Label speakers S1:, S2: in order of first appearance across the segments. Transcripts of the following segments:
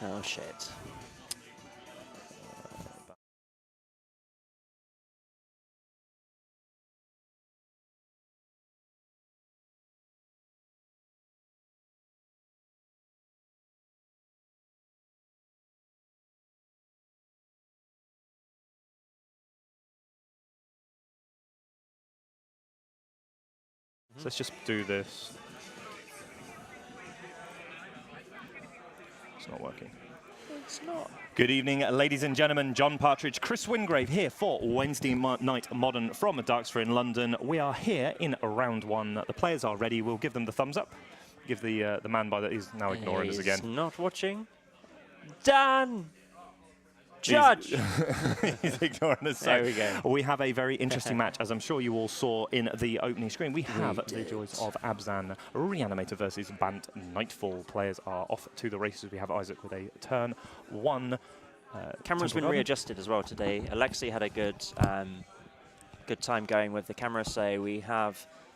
S1: Oh, shit.
S2: So let's just do this. It's not working.
S1: It's not.
S2: Good evening, ladies and gentlemen. John Partridge, Chris Wingrave here for Wednesday Night Modern from Darksphere in London. We are here in round one. The players are ready. We'll give them the thumbs up. Give the man by the... He's now ignoring us again.
S1: He's not watching. Dan! Judge!
S2: He's ignoring us.
S1: There we go.
S2: We have a very interesting match, as I'm sure you all saw in the opening screen. We have the joys of Abzan, Reanimator versus Bant, Knightfall. Players are off to the races. We have Isaac with a turn one.
S1: Camera's been readjusted as well today. Alexei had a good time going with the camera, so we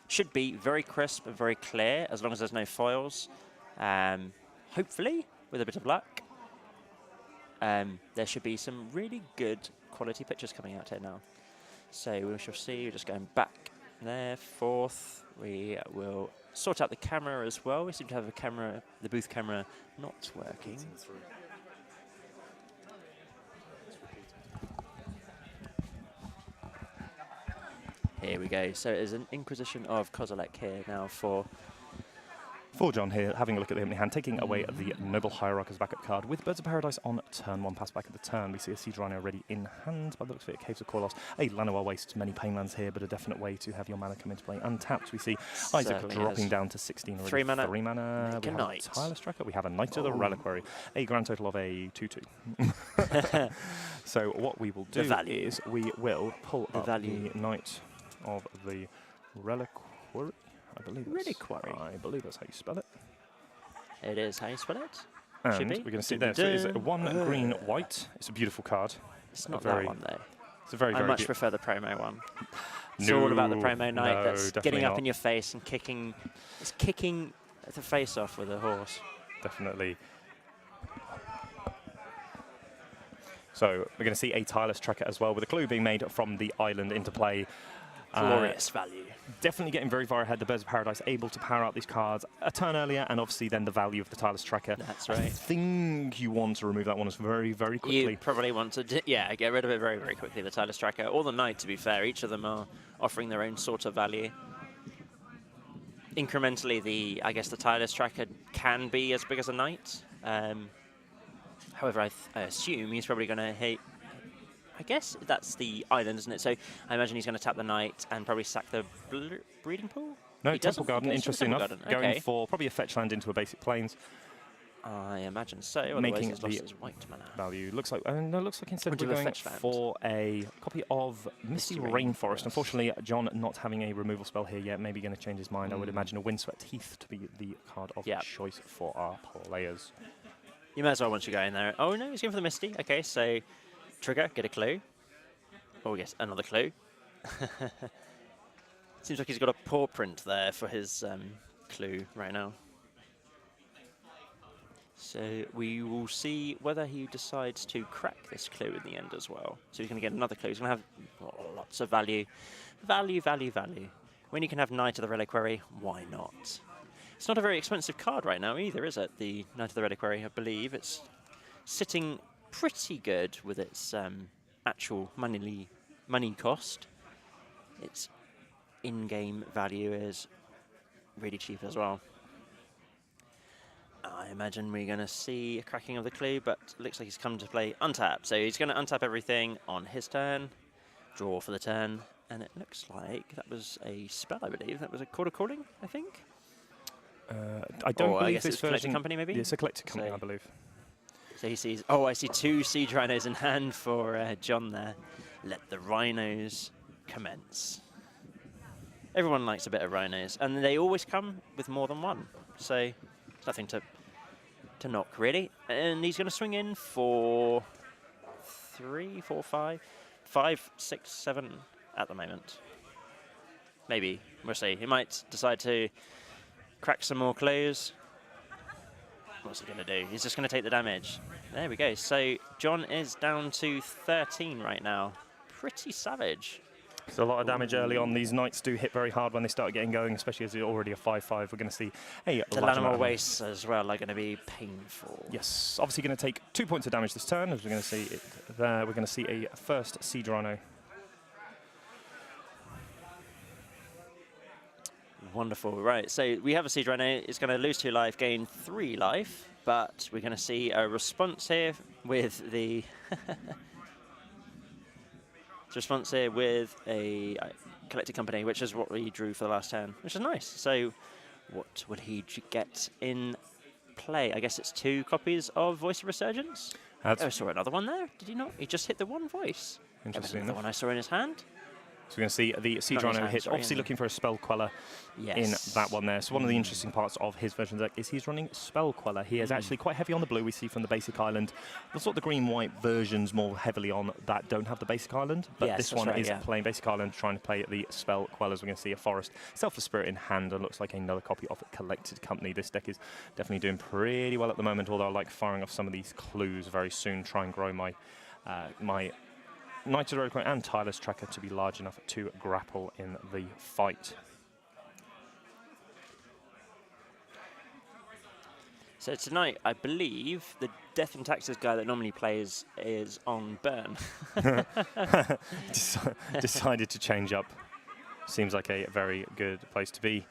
S1: should be very crisp and very clear as long as there's no foils. Hopefully, with a bit of luck. There should be some really good quality pictures coming out here now. So we shall see. We're just going back there, forth. We will sort out the camera as well. We seem to have a camera, the booth camera, not working. Here we go. So there's an Inquisition of Kozilek here now for
S2: John here, having a look at the opening hand, taking away the Noble Hierarch as backup card with Birds of Paradise on turn one, pass back at the turn. We see a Siege Rhino ready in hand, by the looks of it, Caves of Korlos. A Llanowar wastes many Painlands here, but a definite way to have your mana come into play untapped. We see Isaac dropping down to 16 already.
S1: 3 mana.
S2: 3 mana.
S1: Make
S2: we
S1: a
S2: have
S1: Knight.
S2: a Tireless Tracker. We have a Knight of the Reliquary. A grand total of a 2/2. So what we will do is we will pull up the Knight of the Reliquary. I believe that's how you spell it.
S1: It is how you spell it.
S2: And we're going to see there. So it's a 1 green white. It's a beautiful card.
S1: It's not that one though.
S2: It's a very, very.
S1: I much prefer the promo one. It's all about the promo knight that's getting up in your face and kicking. It's kicking the face off with a horse.
S2: Definitely. So we're going to see a Tireless Tracker as well, with a clue being made from the island into play.
S1: Glorious value.
S2: Definitely getting very far ahead. The Birds of Paradise able to power out these cards a turn earlier, and obviously then the value of the Tireless Tracker.
S1: That's right.
S2: I think you want to remove that one very, very quickly.
S1: You probably want to, get rid of it very, very quickly, the Tireless Tracker. Or the Knight, to be fair. Each of them are offering their own sort of value. Incrementally, I guess the Tireless Tracker can be as big as a Knight. However, I assume he's probably going to hit. I guess that's the island, isn't it? So I imagine he's going to tap the Knight and probably sack the breeding pool?
S2: No, Temple Garden, interesting enough. Going for probably a fetch land into a basic plains.
S1: I imagine so.
S2: Making
S1: he's lost his white mana.
S2: Value. Looks like, no, looks like instead we're going for a copy of Misty Rainforest. Unfortunately, John not having a removal spell here yet, maybe going to change his mind. I would imagine a Windswept Heath to be the card of choice for our players.
S1: You might as well once you go in there. Oh no, he's going for the Misty. Okay, so trigger, get a clue. Oh yes, another clue. Seems like he's got a paw print there for his clue right now. So we will see whether he decides to crack this clue in the end as well. So he's going to get another clue. He's going to have lots of value. Value. When you can have Knight of the Reliquary, why not? It's not a very expensive card right now either, is it? The Knight of the Reliquary, I believe. It's sitting pretty good with its actual money cost. Its in-game value is really cheap as well. I imagine we're going to see a cracking of the clue, but it looks like he's come to play untap. So he's going to untap everything on his turn, draw for the turn, and it looks like that was a spell, I believe. That was a Court of Calling, I think.
S2: I don't believe
S1: I guess
S2: this
S1: it's Collector Company, maybe?
S2: It's a Collector Company, I believe.
S1: So he sees, oh, I see 2 Siege Rhinos in hand for John there. Let the Rhinos commence. Everyone likes a bit of Rhinos, and they always come with more than one. So it's nothing to knock, really. And he's going to swing in for 3, 4, 5, 5, 6, 7 at the moment. Maybe. We'll see. He might decide to crack some more clues. What's he going to do? He's just going to take the damage. There we go. So John is down to 13 right now. Pretty savage.
S2: There's a lot of damage early on. These Knights do hit very hard when they start getting going, especially as they're already a 5-5. We're going to see a
S1: The
S2: large
S1: Lanimal
S2: amount of
S1: wastes as well are going to be painful.
S2: Yes, obviously going to take 2 points of damage this turn, as we're going to see it there. We're going to see a first Siege Rhino.
S1: Wonderful. Right, so we have a Siege Rhino. It's going to lose 2 life, gain 3 life, but we're going to see a response here with the... response here with a collected company, which is what we drew for the last turn, which is nice. So what would he get in play? I guess it's 2 copies of Voice of Resurgence. Oh, I saw another one there. Did he not? He just hit the 1 voice.
S2: Interesting.
S1: The one I saw in his hand.
S2: So we're going to see the Siege Rhino hit, obviously looking for a Spell Queller in that one there. So one of the interesting parts of his version deck is he's running Spell Queller. He is actually quite heavy on the blue, we see from the basic island. The sort of the green-white versions more heavily on that don't have the basic island, but this one is playing basic island, trying to play the Spell Quellers. We're going to see a Forest, Selfless Spirit in hand, and looks like another copy of Collected Company. This deck is definitely doing pretty well at the moment, although I like firing off some of these clues very soon, try and grow my my Knighted Reliquary and Tireless Tracker to be large enough to grapple in the fight.
S1: So tonight, I believe the Death and Taxes guy that normally plays is on burn.
S2: Decided to change up. Seems like a very good place to be.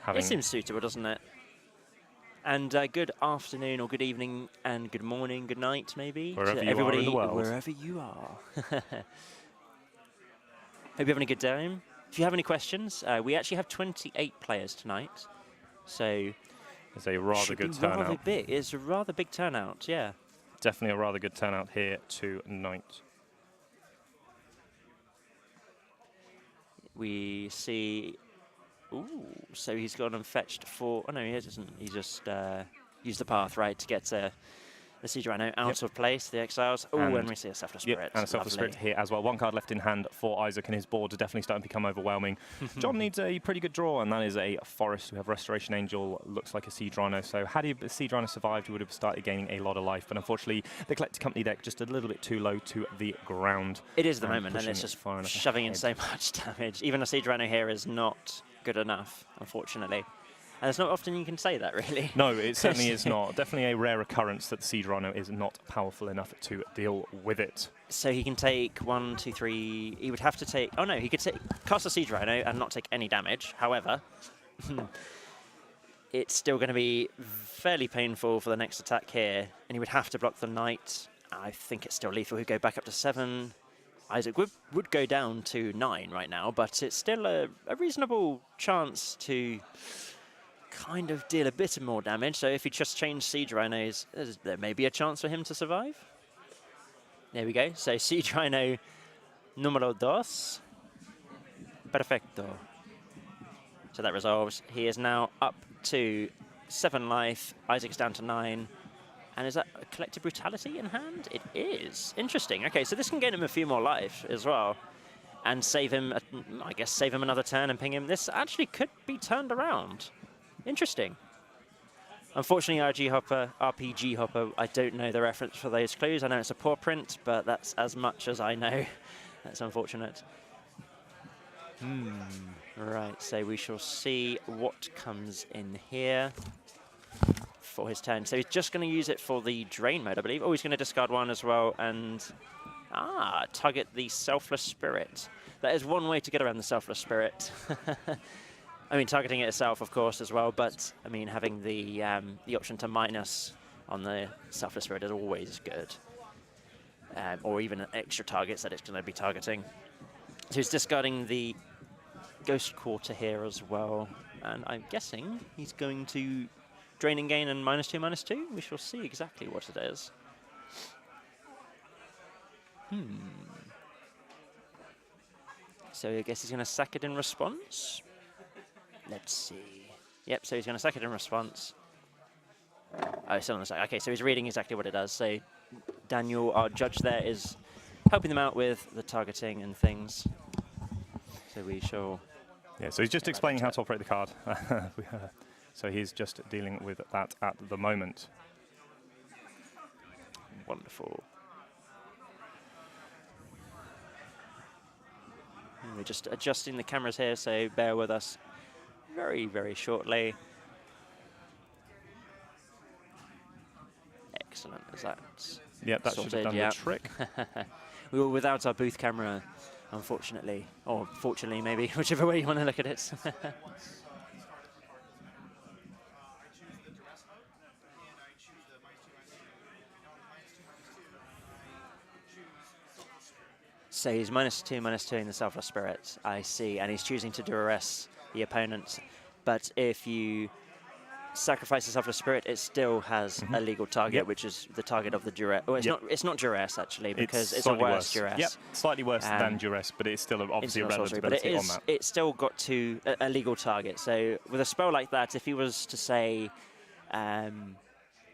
S1: It seems suitable, doesn't it? And good afternoon or good evening and good morning, good night, maybe.
S2: Wherever
S1: to
S2: you
S1: everybody,
S2: are in the world.
S1: Wherever you are. Hope you're having a good time. If you have any questions, we actually have 28 players tonight. So
S2: it's a rather good turnout.
S1: It's a rather big turnout, yeah.
S2: Definitely a rather good turnout here tonight.
S1: We see... Ooh, so he's gone and fetched 4... Oh, no, he hasn't. He just used the path, right, to get the Siege Rhino out of place, the Exiles. Oh, and we see a Selfless Spirit.
S2: And a Selfless Spirit here as well. 1 card left in hand for Isaac, and his board are definitely starting to become overwhelming. John needs a pretty good draw, and that is a Forest. We have Restoration Angel, looks like a Siege Rhino. So had the Siege Rhino survived, he would have started gaining a lot of life. But unfortunately, the Collected Company deck just a little bit too low to the ground.
S1: It is the moment, and it's just shoving in so much damage. Even a Siege Rhino here is not good enough, unfortunately. And it's not often you can say that, really.
S2: No, it certainly is not. Definitely a rare occurrence that the Siege Rhino is not powerful enough to deal with it.
S1: So he can take 1, 2, 3... He would have to take... Oh, no, he could cast a Siege Rhino and not take any damage. However, it's still going to be fairly painful for the next attack here. And he would have to block the Knight. I think it's still lethal. He'd go back up to 7. Isaac would go down to 9 right now, but it's still a reasonable chance to kind of deal a bit more damage. So if he just changed Siege Rhinos, there may be a chance for him to survive. There we go. So Siege Rhino número 2. Perfecto. So that resolves. He is now up to 7 life. Isaac's down to 9. And is that a Collective Brutality in hand? It is. Interesting. Okay, so this can gain him a few more life as well. And save him, I guess, save him another turn and ping him. This actually could be turned around. Interesting. Unfortunately, RPG Hopper, I don't know the reference for those clues. I know it's a poor print, but that's as much as I know. That's unfortunate. Right, so we shall see what comes in here for his turn. So he's just going to use it for the drain mode, I believe. Oh, he's going to discard 1 as well and target the Selfless Spirit. That is one way to get around the Selfless Spirit. I mean, targeting it itself, of course, as well, but I mean, having the option to minus on the Selfless Spirit is always good. Or even extra targets that it's going to be targeting. So he's discarding the Ghost Quarter here as well, and I'm guessing he's going to drain and gain and -2/-2. We shall see exactly what it is. So I guess he's going to sack it in response. Let's see. Yep, so he's going to sack it in response. Oh, still on the sack. Okay, so he's reading exactly what it does. So Daniel, our judge there, is helping them out with the targeting and things. So we shall...
S2: Yeah, so he's just explaining how to operate the card. So he's just dealing with that at the moment.
S1: Wonderful. And we're just adjusting the cameras here, so bear with us very, very shortly. Excellent, is that?
S2: Yeah, that should have done the trick.
S1: We were without our booth camera, unfortunately, or fortunately, maybe, whichever way you want to look at it. So he's -2 in the Selfless Spirit, I see, and he's choosing to duress the opponent. But if you sacrifice the Selfless Spirit, it still has a legal target, which is the target of the duress. Oh, it's not duress, actually, because it's a worse duress.
S2: Yep, slightly worse than duress, but it's still obviously a relevant ability on that.
S1: It's still got a legal target. So with a spell like that, if he was to say,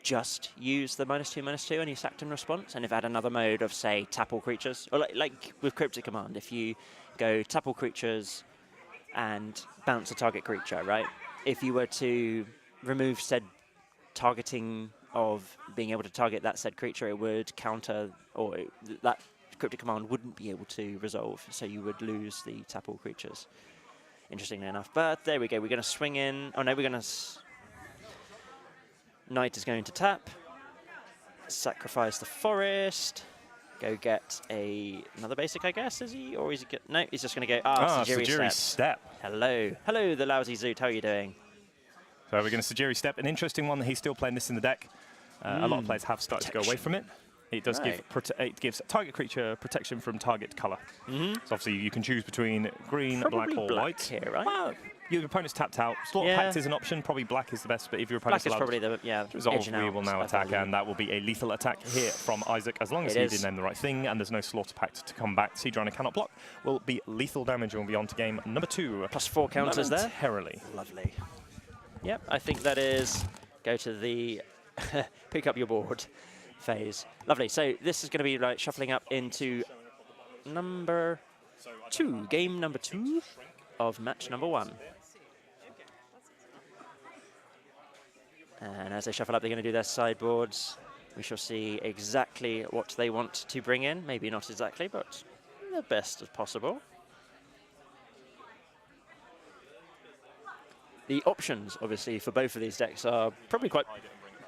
S1: just use the -2/-2 and you sacked in response, and if had another mode of, say, tap all creatures, or like with Cryptic Command, if you go tap all creatures and bounce a target creature, right? If you were to remove said targeting of being able to target that said creature, it would counter, or that Cryptic Command wouldn't be able to resolve, so you would lose the tap all creatures, interestingly enough. But there we go, we're going to swing in. Oh no, we're going to... Knight is going to tap, sacrifice the forest, go get another basic, I guess, is he? Or is he no, he's just going to go, Sajiri
S2: Step.
S1: Hello. Hello, the lousy Zoot, how are you doing?
S2: So we're going to Sajiri Step, an interesting one. He's still playing this in the deck. A lot of players have started to go away from it. It does give it gives target creature protection from target color. So obviously you can choose between green,
S1: Probably
S2: black, or white.
S1: Here, right?
S2: Well, your opponent's tapped out. Slaughter Pact is an option. Probably black is the best, but if your opponent's
S1: black is probably the
S2: resolve, we will now attack, and that will be a lethal attack here from Isaac, as long as he did name the right thing, and there's no Slaughter Pact to come back. Siege Runner cannot block. Will be lethal damage, and we'll be on to game number 2.
S1: +4 counters there.
S2: Momentarily.
S1: Lovely. Yep, I think that is go to the pick up your board phase. Lovely. So this is going to be like shuffling up into number 2, game number 2 of match number 1. And as they shuffle up, they're going to do their sideboards. We shall see exactly what they want to bring in. Maybe not exactly, but the best as possible. The options, obviously, for both of these decks are probably quite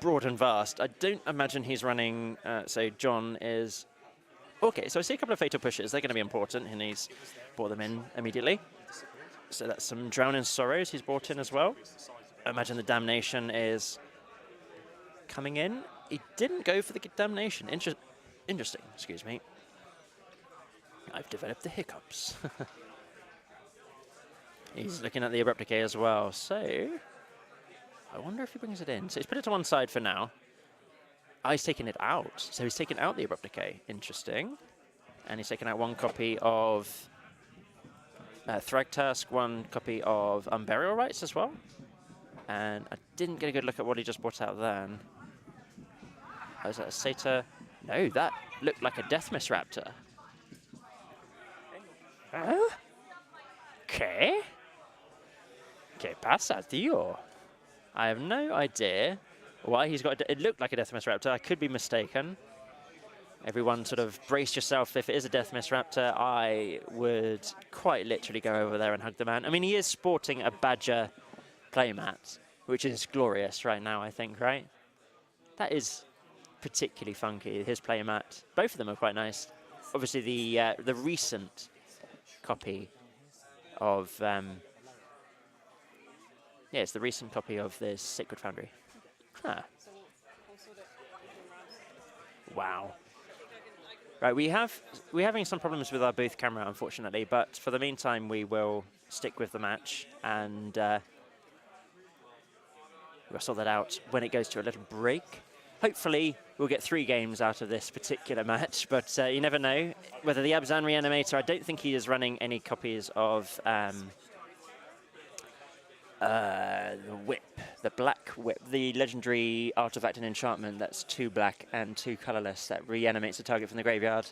S1: broad and vast. I don't imagine he's running, so John is... Okay, so I see a couple of Fatal Pushes. They're going to be important, and he's brought them in immediately. So that's some Drowning Sorrows he's brought in as well. I imagine the Damnation is coming in. He didn't go for the Damnation. Interesting, excuse me. I've developed the hiccups. He's looking at the Abrupt Decay as well, so I wonder if he brings it in. So he's put it to one side for now. Oh, he's taken it out. So he's taken out the Abrupt Decay. Interesting. And he's taken out one copy of Thragtusk, one copy of Unburial Rites as well. And I didn't get a good look at what he just brought out then. Oh, is that a Satyr? No, that looked like a Deathmist Raptor. Oh? ¿Qué? ¿Qué pasa, tío? I have no idea why he's got it looked like a Deathmist Raptor. I could be mistaken. Everyone sort of brace yourself. If it is a Deathmist Raptor, I would quite literally go over there and hug the man. I mean, he is sporting a Badger playmat, which is glorious right now, I think, right? That is particularly funky, his playmat. Both of them are quite nice. Obviously, the recent copy of... yeah, it's the recent copy of this Sacred Foundry. Huh. Wow. Right, we're having some problems with our booth camera, unfortunately, but for the meantime, we will stick with the match, and we'll sort that out when it goes to a little break. Hopefully, we'll get 3 games out of this particular match, but you never know. Whether the Abzan Reanimator, I don't think he is running any copies of the Whip, the Black Whip, the legendary artifact and enchantment that's 2 black and 2 colorless that reanimates a target from the graveyard.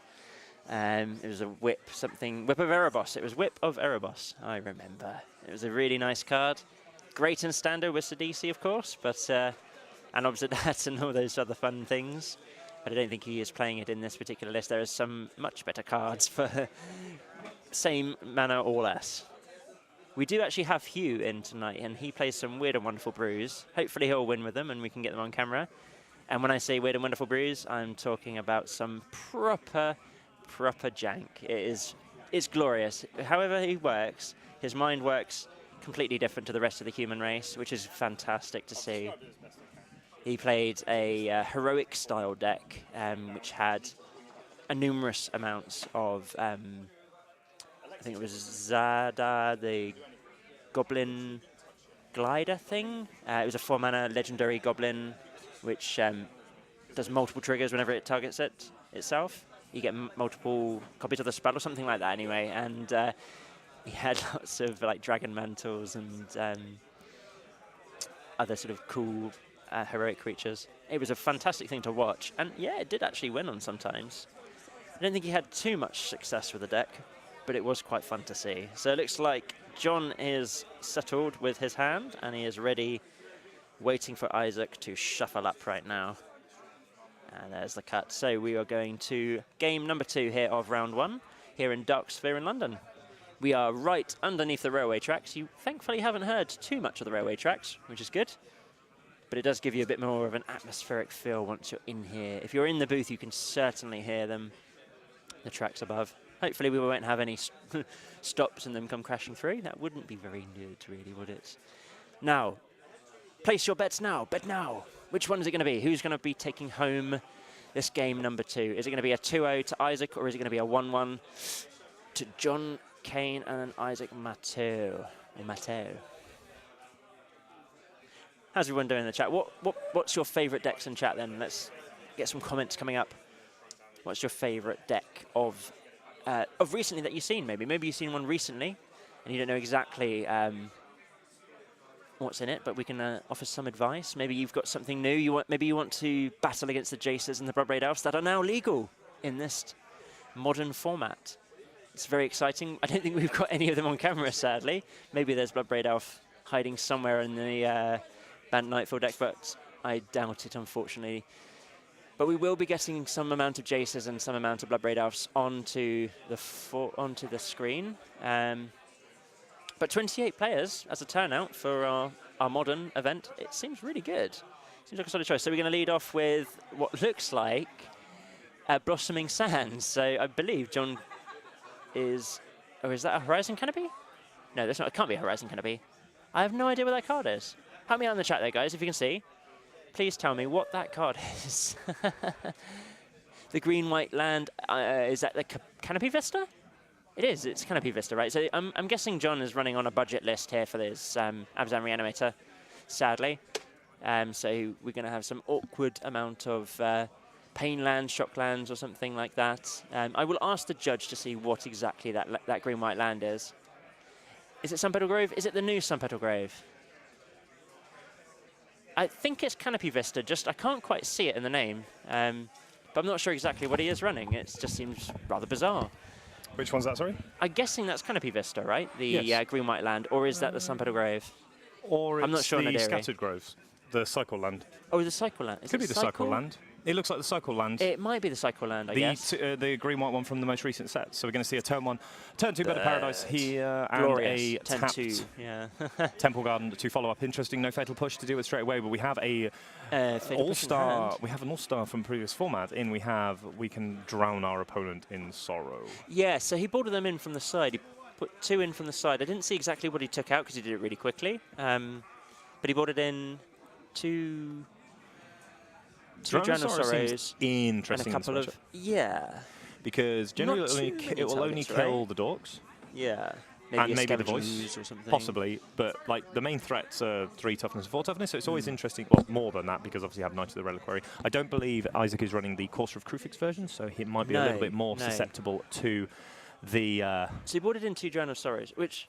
S1: It was a Whip something, Whip of Erebos. It was Whip of Erebos, I remember. It was a really nice card. Great in standard with Sidisi, of course, but and obviously that and all those other fun things. but I don't think he is playing it in this particular list. There are some much better cards for same mana or less. We do actually have Hugh in tonight, and he plays some Weird and Wonderful Brews. Hopefully he'll win with them, and we can get them on camera. And when I say Weird and Wonderful Brews, I'm talking about some proper jank. It's glorious. However he works, his mind works completely different to the rest of the human race, which is fantastic to see. He played a heroic style deck, which had a numerous amounts of, I think it was Zada, the goblin glider thing. It was a 4-mana legendary goblin, which does multiple triggers whenever it targets itself. You get multiple copies of the spell or something like that anyway, and he had lots of like dragon mantles and other sort of cool heroic creatures. It was a fantastic thing to watch, and yeah, it did actually win on sometimes. I don't think he had too much success with the deck, but it was quite fun to see. So it looks like John is settled with his hand, and he is ready, waiting for Isaac to shuffle up right now. And there's the cut. So we are going to game number 2 here of round 1, here in Dark Sphere in London. We are right underneath the railway tracks. You thankfully haven't heard too much of the railway tracks, which is good. But it does give you a bit more of an atmospheric feel once you're in here. If you're in the booth, you can certainly hear them, the tracks above. Hopefully we won't have any stops and them come crashing through. That wouldn't be very good, really, would it? Now, place your bets now. Bet now. Which one is it going to be? Who's going to be taking home this game number 2? Is it going to be a 2-0 to Isaac, or is it going to be a 1-1 to John Kane and Isaac Mateo? How's everyone doing in the chat? What's your favourite decks in chat then? Let's get some comments coming up. What's your favourite deck of recently that you've seen? Maybe you've seen one recently and you don't know exactly what's in it, but we can offer some advice. Maybe you've got something new. Maybe you want to battle against the Jaces and the Bloodbraid Elves that are now legal in this modern format. It's very exciting. I don't think we've got any of them on camera, sadly. Maybe there's Bloodbraid Elf hiding somewhere in the Bant Knightfall deck, but I doubt it, unfortunately. But we will be getting some amount of Jaces and some amount of Bloodbraid Elves onto the screen. But 28 players as a turnout for our modern event, it seems really good. Seems like a solid choice. So we're going to lead off with what looks like Blossoming Sands. So I believe John is... Or is that a Horizon Canopy? No, that's not. It can't be a Horizon Canopy. I have no idea what that card is. Help me out in the chat there, guys, if you can see. Please tell me what that card is. The green-white land, is that the Canopy Vista? It is, it's Canopy Vista, right? So I'm guessing John is running on a budget list here for this Abzan Reanimator, sadly. So we're going to have some awkward amount of pain lands, shock lands, or something like that. I will ask the judge to see what exactly that green-white land is. Is it Sunpetal Grove? Is it the new Sunpetal Grove? I think it's Canopy Vista, I can't quite see it in the name. But I'm not sure exactly what he is running. It just seems rather bizarre.
S2: Which one's that, sorry?
S1: I'm guessing that's Canopy Vista, right? The
S2: yes.
S1: green-white land, or is that the Sunpetal Grove?
S2: Or
S1: I'm not sure
S2: the Scattered Groves, the Cycle Land.
S1: Oh, the Cycle Land.
S2: Could be the Cycle Land. It looks like the Cycle Land.
S1: It might be the Cycle Land, I guess.
S2: The green-white one from the most recent set. So we're going to see a turn 1, turn 2 Bed of Paradise here,
S1: glorious.
S2: and a
S1: turn
S2: tapped
S1: 2, yeah.
S2: Temple Garden to follow up. Interesting, no Fatal Push to do it straight away, but we have a all-star. We have an all-star from previous format. We can drown our opponent in sorrow.
S1: Yeah, so he boarded them in from the side. He put 2 in from the side. I didn't see exactly what he took out because he did it really quickly. But he boarded in 2 Drown of Sorrows
S2: interesting.
S1: And a couple of... Yeah.
S2: Because generally it will only kill the dorks.
S1: Yeah.
S2: And maybe the voice,
S1: or something.
S2: possibly. But like the main threats are 3 toughness and 4 toughness, so it's always interesting. Well, more than that, because obviously you have Knight of the Reliquary. I don't believe Isaac is running the Courser of Krufix version, so he might be a little bit more susceptible to the...
S1: So he boarded in 2 Drown of Sorrows, which...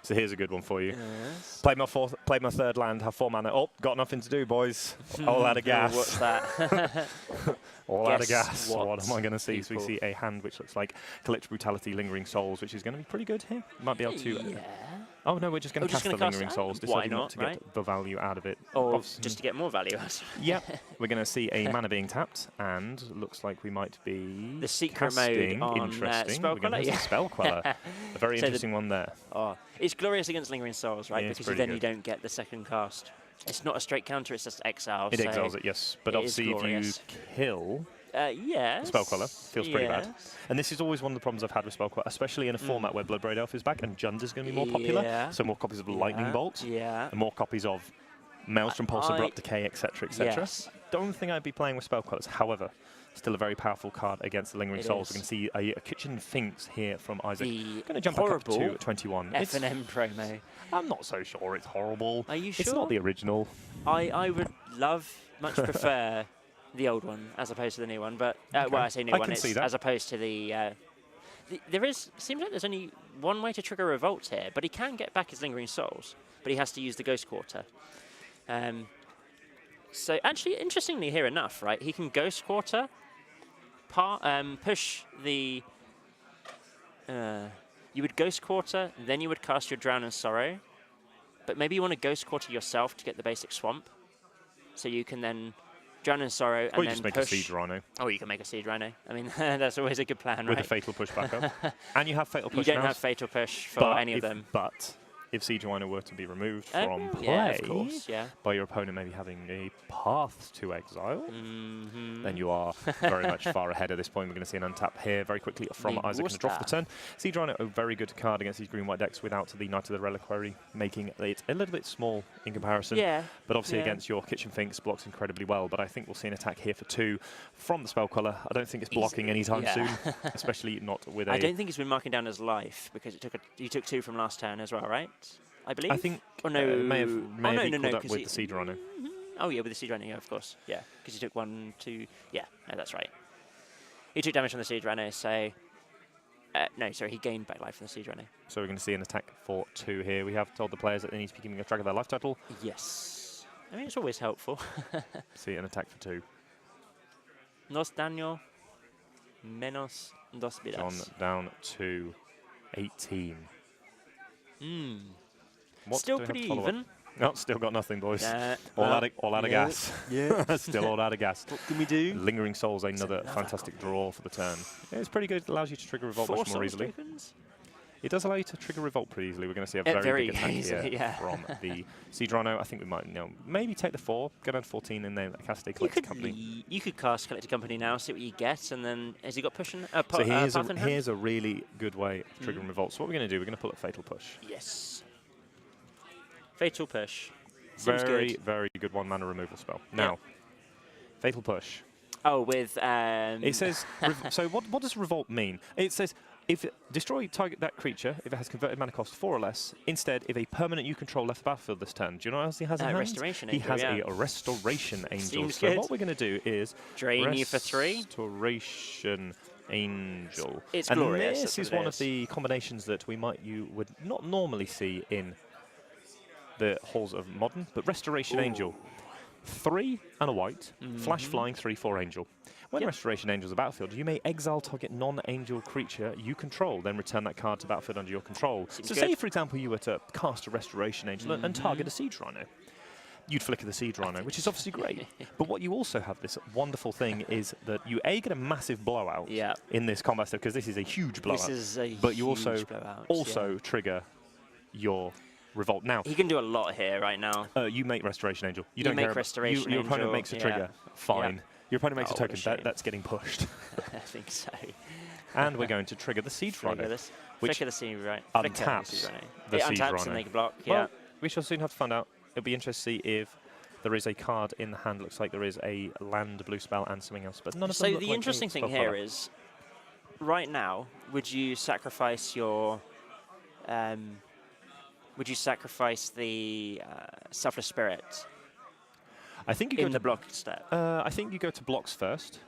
S2: So here's a good one for you.
S1: Yes.
S2: Play my third land, have 4 mana. Oh, got nothing to do, boys. All out of gas.
S1: What's that?
S2: All out of gas. What am I going to see? So we see a hand which looks like Collect Brutality, Lingering Souls, which is going to be pretty good here. Might be able to...
S1: Yeah.
S2: Oh, no, we're just going to cast the Lingering Souls.
S1: Why
S2: Deciding
S1: not,
S2: to get the value out of it.
S1: Or just to get more value out.
S2: Yep. We're going to see a mana being tapped, and looks like we might be
S1: the secret
S2: casting.
S1: mode on
S2: Interesting.
S1: Spell
S2: We're going
S1: Queller.
S2: to Spell Queller. A very interesting one there.
S1: Oh, it's glorious against Lingering Souls, right?
S2: Yeah,
S1: because then you don't get the second cast. It's not a straight counter, it's just exile.
S2: It exiles it, yes. But obviously if you kill
S1: yes.
S2: Spell Queller, feels pretty bad. And this is always one of the problems I've had with Spell Queller, especially in a format where Bloodbraid Elf is back and Jund is going to be more popular. So more copies of Lightning Bolt, and more copies of Maelstrom, Pulse, Abrupt Decay, etc., etc.
S1: Yes.
S2: Don't think I'd be playing with Spell Quellers. However, still a very powerful card against the Lingering Souls. We're going to see a Kitchen Finks here from Isaac. Going to jump back up to 21.
S1: F&M promo.
S2: I'm not so sure it's horrible.
S1: Are you sure?
S2: It's not the original.
S1: I would much prefer the old one as opposed to the new one. But well, I say new one. It's as opposed to the. Seems like there's only one way to trigger Revolt here, but he can get back his Lingering Souls, but he has to use the Ghost Quarter. So actually, interestingly here enough, right, he can Ghost Quarter, push the... you would Ghost Quarter, then you would cast your Drown in Sorrow, but maybe you want to Ghost Quarter yourself to get the basic Swamp, so you can then Drown in Sorrow and
S2: or you
S1: then
S2: just make
S1: push.
S2: a Siege Rhino.
S1: Oh, you can make a Siege Rhino. I mean, that's always a good plan, right?
S2: With a Fatal Push backup. And you have Fatal Push
S1: You don't
S2: now,
S1: have Fatal Push for any of them.
S2: But if Siege Rhino were to be removed from play
S1: of course,
S2: by your opponent maybe having a path to exile, then you are very much far ahead at this point. We're going to see an untap here very quickly from Isaac and a draw for the turn. Siege Rhino, a very good card against these green-white decks without the Knight of the Reliquary, making it a little bit small in comparison. But obviously against your Kitchen Finks blocks incredibly well. But I think we'll see an attack here for 2 from the Spell Queller. I don't think it's blocking anytime soon, especially not with a...
S1: I don't think he's been marking down his life because he took 2 from last turn as well, right? I believe.
S2: I think may have equaled up with the Siege Rhino.
S1: Oh yeah, with the Siege Rhino, of course. Yeah, because he took 1, 2... Yeah, no, that's right. He took damage from the Siege Rhino, so... no, sorry, he gained back life from the Siege Rhino. So
S2: we're going to see an attack for 2 here. We have told the players that they need to be keeping a track of their life total.
S1: Yes. I mean, it's always helpful.
S2: See an attack for 2.
S1: Nos daño menos 2 vidas.
S2: John down to 18.
S1: Still pretty even.
S2: No, still got nothing, boys. All out of gas. Yeah. Still all out of gas.
S1: What can we do?
S2: Lingering Souls, another fantastic draw for the turn. Yeah, it's pretty good. It allows you to trigger Revolt much more easily.
S1: Tokens?
S2: It does allow you to trigger Revolt pretty easily. We're going to see a very big attack here from the Siege Rhino. I think we might maybe take the 4, go down to 14, and then cast a Collected Company.
S1: You could cast Collected Company now, see what you get, and then has he got pushing?
S2: So here's a really good way of triggering Revolt. So what we're going to do, we're going to pull a Fatal Push.
S1: Yes. Fatal Push.
S2: Very good 1 mana removal spell. Now, Fatal Push.
S1: Oh, with...
S2: It says... so what does Revolt mean? It says... If destroy target that creature, if it has converted mana cost 4 or less, instead, if a permanent you control left the battlefield this turn, do you know what else he has in hand?
S1: Restoration
S2: Angel. He has a Restoration Angel. So what we're going to do is
S1: drain you for 3.
S2: Restoration Angel.
S1: It's
S2: and
S1: glorious.
S2: This is one of the combinations that you would not normally see in the halls of Modern, but Restoration Angel. 3 and a white, flash flying 3/4 Angel. When Restoration Angel is a battlefield, you may exile target non-angel creature you control, then return that card to battlefield under your control. So say, for example, you were to cast a Restoration Angel and target a Siege Rhino. You'd flicker the Siege Rhino, which is obviously great. But what you also have, this wonderful thing, is that you get a massive blowout in this combat step, because this is a huge blowout.
S1: This is a
S2: but you
S1: huge
S2: also trigger your Revolt. Now
S1: he can do a lot here right now.
S2: You make Restoration Angel. You don't
S1: make
S2: care
S1: Restoration
S2: Angel. Your opponent makes a trigger. Fine. Your opponent makes a token. That's getting pushed.
S1: I think so.
S2: And we're going to trigger the Siege Rhino,
S1: which flicker the Siege Rhino.
S2: Untaps the Siege Rhino.
S1: And they can block.
S2: Well, we shall soon have to find out. It'll be interesting to see if there is a card in the hand. Looks like there is a land blue spell and something else, but none of them
S1: So
S2: look
S1: the
S2: like
S1: interesting thing here is, right now, would you sacrifice your... would you sacrifice the Selfless Spirit?
S2: I think you
S1: in the block step.
S2: I think you go to blocks first.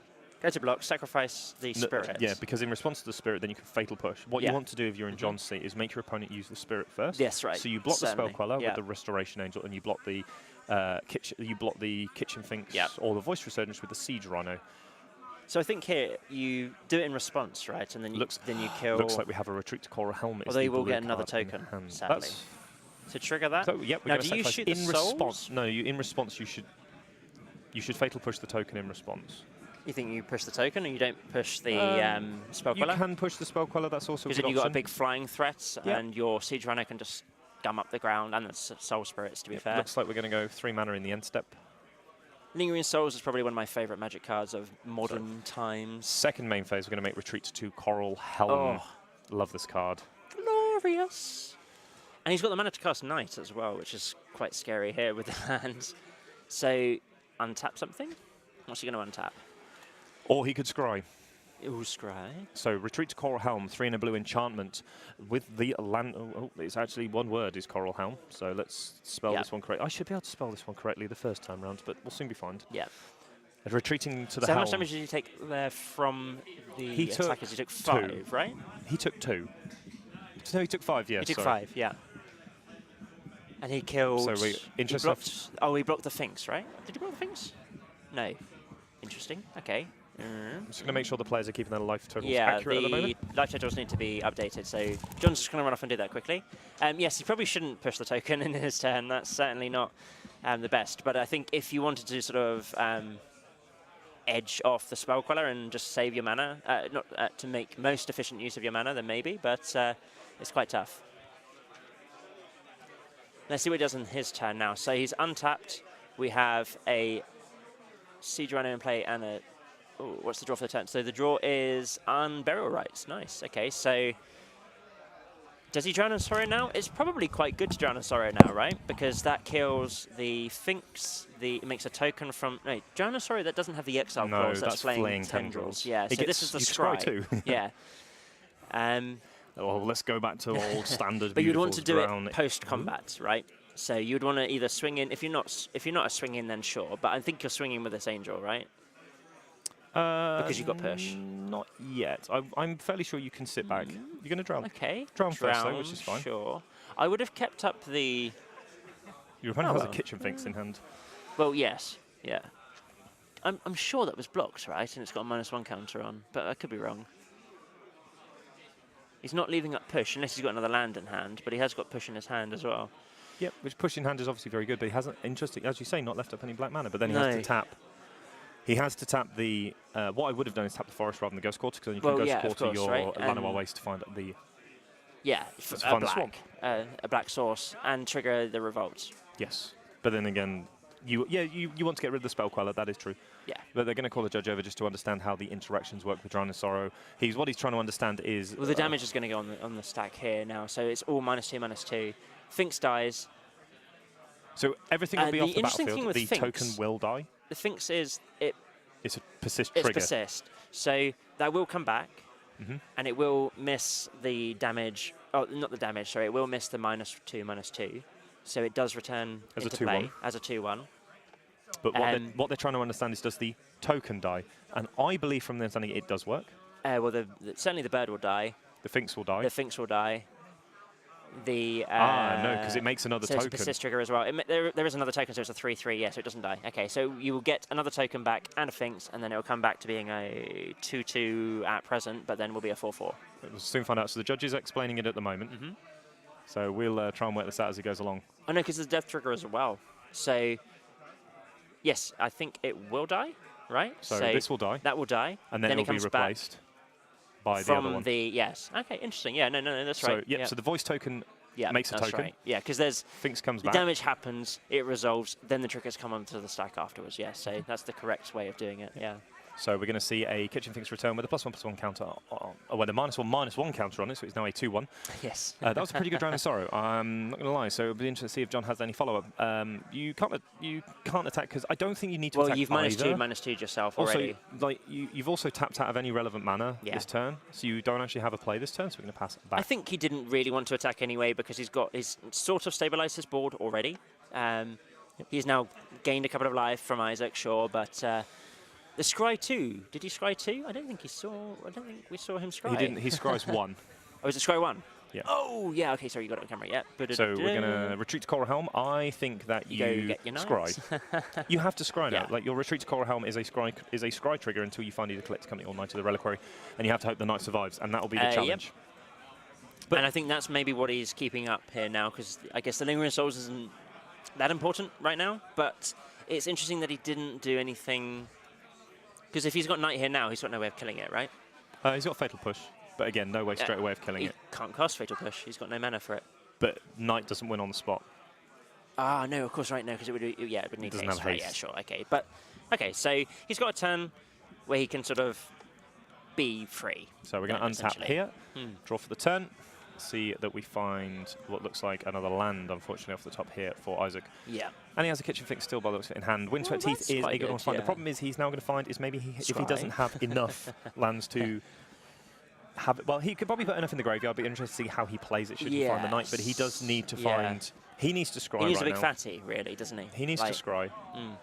S1: Go to block, sacrifice the spirit.
S2: Yeah, because in response to the spirit, then you can fatal push. What you want to do if you're in John's seat is make your opponent use the spirit first.
S1: Yes, right.
S2: So you block the Spell Queller with the Restoration Angel, and you block the Kitchen Finks or the Voice Resurgence with the Siege Rhino.
S1: So I think here you do it in response, right? And then you kill.
S2: Looks like we have a Retreat to Coral Helmet.
S1: Although you will get another token, sadly.
S2: That's
S1: to trigger that.
S2: So, yep, we're
S1: now,
S2: going to
S1: do you
S2: sacrifice
S1: shoot the
S2: in
S1: souls?
S2: response. No, in response you should fatal push the token in response.
S1: You think you push the token, or you don't push the spell
S2: You
S1: queller?
S2: can push the spell queller. That's also a
S1: Because
S2: good
S1: then you've got a
S2: option.
S1: big flying threat,
S2: Yep.
S1: and your Siege Runner can just gum up the ground, and the Soul Spirits, to be fair.
S2: Looks like we're going to go 3 mana in the end step.
S1: Lingering Souls is probably one of my favourite Magic cards of modern times.
S2: Second main phase, we're going to make retreat to Coral Helm.
S1: Oh.
S2: Love this card.
S1: Glorious! And he's got the mana to cast Knight as well, which is quite scary here with the hand. So, untap something? What's he going to untap?
S2: Or he could scry.
S1: Ooh, scry.
S2: So retreat to Coral Helm, 3 and a blue enchantment with the land. Oh, it's actually one word is Coral Helm. So let's spell this one correctly. I should be able to spell this one correctly the first time round, but we'll soon be fine.
S1: Yeah.
S2: Retreating to the
S1: So
S2: helm.
S1: how much damage did you take there from the
S2: took
S1: attackers? He took 5, right?
S2: He took 2. No, he took 5. Yeah.
S1: He took
S2: sorry.
S1: 5, yeah. And he killed.
S2: So we
S1: he
S2: interest
S1: blocked. Oh, he blocked the Finks, right? Did he block the Finks? No. Interesting. Okay.
S2: I'm just going to make sure the players are keeping their life totals
S1: Yeah,
S2: accurate at the moment.
S1: life totals need to be updated, so John's just going to run off and do that quickly. Yes, he probably shouldn't push the token in his turn. That's certainly not the best. But I think if you wanted to sort of edge off the Spell Queller and just save your mana, not to make most efficient use of your mana, then maybe, but it's quite tough. Let's see what he does in his turn now. So he's untapped. We have a Siege Runner in play and a... Ooh, what's the draw for the turn? So the draw is Unburial Rites. Nice. Okay, so does he Drown in Sorrow now? It's probably quite good to Drown in Sorrow now, right? Because that kills the Finks. It makes a token from... No, Drown in Sorrow, that doesn't have the Exile clause. That's Flaying Tendrils. Yeah, so this is the scry.
S2: Too.
S1: Yeah.
S2: Well, let's go back to old standard.
S1: But you'd want to do
S2: drown.
S1: it post-combat, right? So you'd want to either swing in... If you're not a swing in, then sure. But I think you're swinging with this Angel, right? Because you've got push.
S2: Not yet. I'm fairly sure you can sit back. You're going to drown.
S1: Okay.
S2: Drown first, though, which is fine.
S1: Sure. I would have kept up the...
S2: Your opponent has a Kitchen Finks in hand.
S1: Well, yes. Yeah. I'm sure that was blocked, right? And it's got a -1 counter on. But I could be wrong. He's not leaving up push unless he's got another land in hand. But he has got push in his hand as well.
S2: Yep, which push in hand is obviously very good. But he hasn't, interesting, as you say, not left up any black mana. But then he has to tap... He has to tap the... what I would have done is tap the forest rather than the Ghost Quarter, because then you can Ghost Quarter your Llanowar Waste to find the...
S1: Yeah, a black source, and trigger the Revolt.
S2: Yes. But then again, you want to get rid of the Spell Queller, that is true.
S1: Yeah.
S2: But they're going to call the Judge over just to understand how the interactions work with Drown in Sorrow. What he's trying to understand is...
S1: Well, the damage is going to go on the stack here now, so it's all -2/-2. Finks dies.
S2: So everything will be off the
S1: interesting
S2: battlefield. The token will die.
S1: The Finks is...
S2: It's a persist trigger.
S1: It's persist. So that will come back, and it will miss the damage. Oh, not the damage, sorry. It will miss the -2/-2. So it does return
S2: as
S1: into
S2: a 2/1.
S1: play as a 2/1.
S2: But what they're trying to understand is, does the token die? And I believe from the understanding it does work.
S1: Well, certainly the bird will die.
S2: The Finks will die.
S1: The Finks will die.
S2: No, because it makes another token.
S1: It's a persist trigger as well. There is another token, so it's a 3/3, yeah, so it doesn't die. Okay, so you will get another token back and a Finks, and then it will come back to being a 2/2 at present, but then will be a 4/4.
S2: We'll soon find out. So the judge is explaining it at the moment. So we'll try and work this out as it goes along.
S1: Oh, no, because there's death trigger as well. So, yes, I think it will die, right?
S2: So this will die.
S1: That will die.
S2: And then it will be replaced by the other one.
S1: Yes. Okay, interesting. Yeah, no, that's right.
S2: So the voice token makes a token.
S1: Right. Yeah, because there's...
S2: Finks comes
S1: the
S2: back.
S1: damage happens, it resolves, then the triggers come onto the stack afterwards. Yeah, so that's the correct way of doing it, yeah.
S2: So we're going to see a Kitchen Finks return with a +1/+1 counter, with a -1/-1 counter on it, so it's now a 2/1.
S1: Yes.
S2: That was a pretty good Drown in Sorrow. I'm not going to lie. So it'll be interesting to see if John has any follow-up. You can't attack because I don't think you need to attack.
S1: Well, you've -2/-2 yourself already.
S2: Also, you've also tapped out of any relevant mana this turn, so you don't actually have a play this turn. So we're going to pass it back.
S1: I think he didn't really want to attack anyway because he's sort of stabilised his board already. He's now gained a couple of life from Isaac, sure, but. The scry 2. Did he scry 2? I don't think we saw him scry.
S2: He didn't. He scries 1.
S1: Oh, is it scry 1?
S2: Yeah.
S1: Oh, yeah. Okay, sorry, you got it on camera. Yeah.
S2: So we're going to retreat to Coral Helm. I think that you
S1: get your
S2: scry. You have to scry now.
S1: Yeah.
S2: Like your retreat to Coral Helm is a scry trigger until you find either Collect Company or Knight of the Reliquary, and you have to hope the Knight survives, and that will be the challenge.
S1: And I think that's maybe what he's keeping up here now, because I guess the Lingering Souls isn't that important right now, but it's interesting that he didn't do anything, because if he's got Knight here now, he's got no way of killing it, right?
S2: He's got Fatal Push, but again, no way straight away of killing it.
S1: He can't cast Fatal Push, he's got no mana for it.
S2: But Knight doesn't win on the spot.
S1: Ah, no, of course, right, no, because it would need
S2: doesn't
S1: haste,
S2: have
S1: right,
S2: haste.
S1: yeah, sure, okay. But, okay, so he's got a turn where he can sort of be free.
S2: So we're going to untap here, draw for the turn, see that we find what looks like another land, unfortunately, off the top here for Isaac.
S1: Yeah.
S2: And he has a Kitchen Fix still by the looks of it in hand. Windswept Teeth is a good one to find. The problem is he's now going to find is maybe if he doesn't have enough lands to have it. Well, he could probably put enough in the graveyard, but interested to see how he plays it should he find the Knight. But he does need to find... He needs to scry.
S1: He needs
S2: right
S1: a big
S2: now.
S1: fatty, really, doesn't he?
S2: He needs to scry.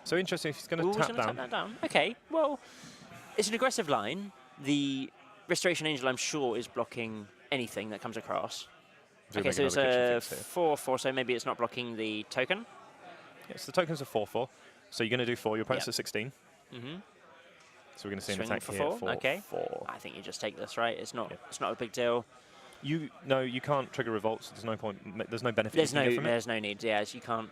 S2: So interesting if he's going to tap down.
S1: Tap that down. Okay, well, it's an aggressive line. The Restoration Angel, I'm sure, is blocking anything that comes across. Okay, so it's a 4/4, so maybe it's not blocking the token.
S2: Yes, the token's a 4/4. So you're going to do 4. Your opponent's at 16. So we're going to see an attack
S1: for
S2: here
S1: 4. Okay.
S2: 4.
S1: I think you just take this, right? It's not. It's not a big deal.
S2: No, you can't trigger revolts. There's no point. There's no benefit.
S1: There's no need. Yeah, you can't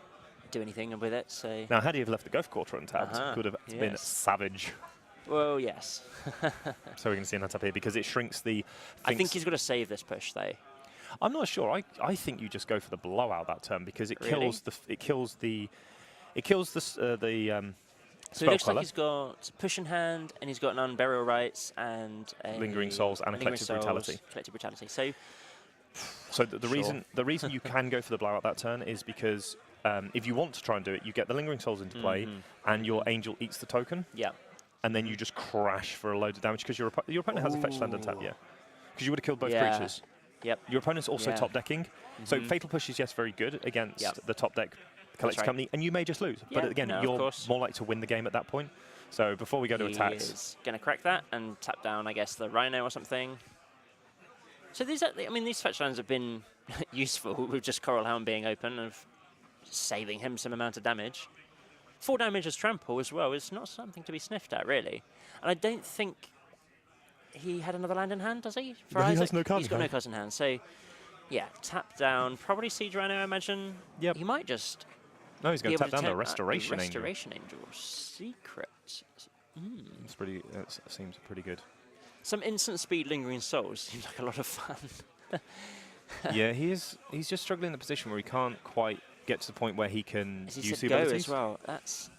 S1: do anything with it. So
S2: now, had he have left the Ghost Quarter untapped, it could have been savage.
S1: Well, yes.
S2: So we're going to see an untap here because it shrinks the.
S1: I think he's got to save this push though.
S2: I'm not sure. I think you just go for the blowout that turn because it kills the.
S1: So it looks like he's got push in hand, and he's got an Unburial Rights and a
S2: Lingering Souls and a Collective Brutality.
S1: Collective Brutality. So
S2: the reason you can go for the blowout that turn is because if you want to try and do it, you get the Lingering Souls into play, and your Angel eats the token.
S1: Yeah.
S2: And then you just crash for a load of damage because your opponent has a fetch land untap. Yeah. Because you would have killed both creatures.
S1: Yep.
S2: Your opponent's also top decking. So Fatal Push is very good against the top deck Collector's Company, and you may just lose. But again, you're more likely to win the game at that point. So before we go to attacks,
S1: he's going to crack that and tap down, I guess, the Rhino or something. So these fetch lands have been useful with just Coral Hound being open and saving him some amount of damage. 4 damage as trample as well is not something to be sniffed at, really. And I don't think he had another land in hand, does he?
S2: For Isaac? He has no cards
S1: He's got no cards in hand. So, yeah, tap down. Probably Siege Rhino, I imagine. Yep. He might just...
S2: No, he's going to tap down the Restoration Angel.
S1: Restoration Angel. Secret.
S2: It's pretty. It seems pretty good.
S1: Some instant speed Lingering Souls seems like a lot of fun.
S2: Yeah, he's just struggling in the position where he can't quite get to the point where he can use the
S1: go
S2: abilities.
S1: As well. That's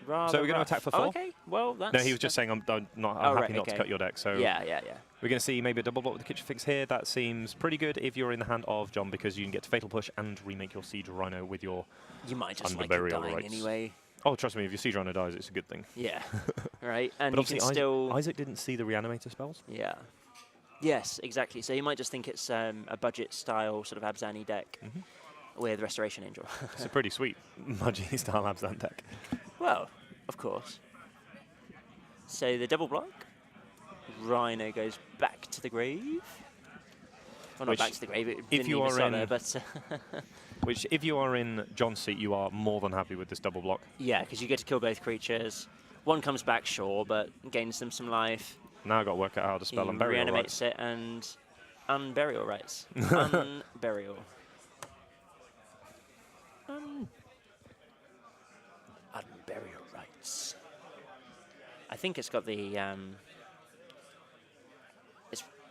S1: rather
S2: So we're going to attack for 4?
S1: okay, well, that's...
S2: No, he was just saying I'm happy not to cut your deck. So
S1: yeah.
S2: We're going to see maybe a double block with the Kitchen Fix here. That seems pretty good if you're in the hand of John because you can get to Fatal Push and remake your Siege Rhino with your
S1: You might just like it dying anyway.
S2: Oh, trust me, if your Siege Rhino dies, it's a good thing.
S1: Yeah, right. And
S2: but obviously
S1: still...
S2: Isaac didn't see the Reanimator spells.
S1: Yeah. Yes, exactly. So you might just think it's a budget-style sort of Abzan-y deck with Restoration Angel.
S2: It's a pretty sweet budget-style Abzan deck.
S1: Well, of course. So the double block. Rhino goes back to the grave. Well, not back to the grave. It didn't even start there, but...
S2: Which, if you are in John's seat, you are more than happy with this double block.
S1: Yeah, because you get to kill both creatures. One comes back, sure, but gains them some life.
S2: Now I've got to work out how to spell Unburial Rights.
S1: Reanimates it and Unburial Rights. Unburial. Unburial Rights. I think it's got the...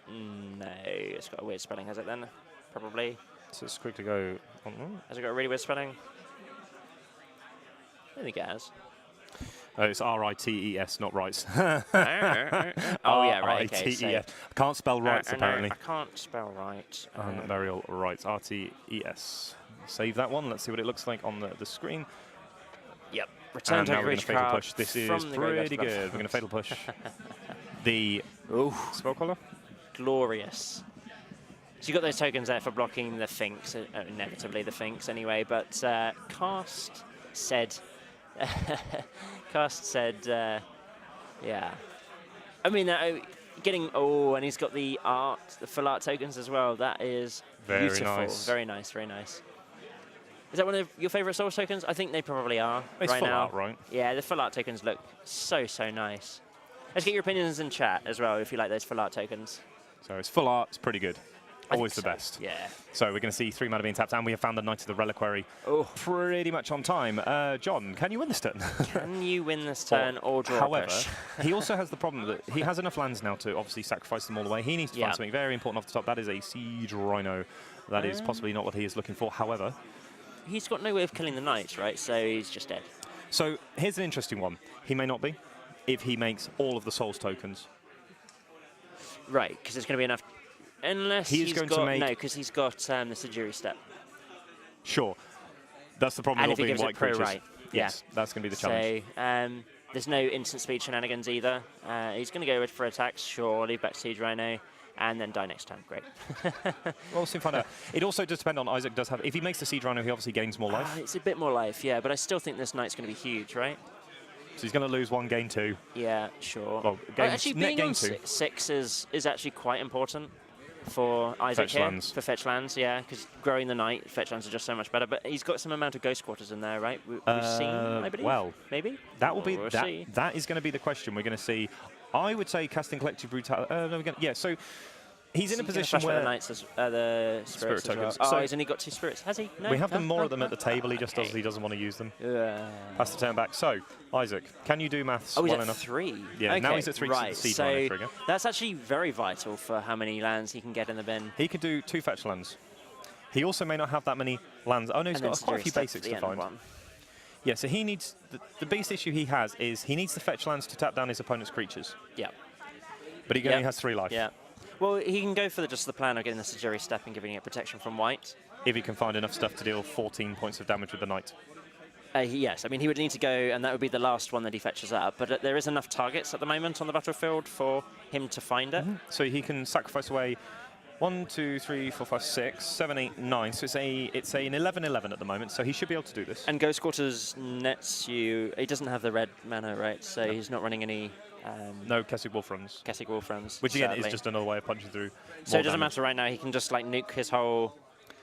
S1: no, it's got a weird spelling, has it then? Probably.
S2: So let's quickly go...
S1: Has it got a really weird spelling? I don't think it has.
S2: It's R-I-T-E-S, not rights.
S1: Oh, yeah, right, okay.
S2: R-I-T-E-S. I can't spell rights, apparently.
S1: I can't spell right.
S2: Burial rights, R-T-E-S. Save that one. Let's see what it looks like on the screen.
S1: Yep. Return to
S2: creature Fatal Push. This is pretty good. We're going to Fatal Push. The Spellcaller.
S1: Glorious. So you've got those tokens there for blocking the Finks, inevitably the Finks anyway, but Cast said... yeah. I mean, getting... Oh, and he's got the full art tokens as well. That is beautiful.
S2: Nice.
S1: Very nice, very nice. Is that one of your favorite Souls tokens? I think they probably are
S2: it's
S1: right
S2: full
S1: now.
S2: Art, right?
S1: Yeah, the full art tokens look so nice. Let's get your opinions in chat as well if you like those full art tokens.
S2: So it's full art. It's pretty good. Always the best.
S1: Yeah.
S2: So we're going to see 3 mana being tapped, and we have found the Knight of the Reliquary pretty much on time. John, can you win this turn?
S1: Can you win this turn or draw
S2: However,
S1: a push?
S2: he also has the problem that he has enough lands now to obviously sacrifice them all the way. He needs to find something very important off the top. That is a Siege Rhino. That is possibly not what he is looking for. However,
S1: he's got no way of killing the knights, right? So he's just dead.
S2: So here's an interesting one. He may not be if he makes all of the Souls tokens.
S1: Right, because it's going to be enough. Unless
S2: he's going
S1: got,
S2: to make...
S1: No, because he's got the Sajiri step.
S2: Sure. That's the problem with all being white creatures.
S1: Right.
S2: Yes, that's going to be the challenge.
S1: So there's no instant speed shenanigans either. He's going to go for attacks, sure, leave back Siege Rhino, and then die next turn. Great.
S2: We'll soon find out. It also does depend on Isaac does have... If he makes the Siege Rhino, he obviously gains more life.
S1: It's a bit more life, yeah, but I still think this knight's going to be huge, right?
S2: So he's going to lose 1, gain 2.
S1: Yeah, sure.
S2: Well,
S1: actually, being on
S2: 2.
S1: 6 is actually quite important for Isaac
S2: Fetch
S1: here.
S2: lands.
S1: For fetch lands, yeah, because growing the knight, fetch lands are just so much better. But he's got some amount of Ghost Quarters in there, right? We've seen, I believe.
S2: Well,
S1: maybe?
S2: That will be...
S1: We'll
S2: that is going to be the question we're going to see. I would say casting Collective Brutality... yeah, so... He's in a position where...
S1: The Knights, the Spirits as well.
S2: So
S1: he's only got 2 Spirits, has he? No?
S2: We have more of them at the table, he just doesn't want to use them. Pass the turn back. So, Isaac, can you do maths well enough?
S1: He's at 3?
S2: Yeah,
S1: okay,
S2: now he's at 3
S1: right.
S2: to the Siege Rhino trigger.
S1: That's actually very vital for how many lands he can get in the bin.
S2: He could do 2 fetch lands. He also may not have that many lands. Oh no, he's got quite a few basics to find. Yeah, so he needs... The biggest issue he has is he needs the fetch lands to tap down his opponent's creatures.
S1: Yeah.
S2: But he only has 3 life.
S1: Yeah. Well, he can go for just the plan of getting the Sajiri step and giving it protection from white.
S2: If he can find enough stuff to deal 14 points of damage with the knight.
S1: Yes, I mean, he would need to go, and that would be the last one that he fetches up. But there is enough targets at the moment on the battlefield for him to find it.
S2: So he can sacrifice away 1, 2, 3, 4, 5, 6, 7, 8, 9. So it's an 11-11 at the moment, so he should be able to do this.
S1: And Ghost Quarters nets you... He doesn't have the red mana, right? So he's not running any...
S2: no Kessig Wolf runs.
S1: Kessig Wolf runs.
S2: Which again is just another way of punching through.
S1: So it doesn't matter right now, he can just like nuke his whole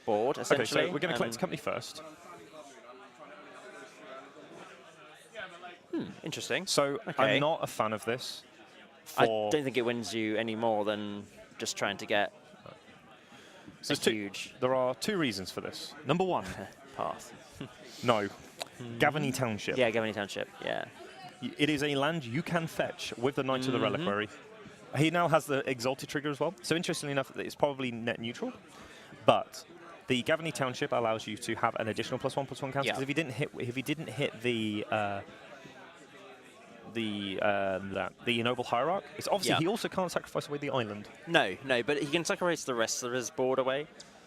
S1: board, essentially.
S2: Okay, so we're going to collect company first.
S1: Interesting.
S2: So I'm not a fan of this.
S1: I don't think it wins you any more than just trying to get huge...
S2: There are 2 reasons for this. Number 1.
S1: Path.
S2: No. Gavany Township.
S1: Yeah, Gavany Township, yeah.
S2: It is a land you can fetch with the Knight of the Reliquary. He now has the Exalted trigger as well. So interestingly enough, it's probably net neutral. But the Gavany Township allows you to have an additional +1/+1 counter. Because if he didn't hit the Noble Hierarch, it's obviously he also can't sacrifice away the island.
S1: No, but he can sacrifice the rest of his board away.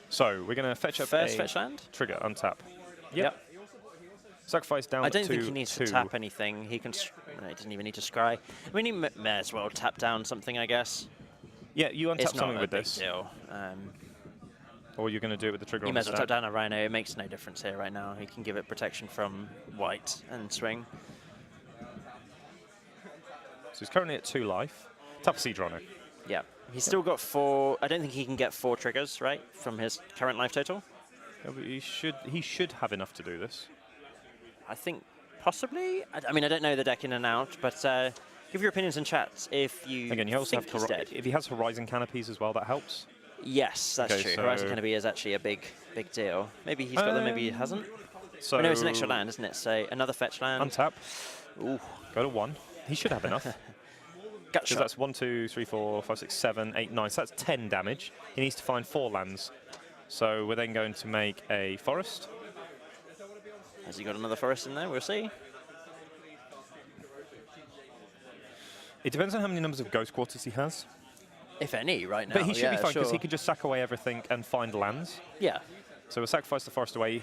S2: So we're going to fetch up
S1: first fetch land.
S2: Trigger, untap. Yep. Sacrifice down to 2.
S1: I don't think he needs to tap anything. He can. No, he doesn't even need to scry. I mean, he may as well tap down something, I guess.
S2: Yeah, you untap something with this.
S1: Deal.
S2: Or you're going to do it with the trigger on
S1: the
S2: the
S1: stack. You may as well tap down a Rhino. It makes no difference here right now. He can give it protection from white and swing.
S2: So he's currently at 2 life. Tap a Siege Rhino.
S1: Yeah. He's still got 4. I don't think he can get 4 triggers, right, from his current life total.
S2: Yeah, he should have enough to do this.
S1: I think possibly. I mean, I don't know the deck in and out, but give your opinions in chat if you
S2: Again, you also
S1: think
S2: have
S1: he's dead.
S2: If he has Horizon Canopies as well, that helps.
S1: Yes, that's true.
S2: So
S1: Horizon Canopy is actually a big deal. Maybe he's got them, maybe he hasn't.
S2: So
S1: no, it's an extra land, isn't it? So another fetch land.
S2: Untap.
S1: Ooh.
S2: Go to 1. He should have enough.
S1: Gut shot.
S2: That's 1, 2, 3, 4, 5, 6, 7, 8, 9. So that's 10 damage. He needs to find 4 lands. So we're then going to make a forest.
S1: Has he got another forest in there? We'll see.
S2: It depends on how many numbers of Ghost Quarters he has.
S1: If any, right now.
S2: But he should be fine because he can just sack away everything and find lands.
S1: Yeah.
S2: So we'll sacrifice the forest away.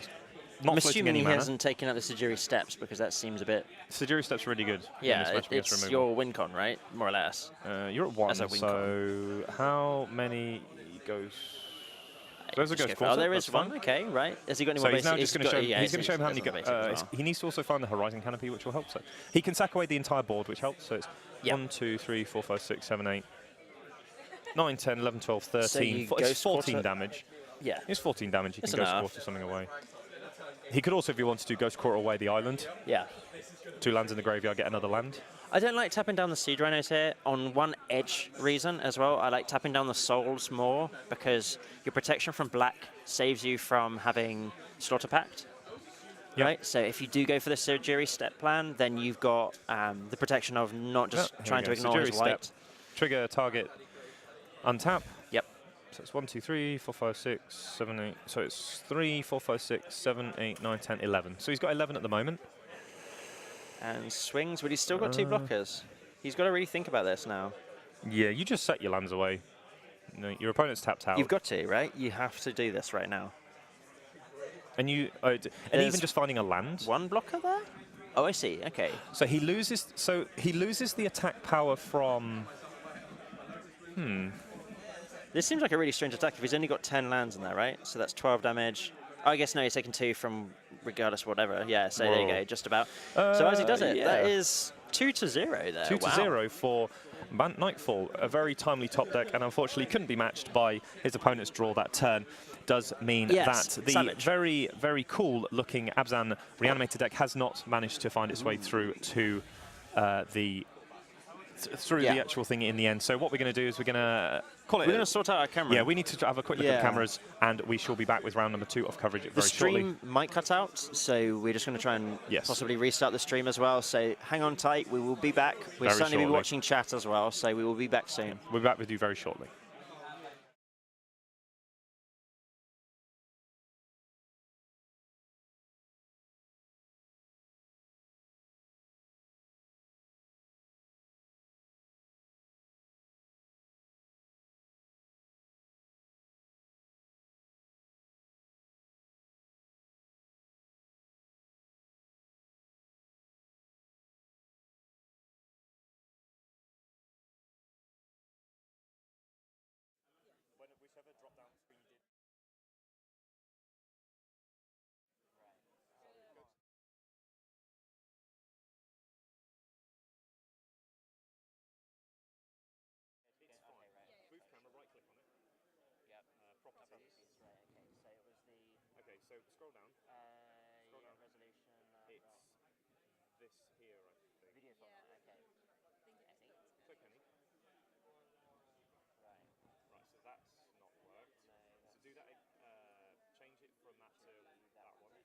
S2: I'm
S1: assuming he hasn't taken out the Sajiri steps because that seems a bit...
S2: Sajiri steps are really good.
S1: Yeah, it's your win con, right? More or less.
S2: You're at 1, so how many ghosts... There's a Ghost Quarter.
S1: Oh, there is one. Okay, right. Has he got any more
S2: basic? He's going to show him how many... He needs to also find the Horizon Canopy, which will help. So he can sack away the entire board, which helps. So it's 1, 2, 3, 4, 5, 6, 7, 8, 9, 10, 11, 12, 13. It's 14 damage.
S1: Yeah.
S2: It's 14 damage. You can Ghost Quarter something away. He could also, if he wanted to, Ghost Quarter away the island.
S1: Yeah.
S2: 2 lands in the graveyard, get another land.
S1: I don't like tapping down the Siege Rhinos here on one edge reason as well. I like tapping down the Souls more because your protection from black saves you from having Slaughter Pact.
S2: Yep.
S1: Right? So if you do go for the Sojiri step plan, then you've got the protection of not just trying to ignore his white.
S2: Trigger target, untap.
S1: Yep.
S2: So it's 1, 2, 3, 4, 5, 6, 7, 8. So it's 3, 4, 5, 6, 7, 8, 9, 10, 11. So he's got 11 at the moment.
S1: And swings, but he's still got 2 blockers. He's got to really think about this now.
S2: Yeah, you just set your lands away. No, your opponent's tapped out.
S1: You've got to, right? You have to do this right now.
S2: And you, and even just finding a land.
S1: 1 blocker there? Oh, I see. Okay.
S2: So he loses. So he loses the attack power from.
S1: This seems like a really strange attack if he's only got 10 lands in there, right? So that's 12 damage. Oh, I guess no, he's taking 2 from regardless of whatever. Yeah, so there you go, just about. So as he does it, that is 2-0 there.
S2: 2-0 for Bant Knightfall, a very timely top deck, and unfortunately couldn't be matched by his opponent's draw that turn. Does mean that the very, very cool looking Abzan Reanimator deck has not managed to find its way through to the actual thing in the end. So what we're going to do is we're going to call it.
S1: We're going to sort out our camera.
S2: Yeah, we need to have a quick look at the cameras, and we shall be back with round number 2 of coverage very shortly.
S1: The stream might cut out, so we're just going to try and possibly restart the stream as well. So hang on tight. We will be back. We'll certainly be watching chat as well, so we will be back soon.
S2: We'll be back with you very shortly. So scroll down. Scroll down. Resolution. It's this here, I think. Video format. Okay. So Kenny. Right. Right. So that's not worked. No. So do that. Change it from that to that one.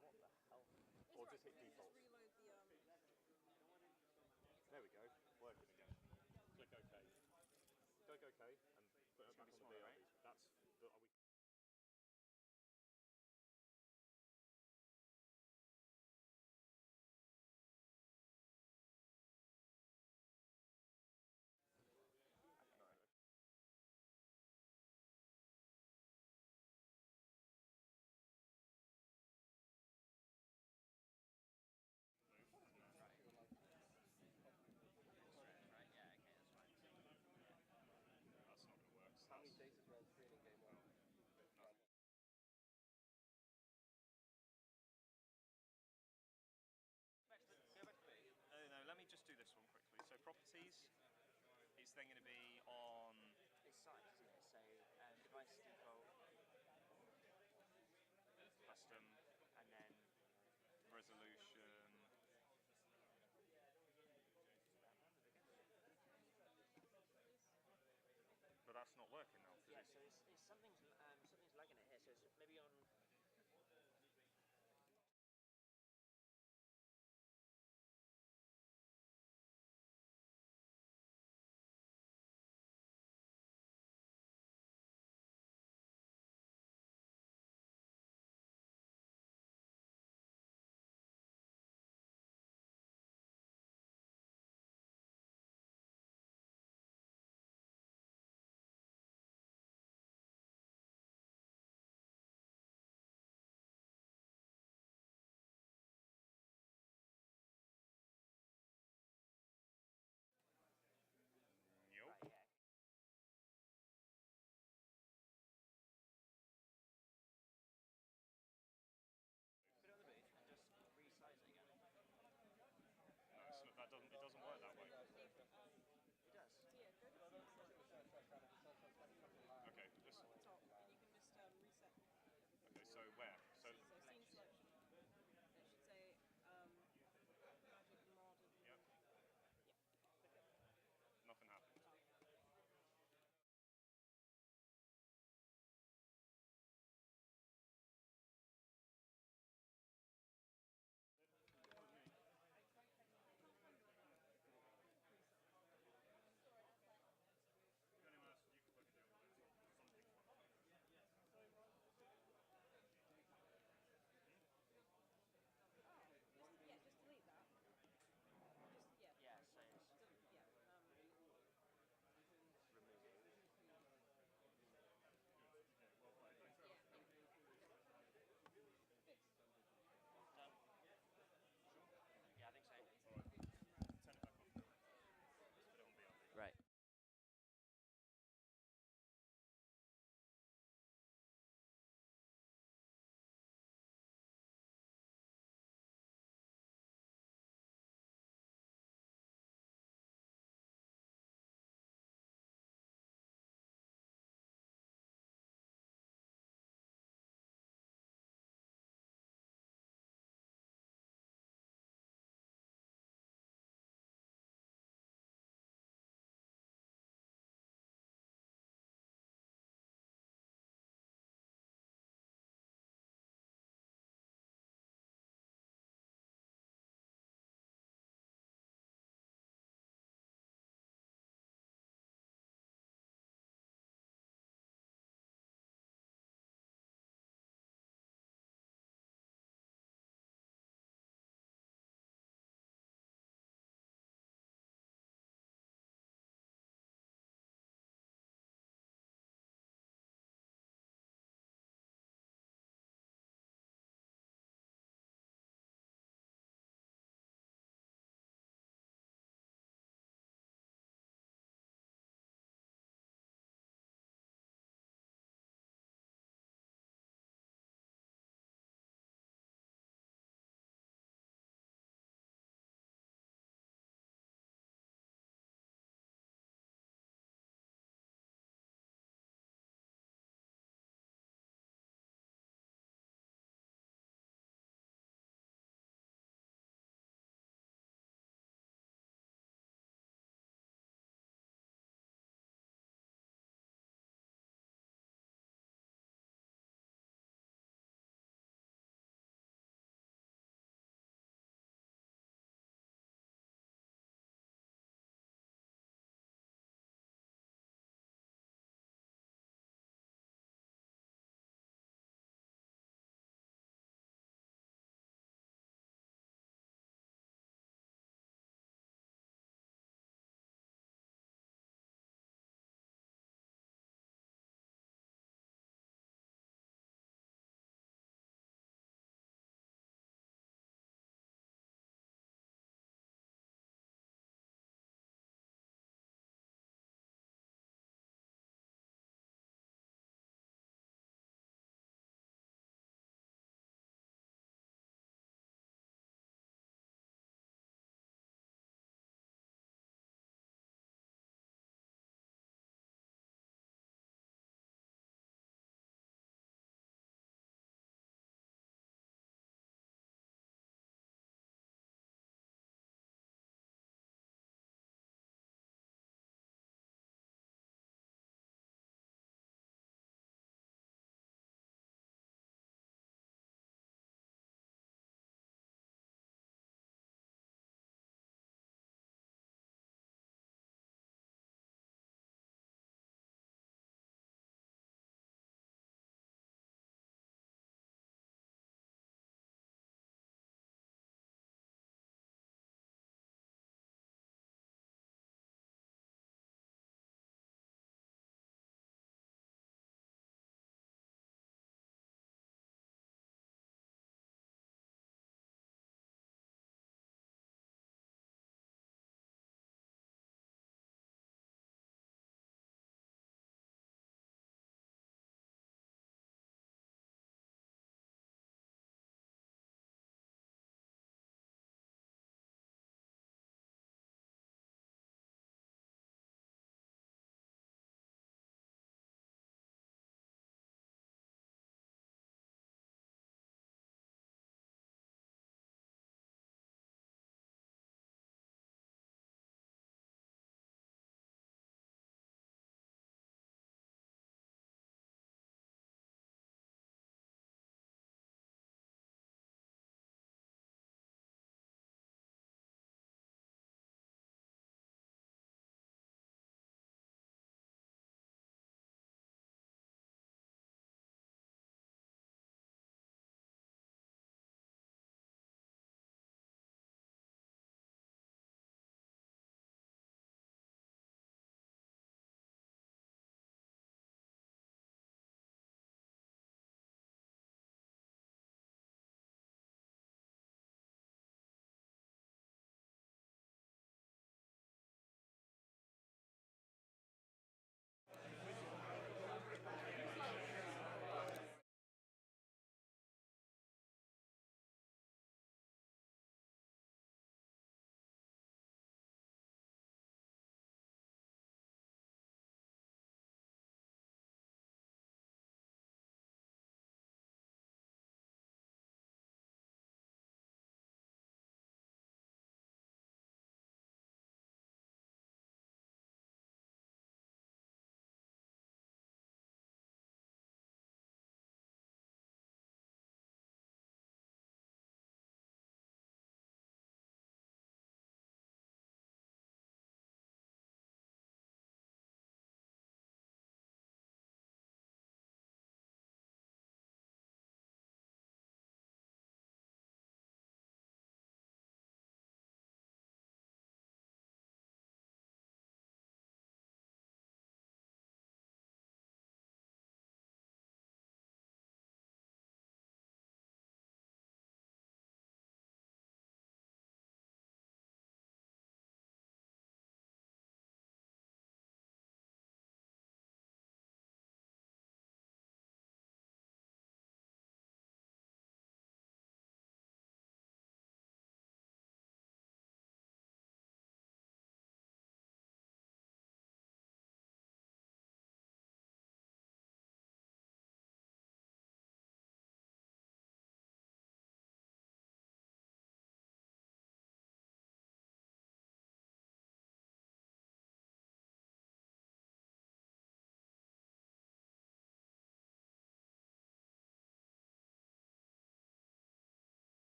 S2: What the hell? Or just hit default. There we go. Working again. Click OK. Click OK and put it back on the VRD. That's the. Let me just do this one quickly. So properties, it's then going to be on.
S1: It's size, isn't it? So device default,
S2: Custom,
S1: and then
S2: resolution. But that's not working now.
S1: yeah. So it's something's lagging it here. So it's maybe on.
S2: So where? So
S3: scene selection. It should say magic Mardu.
S2: Yep.
S3: Yeah.
S2: Nothing happened.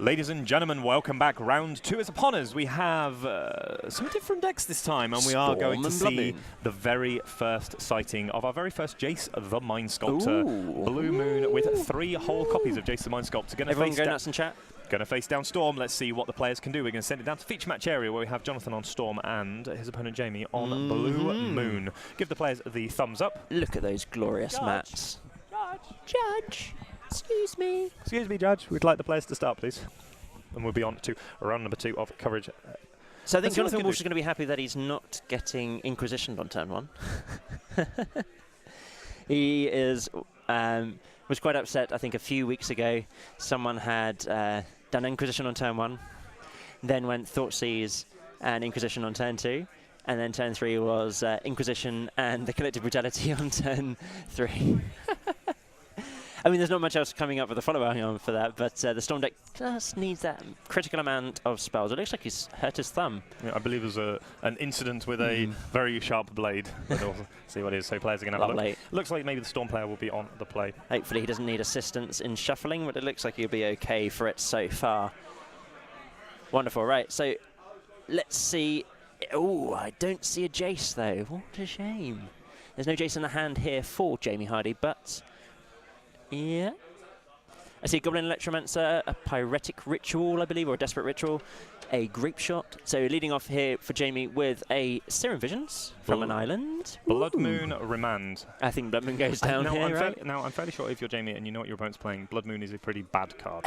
S2: Ladies and gentlemen, welcome back. Round 2 is upon us. We have some different decks this time, and we are going to see the very first sighting of our very first Jace the Mind Sculptor.
S1: Ooh.
S2: Blue Moon with 3 whole copies of Jace the Mind Sculptor.
S1: Everyone go nuts in chat.
S2: Going to face down Storm. Let's see what the players can do. We're going to send it down to feature match area where we have Jonathan on Storm and his opponent Jamie on Blue Moon. Give the players the thumbs up.
S1: Look at those glorious mats. Judge. Excuse me.
S2: Excuse me, Judge. We'd like the players to start, please. And we'll be on to round number 2 of coverage.
S1: So I think Jonathan Walsh is going to be happy that he's not getting Inquisitioned on turn 1. He was quite upset. I think a few weeks ago, someone had done Inquisition on turn 1, then went Thoughtseize and Inquisition on turn 2, and then turn 3 was Inquisition and the Collective Brutality on turn 3. I mean, there's not much else coming up with the follow-on on for that, but the Storm deck just needs that critical amount of spells. It looks like he's hurt his thumb.
S2: Yeah, I believe there's an incident with a very sharp blade. But we'll see what it is. So players are going to have a look.
S1: Late.
S2: Looks like maybe the Storm player will be on the play.
S1: Hopefully he doesn't need assistance in shuffling, but it looks like he'll be okay for it so far. Wonderful. Right, so let's see. Oh, I don't see a Jace, though. What a shame. There's no Jace in the hand here for Jamie Hardy, but... yeah. I see Goblin Electromancer, a Pyretic Ritual, I believe, or a Desperate Ritual, a Grape Shot. So leading off here for Jamie with a Serum Visions from an island.
S2: Blood Moon Remand.
S1: I think Blood Moon goes down here, right?
S2: Now, I'm fairly sure if you're Jamie and you know what your opponent's playing, Blood Moon is a pretty bad card.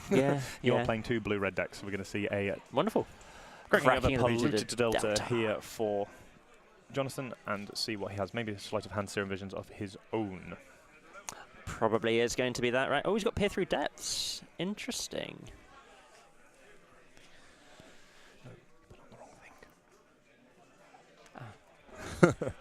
S1: Yeah.
S2: You're playing 2 blue-red decks, so we're going to see a...
S1: wonderful.
S2: Cracking polluted Delta here for Jonathan, and see what he has. Maybe a sleight of hand Serum Visions of his own.
S1: Probably is going to be that, right? Oh, he's got Peer Through Depths. Interesting.
S2: No, you put on the wrong thing.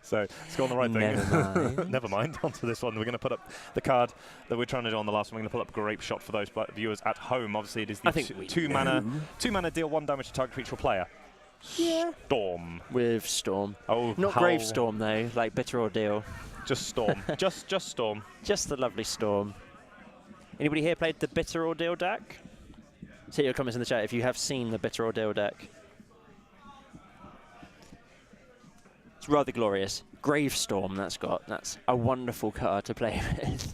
S2: So, let's go on the right thing.
S1: Never mind.
S2: Never mind. Onto this one. We're going to put up the card that we're trying to do on the last one. We're going to pull up Grape Shot for those viewers at home. Obviously, it is the 2 mana, deal 1 damage to target creature or player.
S1: Yeah.
S2: Storm.
S1: With Storm.
S2: Oh,
S1: not Grave Storm, though, like Bitter Ordeal.
S2: Just Storm. just Storm.
S1: Just the lovely Storm. Anybody here played the Bitter Ordeal deck? See your comments in the chat if you have seen the Bitter Ordeal deck. It's rather glorious. Grave Storm, that's a wonderful card to play with.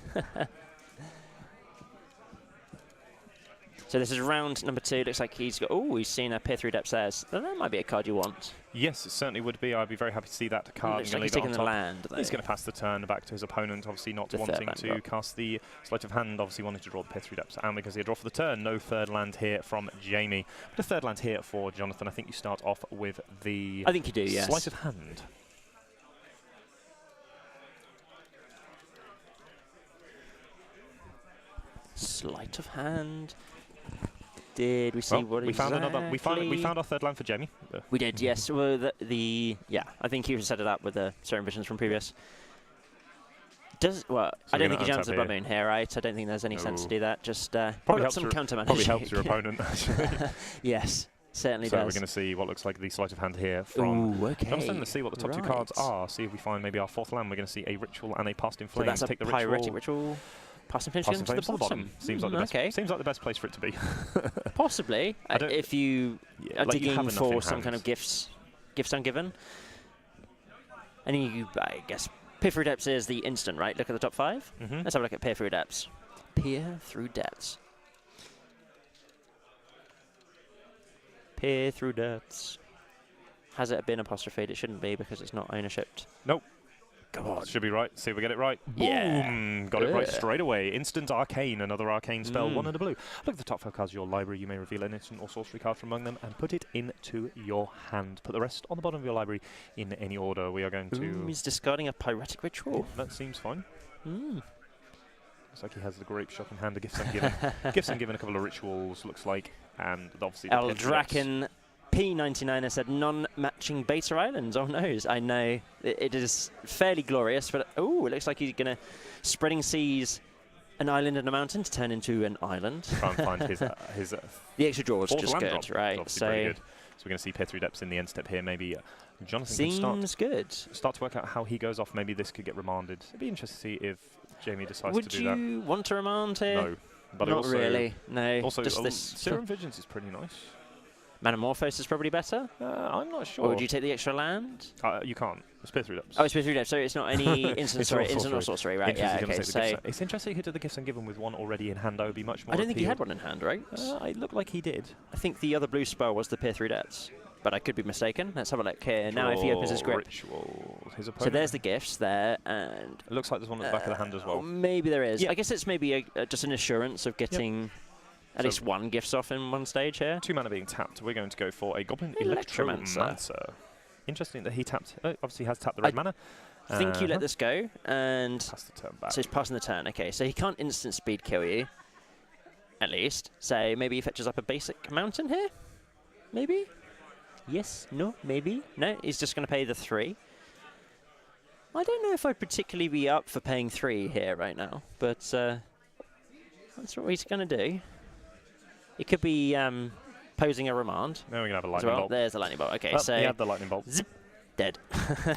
S1: So this is round number 2. Looks like he's got... oh, he's seen a Peer Through Depths there. So that might be a card you want.
S2: Yes, it certainly would be. I'd be very happy to see that card.
S1: Looks like he's taking the land, though.
S2: He's going to pass the turn back to his opponent, obviously not wanting to cast the Sleight of Hand, obviously wanting to draw the Peer Through Depths. And because he draw for the turn, no third land here from Jamie. But a third land here for Jonathan. I think you start off with the...
S1: I think you do, yes.
S2: Sleight of Hand.
S1: Sleight of Hand. Did we see what
S2: we found another? We found our third land for Jamie.
S1: We did, yes. Well, yeah, I think he set it up with the Serum Visions from previous. I don't think he jams the Blood Moon here, right? I don't think there's any sense to do that. Just probably helps some counter
S2: Probably helps your opponent.
S1: Yes, certainly does.
S2: So we're going to see what looks like the Sleight of Hand here from Jonathan. Let's see what the top 2 cards are. See if we find maybe our 4th land. We're going to see a Ritual and a Past in Flames.
S1: So that's a Pyretic Ritual. Passing Flames to the bottom.
S2: Seems like the best. Seems like the best place for it to be.
S1: Possibly, if you are digging for some kind of gifts ungiven. And I guess Peer Through Depths is the instant, right? Look at the top 5. Let's have a look at Peer Through Depths. Peer Through Depths. Peer Through Depths. Has it been apostrophed? It shouldn't be because it's not ownershiped.
S2: Nope.
S1: Come on.
S2: Should be right. See if we get it right.
S1: Yeah.
S2: Boom. Got it right straight away. Instant Arcane, another Arcane spell, 1 and a blue. Look at the top 5 cards of your library. You may reveal an instant or sorcery card from among them and put it into your hand. Put the rest on the bottom of your library in any order. We are going to...
S1: he's discarding a Pyretic Ritual.
S2: That seems fine. Looks like he has the Grape Shot in hand, a Gifts Ungiven. Gifts Ungiven, a couple of rituals, looks like, and obviously...
S1: Eldraken P99 said non-matching beta islands. Oh no, I know it is fairly glorious, but it looks like he's going to Spreading Seas an island and a mountain to turn into an island.
S2: Try and find his
S1: the extra draw was just good, right?
S2: So we're going to see Peer Through Depths in the end step here. Maybe Jonathan
S1: seems
S2: can
S1: good.
S2: Start to work out how he goes off. Maybe this could get remanded. It'd be interesting to see if Jamie decides
S1: Would
S2: to do that.
S1: you want to remand here?
S2: No. But
S1: Not
S2: also,
S1: really. No.
S2: Also,
S1: just this.
S2: Serum Vigilance is pretty nice.
S1: Manamorphose is probably better.
S2: I'm not sure.
S1: Or would you take the extra land?
S2: You can't. It's Spear Through Lips.
S1: Oh, it's Spear Through Lips, so it's not any instant,
S2: It's all
S1: instant or sorcery, right? Yeah, okay. So
S2: it's interesting he did the gifts and given with one already in hand. That would be much more.
S1: I don't think he had
S2: appealed.
S1: one in hand, right?
S2: It looked like he did.
S1: I think the other blue spell was the Peer Through Debts, but I could be mistaken. Let's have a look here. Now, if he opens his grip.
S2: Rituals. His
S1: So
S2: opponent.
S1: there's the gifts there, and
S2: It looks like there's one at the back of the hand as well.
S1: maybe there is.
S2: Yeah.
S1: I guess it's maybe just an assurance of getting at least one gifts off in one stage here.
S2: 2 mana being tapped. We're going to go for a Goblin
S1: Electromancer.
S2: Electromancer. Interesting that he tapped. Obviously, has tapped the red mana.
S1: I think you let this go, and
S2: Pass the turn back.
S1: so he's passing the turn. Okay, so he can't instant speed kill you, at least. So maybe he fetches up a basic mountain here? Maybe? Yes? No? Maybe? No? He's just going to pay the 3. I don't know if I'd particularly be up for paying 3 here right now, but that's what he's going to do. It could be posing a remand.
S2: Now we're going to have a
S1: As
S2: lightning
S1: well.
S2: bolt.
S1: There's the lightning bolt. Okay,
S2: Oh,
S1: so
S2: he had the lightning bolt.
S1: zip, dead.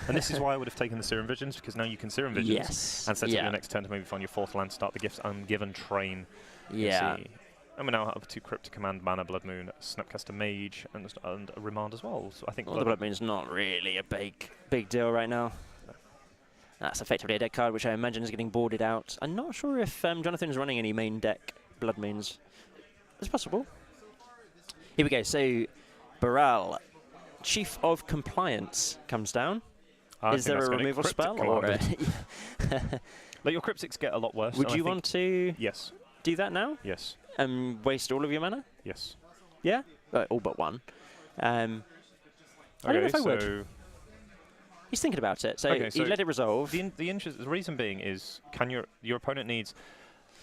S2: And this is why I would have taken the Serum Visions, because now you can Serum Visions
S1: Yes.
S2: and set up
S1: yeah.
S2: your next turn to maybe find your 4th land, start the gifts ungiven train.
S1: Yeah.
S2: See. And we now have 2 Cryptic Command, Mana, Blood Moon, Snapcaster Mage, and a Remand as well. So I think
S1: Well, the Blood Moon's not really a big deal right now. That's effectively a deck card, which I imagine is getting boarded out. I'm not sure if Jonathan's running any main deck Blood Moons. It's possible. Here we go. So, Baral, Chief of Compliance, comes down. Is there a removal spell? Or
S2: Let your Cryptics get a lot worse.
S1: would you want to
S2: Yes.
S1: do that now
S2: Yes.
S1: and waste all of your mana?
S2: Yes.
S1: Yeah? All but one. I don't know if I would. He's thinking about it. So,
S2: Okay,
S1: you let it resolve.
S2: The reason being is, can your opponent needs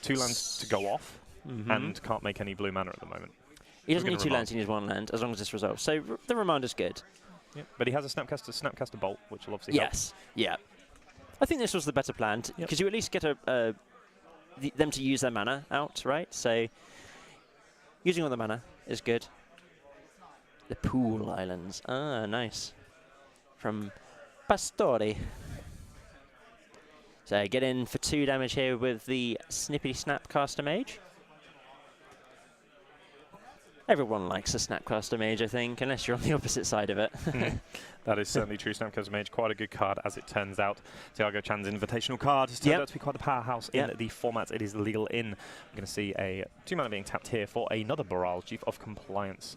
S2: 2 lands to go off and can't make any blue mana at the moment.
S1: He doesn't
S2: We're
S1: need
S2: gonna
S1: 2 lands, he needs 1 land, as long as this resolves. So the reminder's good.
S2: Yeah. But he has a Snapcaster Bolt, which will obviously
S1: Yes, yeah. I think this was the better plan, because you at least get them to use their mana out, right? So using all the mana is good. The Pool Islands. Ah, nice. From Pastori. So get in for 2 damage here with the Snippety Snapcaster Mage. Everyone likes a Snapcaster Mage, I think, unless you're on the opposite side of it.
S2: That is certainly true. Snapcaster Mage, quite a good card, as it turns out. Tiago Chan's Invitational card has turned out to be quite a powerhouse in the format it is legal in. We're going to see a 2 mana being tapped here for another Baral, Chief of Compliance.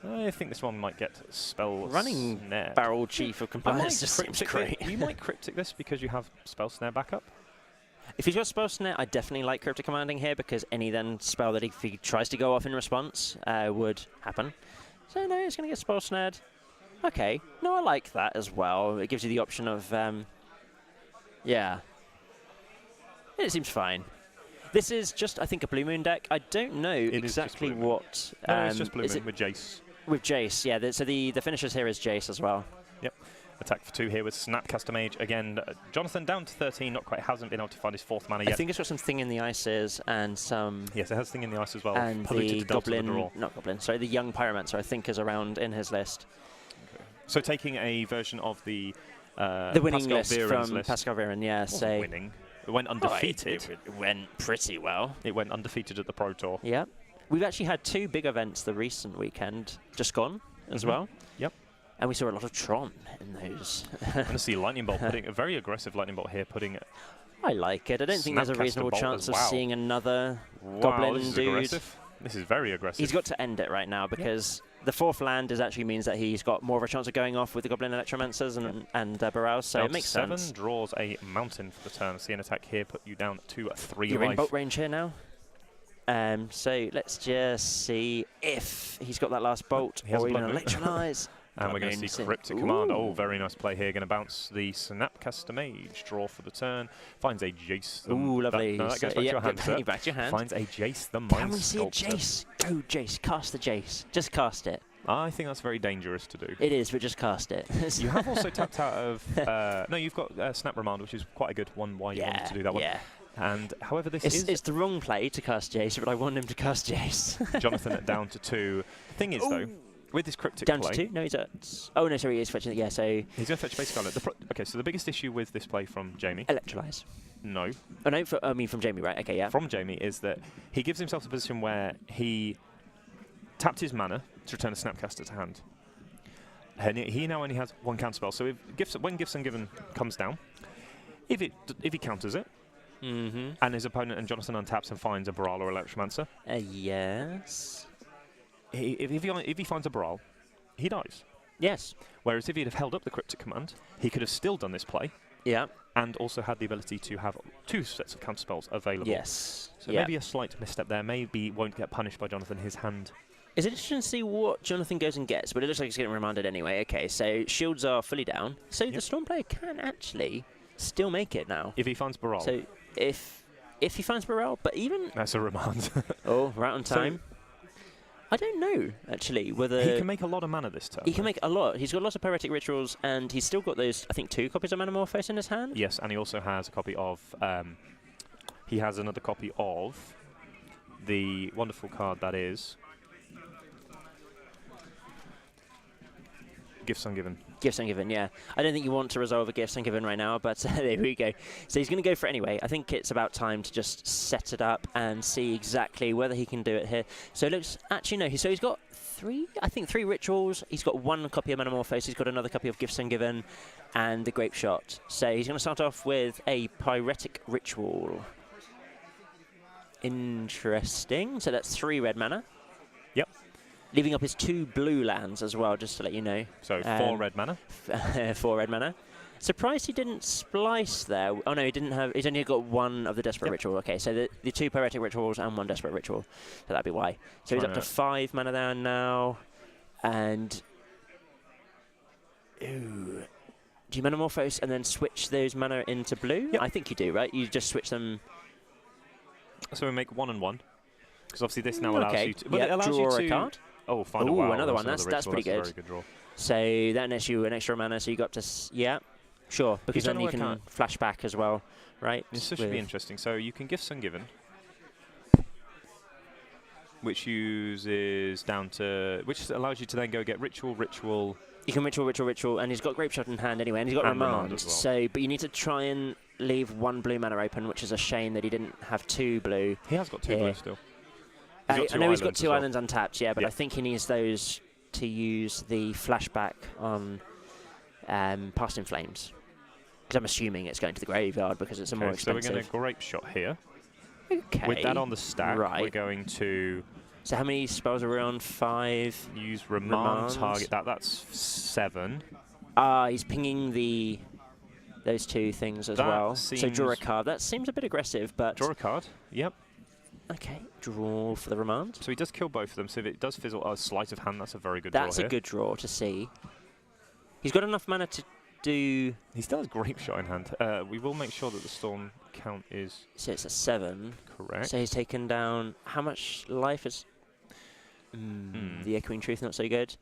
S2: I think this one might get spell
S1: Running
S2: snared.
S1: Barrel Chief of Compliance just seems great.
S2: You might Cryptic this because you have spell snare backup.
S1: If he's got Spell Snare, I definitely like Cryptic Commanding here, because any then spell that if he tries to go off in response would happen. So no, it's going to get Spell Snared. Okay. No, I like that as well. It gives you the option of, yeah. It seems fine. This is just, I think, a Blue Moon deck. I don't know exactly what...
S2: No, it's just Blue Moon with Jace.
S1: With Jace, yeah. So the finishers here is Jace as well.
S2: Yep. Attack for 2 here with Snapcaster Mage. Again, Jonathan down to 13, not quite, hasn't been able to find his 4th mana yet.
S1: I think it's got some Thing in the Ices and some...
S2: Yes, it has Thing in the Ice as well.
S1: And
S2: Polluted
S1: the
S2: Delta
S1: Goblin...
S2: Draw.
S1: Not Goblin, sorry, the Young Pyromancer, I think, is around in his list.
S2: Okay. So taking a version of the
S1: winning
S2: Pascal
S1: list
S2: Viren's
S1: from
S2: list.
S1: Pascal Viren, yeah.
S2: So winning. It went undefeated.
S1: It went pretty well.
S2: It went undefeated at the Pro Tour.
S1: Yeah. We've actually had 2 big events the recent weekend, just gone as well.
S2: Yep.
S1: And we saw a lot of Tron in those.
S2: I'm going to see Lightning Bolt putting a very aggressive Lightning Bolt here, putting
S1: I like it. I don't think there's a
S2: Snapcaster
S1: reasonable
S2: Bolt
S1: chance
S2: as
S1: of
S2: well.
S1: seeing another
S2: wow,
S1: Goblin
S2: this is
S1: dude.
S2: aggressive. This is very aggressive.
S1: He's got to end it right now, because the 4th land actually means that he's got more of a chance of going off with the Goblin Electromancers and Barals, so it makes
S2: 7
S1: sense.
S2: draws a mountain for the turn. See an attack here, put you down to 3
S1: You're
S2: life.
S1: in bolt range here now. So let's just see if he's got that last bolt
S2: He has
S1: or
S2: a
S1: even
S2: Blood Moon.
S1: Electrolyze.
S2: And we're going to see Cryptic Command. Oh, very nice play here. Going to bounce the Snapcaster Mage. Draw for the turn. Finds a Jace.
S1: Ooh, lovely.
S2: That goes back to your hand, sir.
S1: Back to your hand.
S2: Finds a Jace, the Mind
S1: Can we see a
S2: Sculptor.
S1: Jace? Go, Jace. Cast the Jace. Just cast it.
S2: I think that's very dangerous to do.
S1: It is, but just cast it.
S2: You have also tapped out of... no, you've got Snap Remand, which is quite a good one. Why you wanted to do that one.
S1: Yeah.
S2: And however, this is...
S1: It's the wrong play to cast Jace, but I want him to cast Jace.
S2: Jonathan down to 2. The thing is, though... with this cryptic
S1: Down
S2: play,
S1: to 2? No, he's at... Oh, no, sorry, he is fetching it. Yeah, so...
S2: he's going to fetch basic Scarlet. Okay, so the biggest issue with this play from Jamie...
S1: Electrolyze.
S2: No.
S1: Oh, no, I mean from Jamie, right? Okay, yeah.
S2: From Jamie is that he gives himself a position where he tapped his mana to return a Snapcaster to hand. And he now only has 1 counterspell. So when Gifts Ungiven comes down, if he counters it, and his opponent and Jonathan untaps and finds a Baral or Electromancer,
S1: Yes.
S2: if he finds a Baral, he dies.
S1: Yes.
S2: Whereas if he'd have held up the Cryptic Command, he could have still done this play,
S1: Yeah.
S2: and also had the ability to have 2 sets of counterspells available.
S1: Yes.
S2: So
S1: yeah.
S2: maybe a slight misstep there. Maybe won't get punished by Jonathan. His hand.
S1: It's interesting to see what Jonathan goes and gets, but it looks like he's getting remanded anyway. Okay, so shields are fully down. So the Storm player can actually still make it now.
S2: If he finds Baral.
S1: So if he finds Baral, but even...
S2: That's a remand.
S1: Oh, right on time.
S2: So
S1: I don't know, actually, whether...
S2: he can make a lot of mana this turn.
S1: He can make a lot. He's got lots of Poetic Rituals, and he's still got those, I think, 2 copies of Manamorphose in his hand?
S2: Yes, and he also has a copy of... he has another copy of the wonderful card that is... Gifts Ungiven.
S1: Gifts Ungiven, yeah. I don't think you want to resolve a Gifts Ungiven right now, but there we go. So he's going to go for it anyway. I think it's about time to just set it up and see exactly whether he can do it here. So it looks... Actually, no. So he's got 3 rituals. He's got 1 copy of Manamorphose. He's got another copy of Gifts Ungiven and the Grape Shot. So he's going to start off with a Pyretic Ritual. Interesting. So that's 3 red mana.
S2: Yep.
S1: Leaving up his 2 blue lands as well, just to let you know.
S2: So 4 red mana.
S1: 4 red mana. Surprised he didn't splice there. Oh no, he didn't have. He's only got 1 of the Desperate Ritual. Okay, so the 2 Poetic Rituals and 1 Desperate Ritual. So that'd be why. So he's up to 5 mana there now. And... Ooh. Do you Manamorphose and then switch those mana into blue?
S2: Yep.
S1: I think you do, right? You just switch them...
S2: So we make 1 and 1. Because obviously this now allows you to...
S1: Well, it allows
S2: draw
S1: you to... a card.
S2: Oh, find a
S1: Ooh,
S2: wow.
S1: another one. That's pretty good.
S2: That's a very good draw.
S1: So that nets you an extra mana, so you got to... yeah, sure, because then you can flash back as well, right?
S2: This should be interesting. So you can Gifts Ungiven, which uses down to... which allows you to then go get Ritual.
S1: You can Ritual, and he's got Grape Shot in hand anyway, and he's got Remand.
S2: As well.
S1: So, but you need to try and leave 1 blue mana open, which is a shame that he didn't have 2 blue.
S2: He has got 2 blue still.
S1: I know he's got 2
S2: well.
S1: islands untapped, yeah, but I think he needs those to use the flashback on Past in Flames. Because I'm assuming it's going to the graveyard because it's a more expensive.
S2: So we're going to Grape Shot here.
S1: Okay.
S2: With that on the stack, we're going to...
S1: So how many spells are we on? 5.
S2: Use Remand, target that. That's 7.
S1: He's pinging those 2 things as well. So draw a card. That seems a bit aggressive, but...
S2: Draw a card, yep.
S1: Okay, draw for the Remand.
S2: So he does kill both of them, so if it does fizzle a sleight of hand, that's a very good draw.
S1: That's a good draw to see. He's got enough mana to do...
S2: He still has Grape Shot in hand. We will make sure that the Storm count is...
S1: So it's a 7.
S2: Correct.
S1: So he's taken down... How much life is... The Echoing Truth, not so good.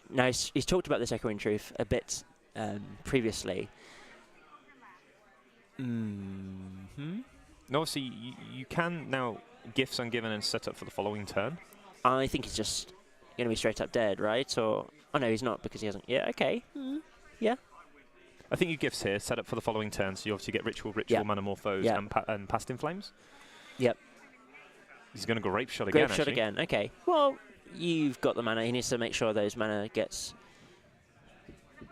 S1: Now, he's talked about this Echoing Truth a bit previously.
S2: No, obviously, you can now Gifts Ungiven and set up for the following turn.
S1: I think he's just going to be straight up dead, right? Or... Oh, no, he's not because he hasn't... Yeah, okay. Yeah.
S2: I think you Gifts here, set up for the following turn, so you obviously get Ritual, Manamorphose, and Past in Flames.
S1: Yep.
S2: He's going to Grape Shot again,
S1: Grape Shot again, okay. Well, you've got the mana. He needs to make sure those mana gets...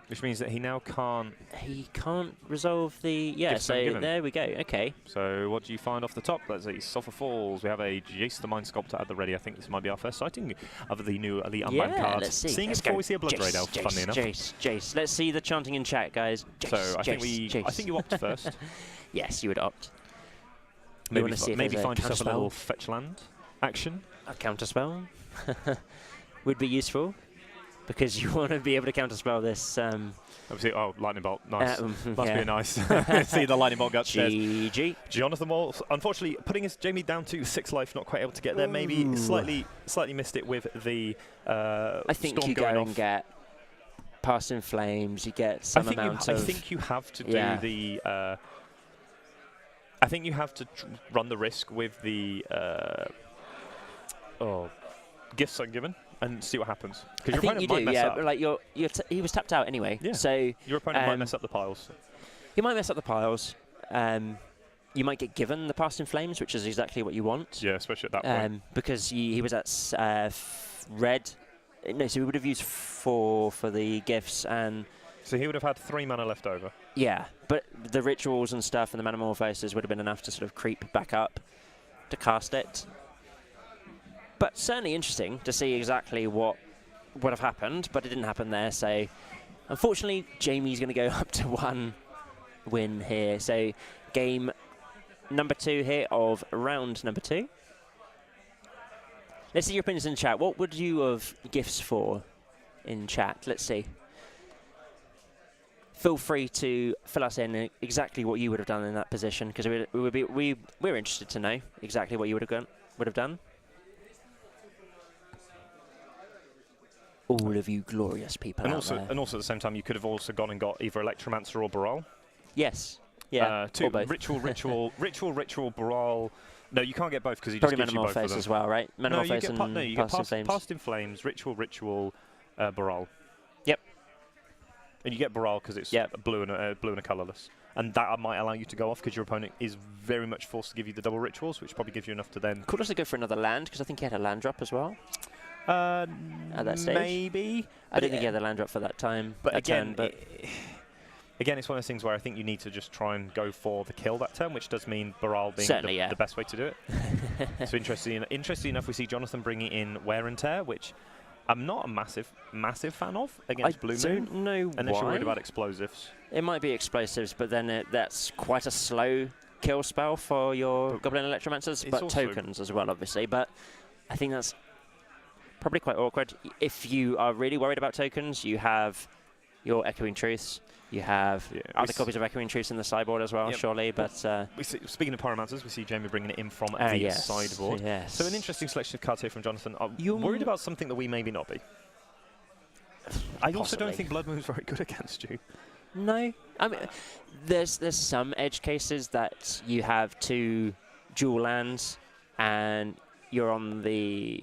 S2: Which means that he now can't...
S1: He can't resolve the... Yeah, so there we go, okay.
S2: So what do you find off the top? Let's see, Sulphur Falls. We have a Jace the Mind Sculptor at the ready. I think this might be our first sighting of the new Elite Unbound card.
S1: Let's see.
S2: Seeing it before we see a Blood Raid Elf, funnily enough.
S1: Jace. Let's see the chanting in chat, guys.
S2: So I think you opt first.
S1: Yes, you would opt.
S2: Maybe find yourself a little fetch land action.
S1: A counterspell would be useful because you want to be able to counterspell this.
S2: Obviously, Lightning Bolt, nice. Must be nice. See the Lightning Bolt go upstairs.
S1: GG.
S2: Jonathan Wall, unfortunately, putting his Jamie down to 6 life, not quite able to get there. Maybe slightly missed it with the
S1: I think
S2: Storm
S1: you
S2: going
S1: go
S2: off.
S1: and get Past in Flames. You get some amount of...
S2: I think you have to do the... I think you have to run the risk with the Gifts Ungiven and see what happens.
S1: I
S2: Because your
S1: think you
S2: opponent
S1: do,
S2: might mess
S1: yeah.
S2: up.
S1: But like he was tapped out anyway,
S2: Yeah.
S1: so
S2: Your opponent might
S1: um,
S2: mess up the piles.
S1: he might mess up the piles. You might get given the Past in Flames, which is exactly what you want.
S2: Yeah, especially at that point.
S1: Because he was at red. No, so we would have used 4 for the gifts and.
S2: So he would have had 3 mana left over.
S1: Yeah, but the rituals and stuff and the Metamorphosis would have been enough to sort of creep back up to cast it. But certainly interesting to see exactly what would have happened, but it didn't happen there. So unfortunately, Jamie's going to go up to 1 win here. So game number 2 here of round number 2. Let's see your opinions in chat. What would you have gifts for in chat? Let's see. Feel free to fill us in exactly what you would have done in that position, because we're interested to know exactly what you would have done. All of you glorious people
S2: And
S1: out
S2: also,
S1: there.
S2: and also at the same time, you could have also gone and got either Electromancer or Baral.
S1: Yes. Yeah.
S2: Two
S1: or both.
S2: ritual, Baral. No, you can't get both because he
S1: Probably
S2: just gives you both of
S1: Metamorphosis
S2: them.
S1: as well, right? Metamorphosis
S2: No, you get
S1: Past in Flames.
S2: Past in Flames, ritual, Baral.
S1: Yep.
S2: And you get Baral because it's blue and a colourless. And that might allow you to go off because your opponent is very much forced to give you the double rituals, which probably gives you enough to then...
S1: Could also go for another land, because I think he had a land drop as well.
S2: At
S1: that stage?
S2: Maybe.
S1: I don't think he had the land drop for that time.
S2: But
S1: again,
S2: again, it's one of those things where I think you need to just try and go for the kill that turn, which does mean Baral being the best way to do it. So interesting enough, we see Jonathan bringing in Wear and Tear, which I'm not a massive fan of against Blue Moon.
S1: I don't know
S2: Unless
S1: why.
S2: you're worried about explosives.
S1: It might be explosives, but then that's quite a slow kill spell for your Goblin Electromancers, but tokens as well, obviously. But I think that's probably quite awkward. If you are really worried about tokens, you have your Echoing Truths. You have other copies of Echoing Truths in the sideboard as well, surely. But
S2: speaking of Pyromancers, we see Jamie bringing it in from the sideboard.
S1: Yes.
S2: So an interesting selection of cards here from Jonathan. Are you worried about something that we maybe not be? I also don't think Blood Moon's very good against you.
S1: No. I mean, there's some edge cases that you have 2 dual lands and you're on the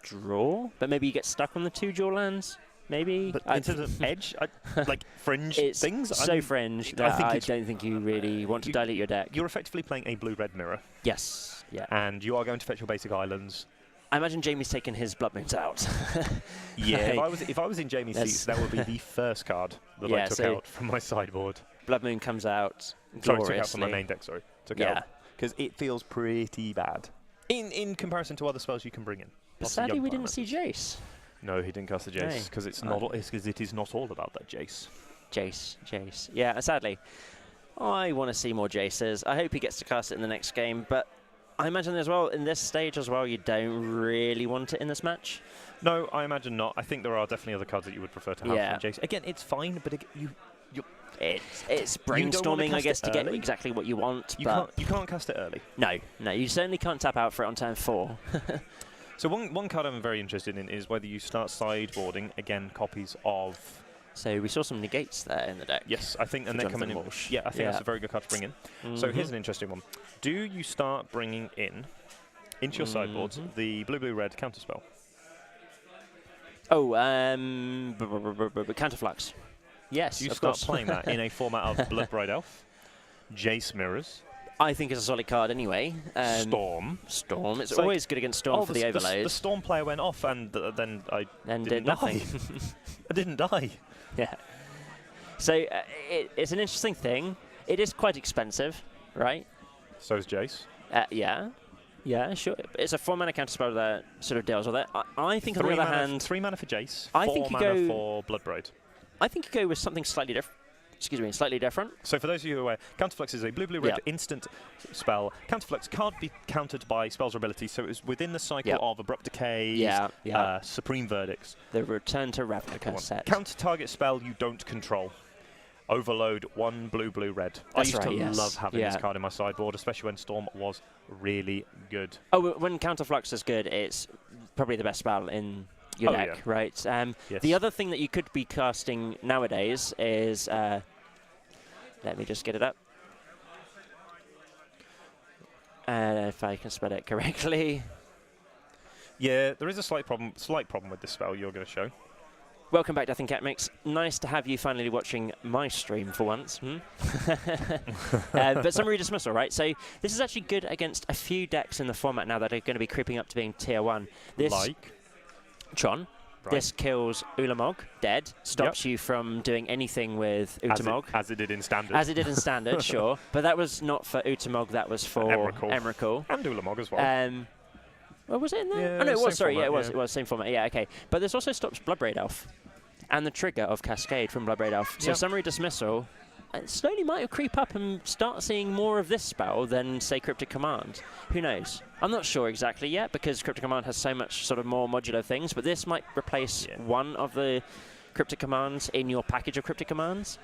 S1: draw, but maybe you get stuck on the 2 dual lands. Maybe.
S2: But in terms of edge, like fringe things?
S1: It's so fringe that I don't think you really want to dilute your deck.
S2: You're effectively playing a blue-red mirror.
S1: Yes. Yeah.
S2: And you are going to fetch your basic islands.
S1: I imagine Jamie's taken his Blood Moons out.
S2: Yeah, if I was in Jamie's seats, that would be the first card that I took out from my sideboard.
S1: Blood Moon comes out
S2: Sorry,
S1: gloriously.
S2: took out from my main deck, Took out. Because it feels pretty bad. In comparison to other spells you can bring in.
S1: But sadly, we didn't see Jace.
S2: No, he didn't cast the Jace, because it is not all about that Jace.
S1: Jace. Yeah, sadly. I want to see more Jaces. I hope he gets to cast it in the next game, but I imagine as well, in this stage as well, you don't really want it in this match.
S2: No, I imagine not. I think there are definitely other cards that you would prefer to have from Jace. Again, it's fine, but
S1: it's brainstorming, I guess, to get exactly what you want.
S2: You can't cast it early.
S1: No, you certainly can't tap out for it on turn 4.
S2: So one card I'm very interested in is whether you start sideboarding, again, copies of...
S1: So we saw some negates there in the deck.
S2: Yes, I think, and they're coming in. Yeah, I think that's a very good card to bring in. So here's an interesting one. Do you start bringing into your sideboards, the blue-blue-red counterspell?
S1: Oh, Counterflux. Yes,
S2: you start playing that in a format of Blood-Bride Elf, Jace Mirrors.
S1: I think it's a solid card anyway.
S2: Storm.
S1: It's always good against Storm for the overload.
S2: The Storm player went off, and then I
S1: did nothing.
S2: I didn't die.
S1: Yeah. So it's an interesting thing. It is quite expensive, right?
S2: So is Jace.
S1: Yeah, sure. It's a 4-mana counterspell that sort of deals with it. I think on the other hand...
S2: 3 mana for Jace,
S1: I
S2: 4
S1: think you
S2: mana
S1: go
S2: for Blood-Bride.
S1: I think you go with something slightly different. Slightly different.
S2: So for those of you who are aware, Counterflux is a blue-blue-red instant spell. Counterflux can't be countered by spells or abilities, so it's within the cycle of Abrupt Decays, Supreme Verdicts.
S1: The Return to Ravnica set.
S2: Counter target spell you don't control. Overload 1 blue-blue-red. I used to love having this card in my sideboard, especially when Storm was really good.
S1: Oh, when Counterflux is good, it's probably the best spell in your deck, right? The other thing that you could be casting nowadays is... let me just get it up. If I can spell it correctly.
S2: Yeah, there is a slight problem with this spell you're going to show.
S1: Welcome back, Death and Cat Mix. Nice to have you finally watching my stream for once. But Summary Dismissal, right? So this is actually good against a few decks in the format now that are going to be creeping up to being tier 1. This
S2: Like?
S1: Tron.
S2: Right.
S1: This kills Ulamog, dead. Stops you from doing anything with Utamog.
S2: As it did in Standard.
S1: As it did in Standard, sure. But that was not for Utamog, that was for Emrakul.
S2: And Ulamog as well.
S1: Well, was it in there?
S2: Yeah,
S1: oh, no, it was, sorry.
S2: format,
S1: Yeah, it was same format. Yeah, okay. But this also stops Bloodbraid Elf and the trigger of Cascade from Bloodbraid Elf. So Summary Dismissal slowly might creep up and start seeing more of this spell than, say, Cryptic Command. Who knows? I'm not sure exactly yet because Cryptic Command has so much sort of more modular things, but this might replace one of the Cryptic Commands in your package of Cryptic Commands.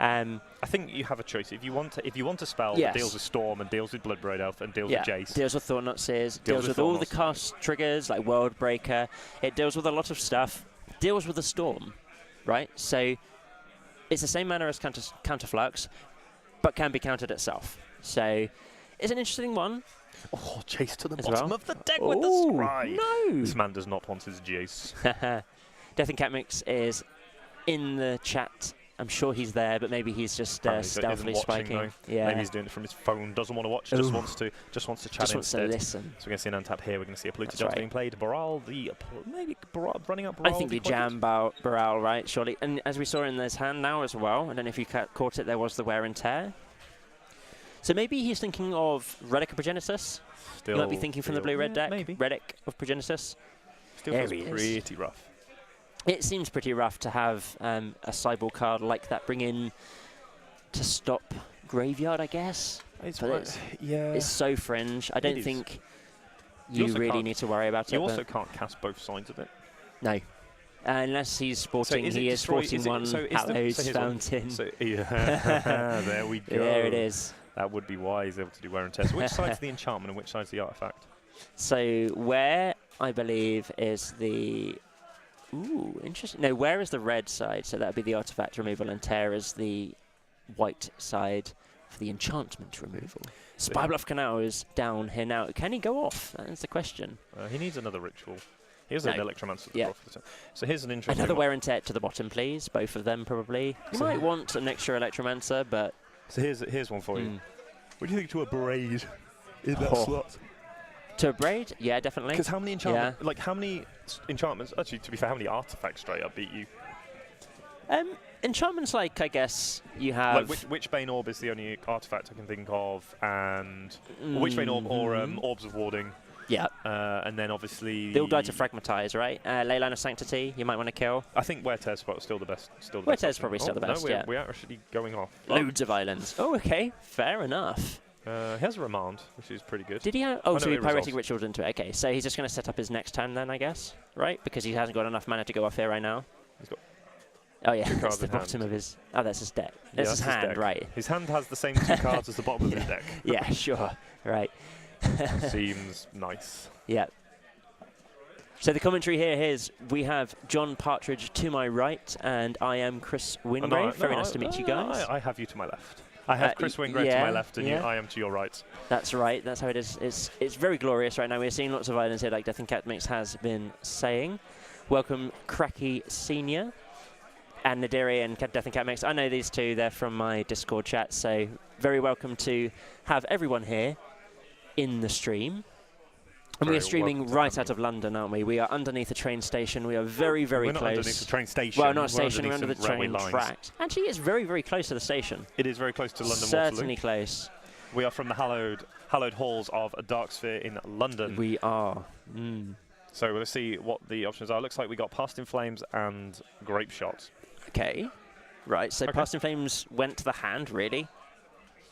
S2: I think you have a choice. If you want a spell that deals with Storm and deals with Bloodbraid Elf and deals with Jace.
S1: Deals with Thornot Seers, deals with all the cast triggers like World Breaker. It deals with a lot of stuff. Deals with the Storm, right? So it's the same manner as Counterflux, but can be countered itself. So it's an interesting one.
S2: Oh, Jace to the bottom of the deck with the Scry.
S1: No!
S2: This man does not want his Jace.
S1: Death and Cat Mix is in the chat. I'm sure he's there, but maybe he's just stealthily spiking.
S2: Yeah. Maybe he's doing it from his phone. Doesn't want to watch. Just wants to chat
S1: just wants
S2: instead.
S1: to listen.
S2: So we're going to see an untap here. We're going to see a polluted jump being played. Baral, maybe Baral, running up. Baral,
S1: I think the jam Baral, right? Surely. And as we saw in his hand now as well. I don't know if you caught it. There was the wear and tear. So maybe he's thinking of Relic of Progenitus. He might be thinking from the blue red deck.
S2: Maybe.
S1: Relic of Progenitus.
S2: Still feels pretty rough.
S1: It seems pretty rough to have a sideboard card like that bring in to stop Graveyard, I guess. It's so fringe. I don't think you really need to worry about it.
S2: You also can't cast both sides of it.
S1: No. Unless he's sporting, he is sporting one Hallows Fountain.
S2: There we go.
S1: There it is.
S2: That would be why he's able to do wear and tear. So which side's the enchantment and which side's the artifact?
S1: So wear, I believe, is the... Ooh, interesting. No, where is the red side? So that would be the artifact removal, and tear is the white side for the enchantment removal. Spybluff Canal is down here now. Can he go off? That's the question.
S2: He needs another ritual. Here's an Electromancer. So here's an interesting...
S1: Another wear and tear to the bottom, please. Both of them, probably. You might want an extra Electromancer, but...
S2: So here's one for you. What do you think to a braid in that slot?
S1: To a braid? Yeah, definitely.
S2: Because how many enchantments... Actually, to be fair, how many artifacts straight up beat you?
S1: Enchantments, like, I guess, you have...
S2: Like, which Bane Orb is the only artifact I can think of, and... which Bane Orb, or Orbs of Warding.
S1: Yeah.
S2: And then, obviously...
S1: They'll die to Fragmatize, right? Leyline of Sanctity, you might want to kill.
S2: I think Wear Tear's still the best.
S1: Wear Tear's probably still the best,
S2: no, we are actually going off.
S1: Loads of islands. Oh, okay. Fair enough.
S2: He has a Remand, which is pretty good.
S1: Did he have... Oh, so he Pyretic Rituals into it. Okay, so he's just going to set up his next turn then, I guess, right? Because he hasn't got enough mana to go off here right now.
S2: He's got...
S1: Oh, yeah, that's the bottom of his... Oh, that's his deck. That's his hand, right.
S2: His hand has the same 2 cards as the bottom of his deck.
S1: Yeah, sure. Right.
S2: Seems nice.
S1: Yeah. So the commentary here is we have John Partridge to my right, and I am Chris Wingrave. Very nice to meet you guys.
S2: I have you to my left. I have Chris Wingrave to my left, and I am to your right.
S1: That's right. That's how it is. It's very glorious right now. We're seeing lots of islands here, like Death and Cat Mix has been saying. Welcome, Cracky Senior and Nadiri and Death and Cat Mix. I know these two. They're from my Discord chat, so very welcome to have everyone here in the stream. And we are streaming right out of London, aren't we? We are underneath a train station. We are very, very close.
S2: We're not underneath the train station.
S1: Well, not a station. We're under the train track. Actually, it's very, very close to the station.
S2: It is very close to London
S1: Certainly close.
S2: We are from the hallowed halls of Darksphere in London.
S1: We are.
S2: So let's see what the options are. Looks like we got Past in Flames and Grape Shot.
S1: Okay. Right, so Past in Flames went to the hand, really?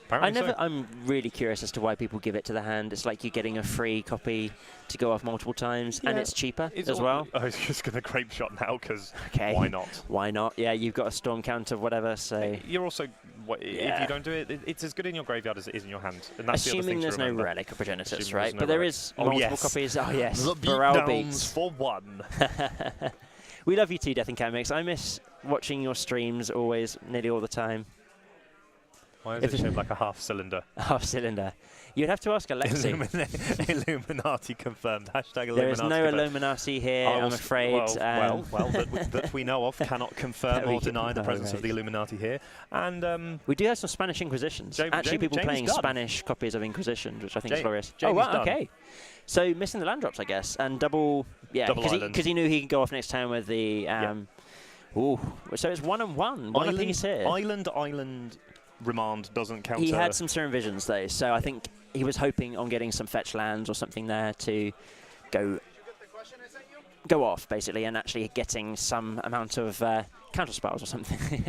S2: Apparently
S1: I'm really curious as to why people give it to the hand. It's like you're getting a free copy to go off multiple times, and it's cheaper as well.
S2: I was just going to Grape Shot now, because why not?
S1: Why not? Yeah, you've got a Storm counter, whatever, so...
S2: You're also... If you don't do it, it's as good in your graveyard as it is in your hand. And that's
S1: assuming
S2: the other thing
S1: there's no Relic of Progenitus, right? But there is multiple copies. Oh, yes.
S2: The beatdowns for one.
S1: We love you too, Death and Cat Mix. I miss watching your streams always, nearly all the time.
S2: Why is it shaped like a half cylinder?
S1: Half cylinder. You'd have to ask Alexi.
S2: Illuminati confirmed. Hashtag Illuminati
S1: There is no
S2: confirmed.
S1: Illuminati here, I'm afraid.
S2: Well, that we know of cannot confirm or deny the presence of the Illuminati here. And
S1: we do have some Spanish Inquisitions. Actually, people
S2: Jamie's
S1: playing
S2: done.
S1: Spanish copies of Inquisitions, which I think is glorious.
S2: Jamie's
S1: wow,
S2: done.
S1: okay. So missing the land drops, I guess, and double, because he knew he could go off next turn with the. Ooh, so it's 1 and 1, one apiece here.
S2: Island Remand doesn't count.
S1: He had some Serum Visions though, so I think he was hoping on getting some fetch lands or something there to go off basically, and actually getting some amount of counter spells or something.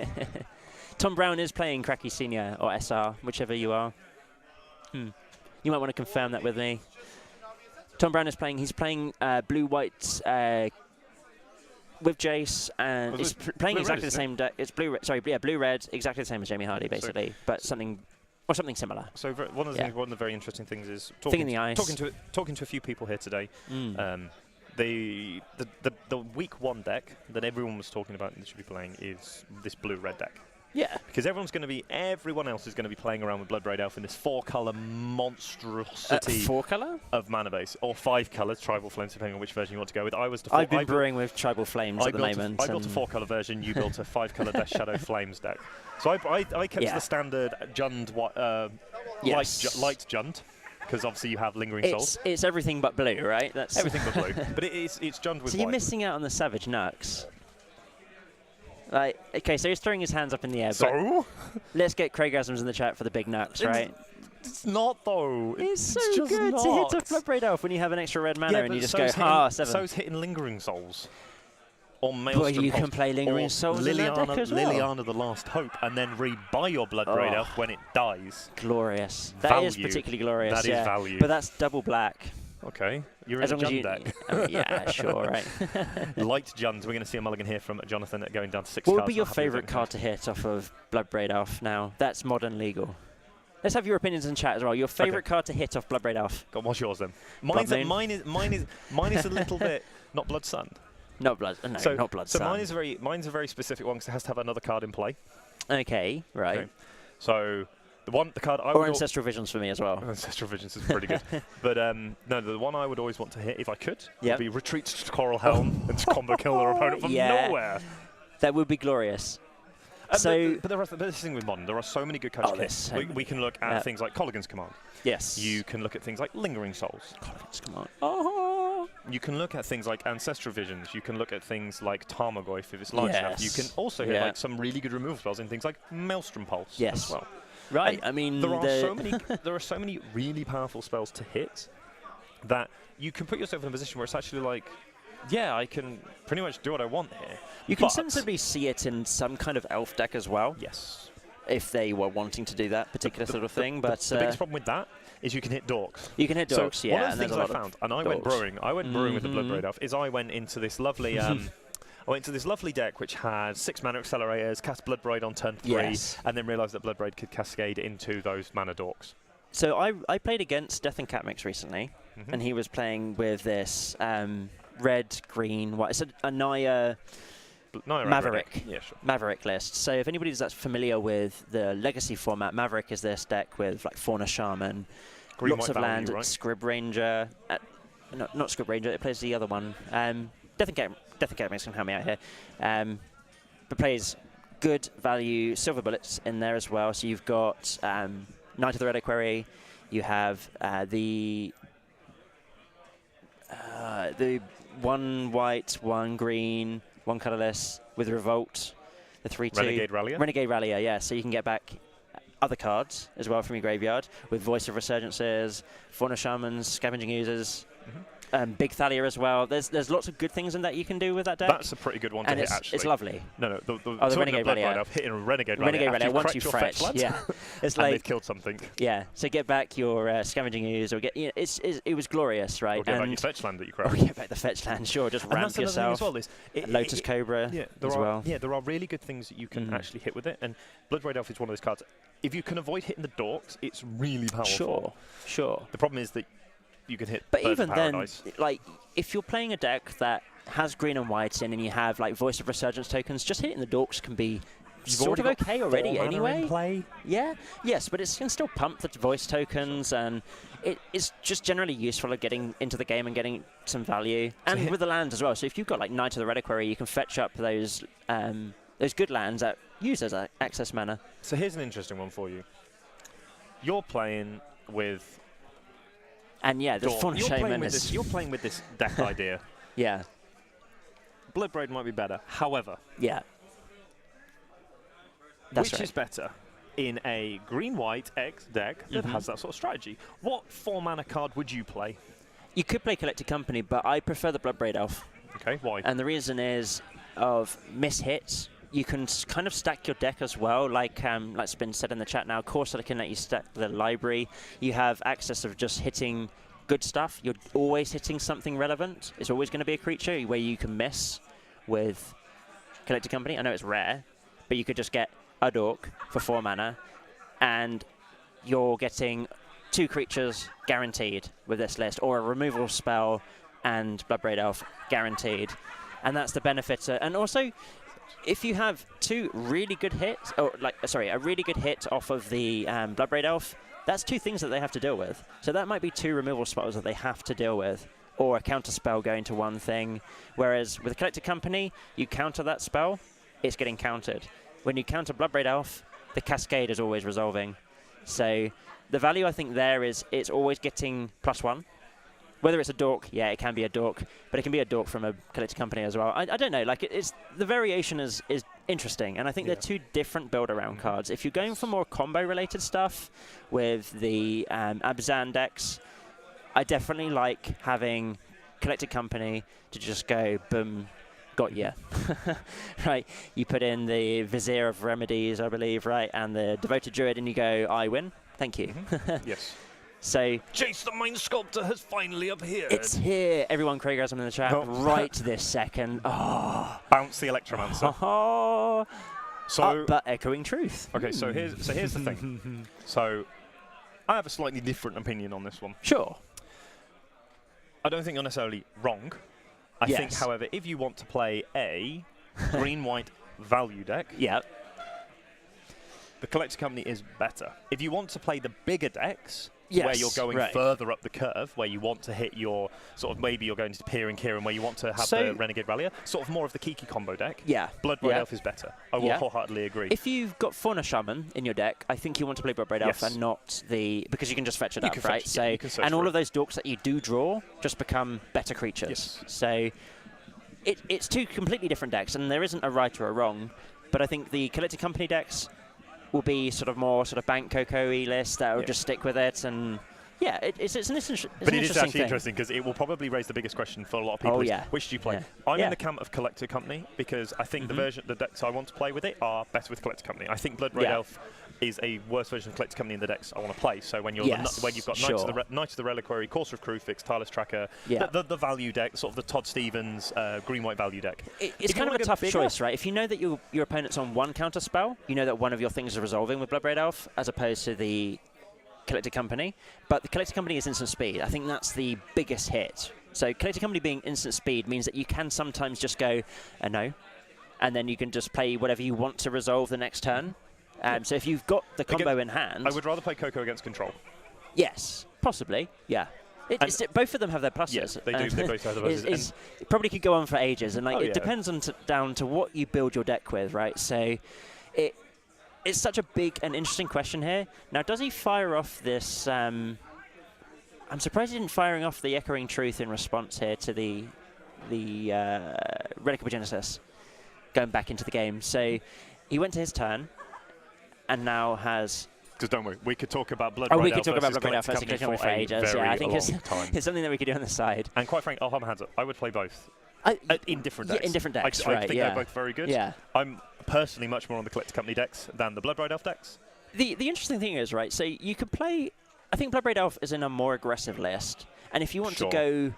S1: Tom Brown is playing Cracky Senior or SR, whichever you are. You might want to confirm that with me. Tom Brown is playing. He's playing blue-white with Jace, and he's playing exactly the same deck. It's blue-red, exactly the same as Jamie Hardy, basically, but something similar.
S2: So one of the very interesting things is
S1: talking
S2: to a few people here today. The week 1 deck that everyone was talking about and they should be playing is this blue-red deck.
S1: Yeah.
S2: Because everyone else is going to be playing around with Blood Braid Elf in this 4-color monstrosity.
S1: 4-color?
S2: Of mana base, or 5 colors, Tribal Flames, depending on which version you want to go with.
S1: I've been brewing with Tribal Flames at the moment.
S2: I built a 4-color version. You built a 5-color Death Shadow Flames deck. So I kept the standard Jund, light Jund. Because obviously you have Lingering Souls.
S1: It's everything but blue, right? That's
S2: everything but blue. But it's Jund with
S1: So
S2: white.
S1: you're missing out on the Savage Nux. Okay, so he's throwing his hands up in the air.
S2: So?
S1: Let's get Craigasms in the chat for the big Nux, right?
S2: It's not, though.
S1: It's so good to hit off Blood Braid Elf when you have an extra red mana and you just go, 7.
S2: So's hitting Lingering Souls. Or Maelstrom
S1: Well, you
S2: Pulse,
S1: can play Lingering Souls in that deck as well.
S2: Liliana the Last Hope, and then rebuy your Blood Braid Elf when it dies.
S1: Glorious. That is particularly glorious.
S2: That is value.
S1: But that's double black.
S2: Okay, you're in a Jund deck.
S1: Yeah, sure, right.
S2: Light Jund. We're going to see a mulligan here from Jonathan going down to 6
S1: What
S2: cards.
S1: would be your favourite card to hit off of Blood Braid Elf now? That's modern legal. Let's have your opinions in chat as well. Your favourite card to hit off Blood Braid Elf?
S2: What's yours then? Mine is a little bit not Blood Sun.
S1: Not Blood. No, not Blood Sun.
S2: So mine's a very specific one because it has to have another card in play.
S1: Okay, right. Okay.
S2: So the card I
S1: would Ancestral Visions for me as well.
S2: Ancestral Visions is pretty good. But no, the one I would always want to hit if I could would be Retreat to Coral Helm and combo kill their opponent from nowhere.
S1: That would be glorious.
S2: But this thing with modern, there are so many good cards. We can look at things like Colligan's Command.
S1: Yes.
S2: You can look at things like Lingering Souls.
S1: Colligan's Command. Oh.
S2: You can look at things like Ancestral Visions. You can look at things like Tarmogoyf if it's large enough. You can also hit like some really good removal spells in things like Maelstrom Pulse as well.
S1: Right.
S2: And
S1: I mean,
S2: there are so many really powerful spells to hit that you can put yourself in a position where it's actually like, yeah, I can pretty much do what I want here.
S1: You can sensibly see it in some kind of elf deck as well.
S2: Yes.
S1: If they were wanting to do that particular sort of thing. But
S2: the biggest problem with that is you can hit dorks.
S1: You can hit dorks,
S2: so one of the things I found, and I went brewing with the Blood Braid Elf, is I went into this lovely deck which had 6 mana accelerators, cast Blood Braid on turn 3, and then realised that Blood Braid could cascade into those mana dorks.
S1: So I played against Death and Catmix recently, and he was playing with this red, green, white. It's a Naya Maverick.
S2: Yeah, sure.
S1: Maverick list. So if anybody's that's familiar with the Legacy format, Maverick is this deck with like Fauna Shaman, lots of land, Scrib Ranger. Not Scrib Ranger. It plays the other one. Death and Catmix can help me out here. But plays good value Silver Bullets in there as well. So you've got Knight of the Reliquary. You have the 1 white, 1 green, 1 colourless with Revolt, the 3/2.
S2: Renegade Rallier?
S1: Renegade Rallier, yeah. So you can get back other cards as well from your graveyard with Voice of Resurgences, Fauna Shamans, Scavenging Users, Big Thalia as well. There's lots of good things in that you can do with that deck.
S2: That's a pretty good one to hit, actually.
S1: It's lovely.
S2: No, the
S1: Renegade Rallier.
S2: Hitting a Renegade Rallier.
S1: Renegade Rallier, once you fetch, yeah.
S2: It's like they've killed something.
S1: Yeah, so get back your Scavenging Ooze, or it was glorious, right?
S2: Or get back your fetch land that you crashed.
S1: Or get back the fetch land, sure, just ramp yourself. Lotus Cobra as well.
S2: Yeah, there are really good things that you can actually hit with it, and Blood Braid Elf is one of those cards. If you can avoid hitting the dorks, it's really powerful.
S1: Sure.
S2: The problem is that you can hit
S1: But
S2: Birds
S1: even
S2: of Paradise.
S1: then, like, if you're playing a deck that has green and white in and you have, like, Voice of Resurgence tokens, just hitting the dorks can be sort of okay already
S2: Four mana
S1: anyway.
S2: in play.
S1: Yeah, yes, but it can still pump the voice tokens, and it's just generally useful at getting into the game and getting some value. And with the lands as well. So if you've got like Knight of the Reliquary, you can fetch up those good lands that use as access mana.
S2: So here's an interesting one for you. You're playing with...
S1: And yeah, the Fauna Shaman is...
S2: You're playing with this deck idea.
S1: Yeah.
S2: Bloodbraid might be better. However...
S1: Yeah. That's
S2: which
S1: right.
S2: is better in a green-white X deck that has that sort of strategy? What 4-mana card would you play?
S1: You could play Collected Company, but I prefer the Bloodbraid Elf.
S2: Okay, why?
S1: And the reason is of miss-hits. You can kind of stack your deck as well, like's been said in the chat now. Corsair can let you stack the library. You have access of just hitting good stuff. You're always hitting something relevant. It's always going to be a creature where you can miss with Collected Company. I know it's rare, but you could just get a dork for 4 mana, and you're getting 2 creatures guaranteed with this list, or a removal spell and Bloodbraid Elf guaranteed. And that's the benefit. And also, if you have 2 really good hits, or a really good hit off of the Bloodbraid Elf, that's 2 things that they have to deal with. So that might be 2 removal spells that they have to deal with, or a counter spell going to one thing. Whereas with a Collected Company, you counter that spell, it's getting countered. When you counter Bloodbraid Elf, the cascade is always resolving. So the value I think there is it's always getting +1. Whether it's a dork, yeah, it can be a dork, but it can be a dork from a Collected Company as well. I don't know, like it's the variation is interesting, and I think they're 2 different build-around cards. If you're going for more combo-related stuff with the Abzan decks, I definitely like having Collected Company to just go, boom, got ya. Right, you put in the Vizier of Remedies, I believe, right, and the Devoted Druid, and you go, I win, thank you.
S2: Yes.
S1: So,
S2: Jace the Mind Sculptor has finally appeared.
S1: it's here. Everyone Craigasm in the chat right this second. Oh.
S2: Bounce the Electromancer.
S1: Oh.
S2: So,
S1: But echoing truth.
S2: okay, so here's the thing. So, I have a slightly different opinion on this one.
S1: Sure.
S2: I don't think you're necessarily wrong. I think,
S1: Yes.
S2: however, if you want to play a green-white value deck,
S1: Yeah.
S2: the Collected Company is better. If you want to play the bigger decks, where
S1: Yes,
S2: you're going
S1: right.
S2: further up the curve, where you want to hit your sort of, maybe you're going to Peer and Kieran, where you want to have
S1: So-
S2: the Renegade Rallier, sort of more of the Kiki combo deck.
S1: Yeah.
S2: Bloodbraid
S1: Yeah.
S2: Elf is better. I will
S1: Yeah.
S2: wholeheartedly agree.
S1: If you've got Fauna Shaman in your deck, I think you want to play Bloodbraid Elf
S2: Yes.
S1: and not because you can just fetch it
S2: You
S1: up,
S2: can
S1: right?
S2: fetch- yeah, you can search
S1: and all
S2: for
S1: of those dorks that you do draw just become better creatures.
S2: Yes.
S1: So it's 2 completely different decks, and there isn't a right or a wrong. But I think the Collected Company decks will be sort of more sort of Bank Coco-y list that will just stick with it, and yeah, it's an interesting
S2: But it is actually
S1: thing.
S2: interesting because it will probably raise the biggest question for a lot of people.
S1: Oh,
S2: is,
S1: yeah.
S2: which do you play?
S1: Yeah.
S2: I'm
S1: Yeah.
S2: in the camp of Collected Company because I think the decks I want to play with it are better with Collected Company. I think Bloodbraid
S1: Yeah.
S2: Elf is a worse version of Collected Company in the decks I want to play. So when you're
S1: Yes,
S2: when you've got
S1: sure.
S2: Knight of the Reliquary, Courser of Crufix, Tireless Tracker,
S1: Yeah.
S2: the value deck, sort of the Todd Stevens green-white value deck.
S1: It's
S2: If you
S1: kind of
S2: wanna
S1: a
S2: go
S1: tough
S2: bigger-
S1: choice, right? If you know that your opponent's on 1 counter spell, you know that one of your things is resolving with Bloodbraid Elf, as opposed to the Collected Company. But the Collected Company is instant speed. I think that's the biggest hit. So Collected Company being instant speed means that you can sometimes just go, no, and then you can just play whatever you want to resolve the next turn. So if you've got the combo in hand...
S2: I would rather play Coco against Control.
S1: Yes, possibly, yeah. Both of them have their pluses.
S2: Yes, they do. They both have their pluses.
S1: It probably could go on for ages, and
S2: Oh,
S1: it
S2: yeah.
S1: depends on down to what you build your deck with, right? So it's such a big and interesting question here. Now, does he fire off this... I'm surprised he didn't firing off the Echoing Truth in response here to the Relic of Genesis going back into the game. So he went to his turn and now has...
S2: Because don't worry, we could talk about Bloodbraid
S1: Oh, we
S2: Elf
S1: could talk about
S2: versus
S1: Bloodbraid Elf versus
S2: Collected
S1: Collected Company for
S2: a
S1: ages. Yeah, I think
S2: very long time.
S1: it's something that we could do on the side.
S2: And quite frankly, I'll have my hands up. I would play both. In different decks.
S1: Yeah, in different decks,
S2: I
S1: right,
S2: think
S1: yeah.
S2: they're both very good.
S1: Yeah.
S2: I'm personally much more on the Collected Company decks than the Bloodbraid Elf decks.
S1: The interesting thing is, right, so you could play... I think Bloodbraid Elf is in a more aggressive list. And if you want
S2: Sure.
S1: to go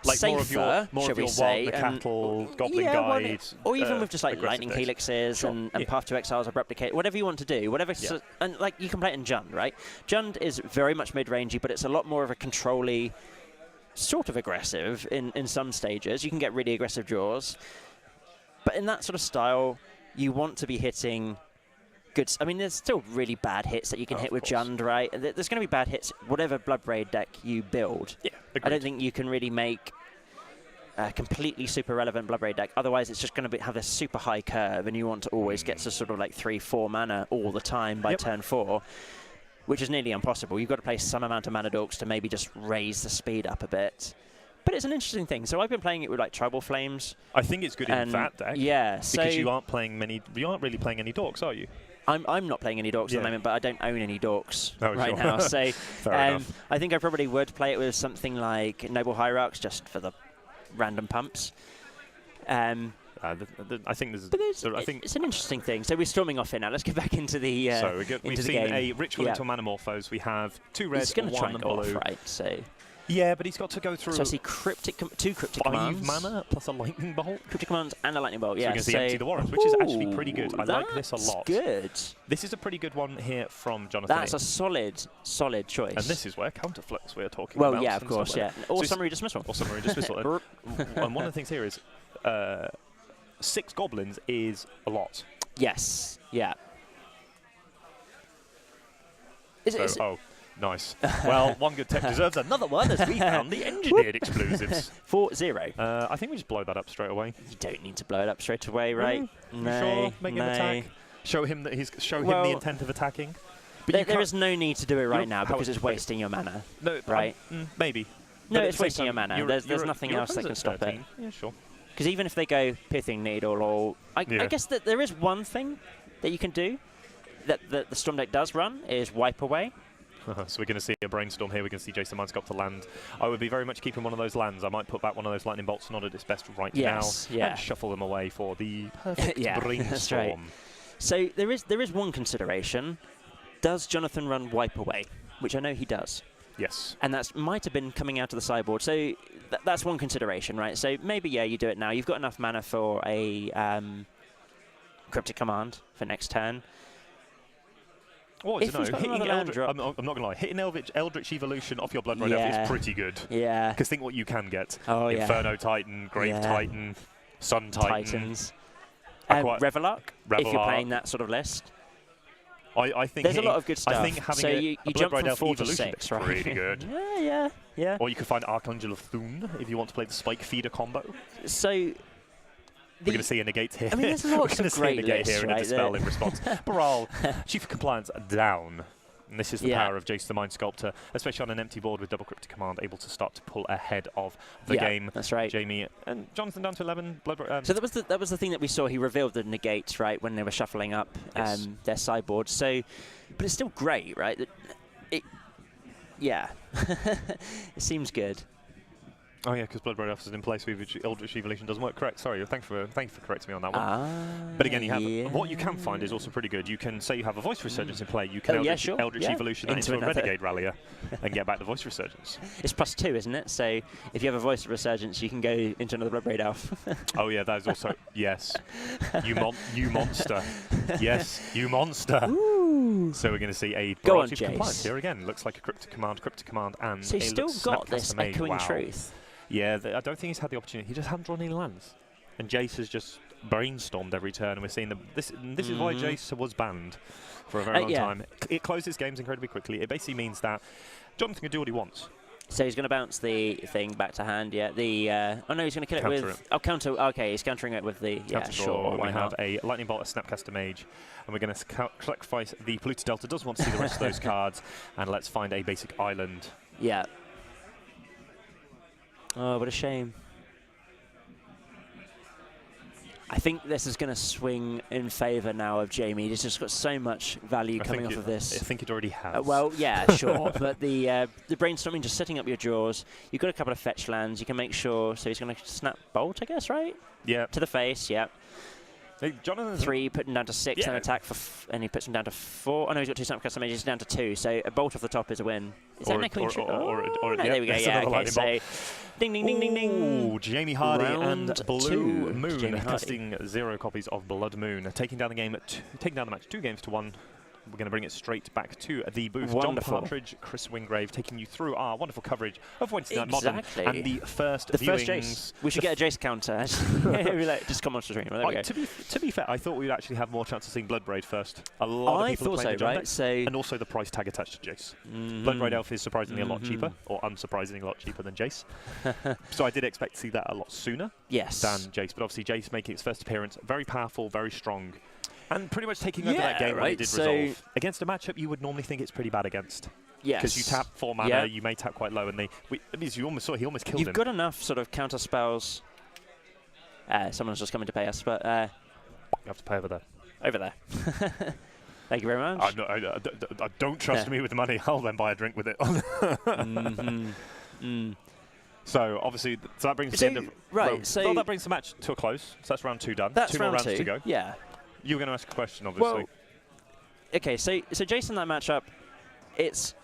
S2: Like
S1: safer,
S2: more
S1: shall
S2: of
S1: we
S2: your
S1: say,
S2: Wild the
S1: and-
S2: Cattle, Goblin
S1: yeah,
S2: Guide,
S1: or even with just like
S2: aggressive
S1: Lightning
S2: decks.
S1: Helixes
S2: Sure,
S1: and
S2: yeah.
S1: Path to Exiles or Replicate, whatever you want to do, whatever.
S2: Yeah.
S1: And like you can play it in Jund, right? Jund is very much mid-rangey, but it's a lot more of a control-y, sort of aggressive in some stages. You can get really aggressive draws. But in that sort of style, you want to be hitting good. I mean, there's still really bad hits that you can hit with Jund, right? There's going to be bad hits, whatever Bloodbraid deck you build.
S2: Yeah, agreed.
S1: I don't think you can really make a completely super relevant Bloodbraid deck. Otherwise, it's just going to have this super high curve, and you want to always get to sort of like 3-4 mana all the time by turn 4, which is nearly impossible. You've got to play some amount of mana dorks to maybe just raise the speed up a bit. But it's an interesting thing. So I've been playing it with like Tribal Flames.
S2: I think it's good in that deck.
S1: Yeah,
S2: because you aren't really playing any dorks, are you?
S1: I'm not playing any dorks at the moment, but I don't own any dorks right now. So
S2: Fair enough.
S1: I think I probably would play it with something like Noble Hierarchs just for the random pumps.
S2: I think there's.
S1: It's an interesting thing. So we're storming off here now. Let's get back into the.
S2: We've seen a Ritual into Manamorphose. We have 2 red,
S1: He's going to try
S2: 1
S1: and go
S2: blue.
S1: off, right? So.
S2: Yeah, but he's got to go through.
S1: So I see two cryptic commands.
S2: 5 mana plus a lightning bolt.
S1: Cryptic commands and a lightning bolt. Yeah.
S2: So you can see empty the warrants, which is actually pretty good. I like this a lot.
S1: Good.
S2: This is a pretty good one here from Jonathan.
S1: That's a solid choice.
S2: And this is where counterflux we're talking about.
S1: Well, yeah, of course, yeah. Or summary dismissal.
S2: Or summary dismissal. And one of the things here is 6 goblins is a lot.
S1: Yes. Yeah.
S2: Nice. Well, one good tech deserves another one as we found the engineered explosives.
S1: 4-0.
S2: I think we just blow that up straight away.
S1: You don't need to blow it up straight away, right?
S2: No. Sure. Make him attack. Show him that him the intent of attacking.
S1: But there is no need to do it right now because it's wasting your mana.
S2: No,
S1: right?
S2: Maybe.
S1: No, it's wasting your mana. There's nothing else that can stop it.
S2: Yeah, sure.
S1: Because even if they go Pithing Needle or... I guess that there is one thing that you can do that the Storm deck does run is Wipe Away.
S2: So we're going to see a brainstorm here. We're going to see Jason Mindsculptor land. I would be very much keeping one of those lands. I might put back one of those lightning bolts not at its best right now and shuffle them away for the perfect brainstorm.
S1: That's right. So there is one consideration. Does Jonathan run Wipe Away? Which I know he does.
S2: Yes.
S1: And that might have been coming out of the sideboard. So that's one consideration, right? So maybe, you do it now. You've got enough mana for a Cryptic Command for next turn.
S2: Oh, I don't know. Hitting I'm not going to lie. Hitting Eldritch Evolution off your Bloodbraid Elf is pretty good.
S1: Yeah.
S2: Because think what you can get.
S1: Oh,
S2: Inferno Titan, Grave Titan, Sun Titan.
S1: Titans. Revelark, if you're playing that sort of list.
S2: I think
S1: there's a lot of good stuff.
S2: I think having
S1: you jump from 4 to
S2: Evolution
S1: 6,
S2: is
S1: right?
S2: pretty good.
S1: Yeah.
S2: Or you could find Archangel of Thune if you want to play the Spike Feeder combo.
S1: So...
S2: We're going to see a negate here.
S1: I mean, there's lots of great lists,
S2: here and a dispel in response. Baral, Chief of Compliance down. And this is the power of Jace the Mind Sculptor, especially on an empty board with double Cryptic Command, able to start to pull ahead of the game.
S1: That's right.
S2: Jamie and Jonathan down to 11.
S1: So that was the thing that we saw. He revealed the negates, right, when they were shuffling up their sideboard. So, but it's still great, right? It seems good.
S2: Oh yeah, because Bloodbraid Elf is in place with Eldritch Evolution doesn't work. Correct. Sorry, thank you for correcting me on that one. But again, you have what you can find is also pretty good. You can say you have a Voice Resurgence in play. You can Eldritch Evolution into a Renegade Rallier and get back the Voice Resurgence.
S1: It's +2, isn't it? So if you have a Voice Resurgence, you can go into another Bloodbraid Elf.
S2: Oh yeah, that is also yes. You monster. Yes, you monster.
S1: Ooh.
S2: So we're going to see a
S1: Go on,
S2: Chief
S1: Jace.
S2: Compliance here again. Looks like a Cryptic Command, and
S1: so he's still got this Echoing Truth.
S2: Yeah, I don't think he's had the opportunity. He just hasn't drawn any lands. And Jace has just brainstormed every turn, and we're seeing this is why Jace was banned for a very long time. It closes games incredibly quickly. It basically means that Jonathan can do what he wants.
S1: So he's going to bounce the thing back to hand, he's going to kill it with... counter. Okay, he's countering it with the... sure,
S2: we have a Lightning Bolt, a Snapcaster Mage, and we're going to sacrifice the Polluted Delta. Does want to see the rest of those cards, and let's find a basic island.
S1: Yeah. Oh, what a shame. I think this is going to swing in favour now of Jamie. He's just got so much value coming off of this.
S2: I think it already has.
S1: Well, yeah, sure. But the brainstorming, just setting up your draws. You've got a couple of fetch lands. You can make sure. So he's going to snap Bolt, I guess, right?
S2: Yeah.
S1: To the face, yeah.
S2: Hey, Jonathan.
S1: 3, put him down to 6, and attack and he puts him down to 4. Oh no, he's got 2 Snapcaster Mages, he's down to 2. So a Bolt off the top is a win. Is that an Echoing Truth? There we go. Yeah. Okay. So, ding, ding, ding, ding, ding.
S2: Ooh, Jamie Hardy
S1: Round
S2: and Blue Moon
S1: Jamie Hardy.
S2: casting 0 copies of Blood Moon, taking down the game, taking down the match 2 games to 1. we're going to bring it straight back to the booth.
S1: Wonderful.
S2: John Partridge, Chris Wingrave, taking you through our wonderful coverage of Wednesday Night Modern
S1: Exactly.
S2: and the first
S1: Jace. We should get a Jace counter. Just come on stream. There we go.
S2: To be fair, I thought we'd actually have more chance of seeing Bloodbraid first. A lot of people are playing the John deck, and also the price tag attached to Jace. Bloodbraid Elf is surprisingly a lot cheaper, or unsurprisingly a lot cheaper than Jace. So I did expect to see that a lot sooner than Jace, but obviously Jace making its first appearance, very powerful, very strong. And pretty much taking over that game when it did resolve. Against a matchup you would normally think it's pretty bad against.
S1: Yes.
S2: Because you tap 4 mana, you may tap quite low, and he almost killed him.
S1: You've got enough sort of counter spells. Someone's just coming to pay us, but...
S2: you have to pay over there.
S1: Over there. Thank you very much.
S2: I don't trust me with the money. I'll then buy a drink with it. So obviously, that brings the end of that brings the match to a close. So that's round 2 done.
S1: That's
S2: 2 more rounds to go.
S1: Yeah.
S2: You were going to ask a question, obviously.
S1: Well, okay, so Jason, that matchup, it's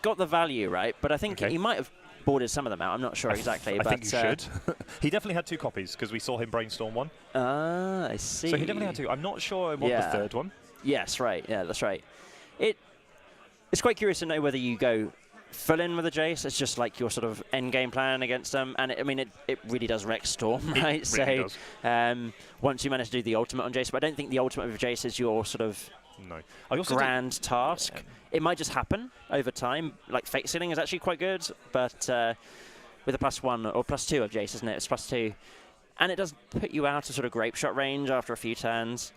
S1: got the value, right? But I think he might have boarded some of them out. I'm not sure exactly.
S2: I think you should. He definitely had 2 copies because we saw him brainstorm one.
S1: Ah, I see.
S2: So he definitely had 2. I'm not sure I want the third one.
S1: Yes, right. Yeah, that's right. It's quite curious to know whether you go full in with a Jace. It's just like your sort of end game plan against them, and it really does wreck Storm, right?
S2: It really
S1: does. Once you manage to do the ultimate on Jace, but I don't think the ultimate with Jace is your sort of grand task. Yeah. It might just happen over time. Like Fate Sealing is actually quite good, but with a +1 or +2 of Jace, isn't it? It's +2, and it does put you out of sort of grape shot range after a few turns.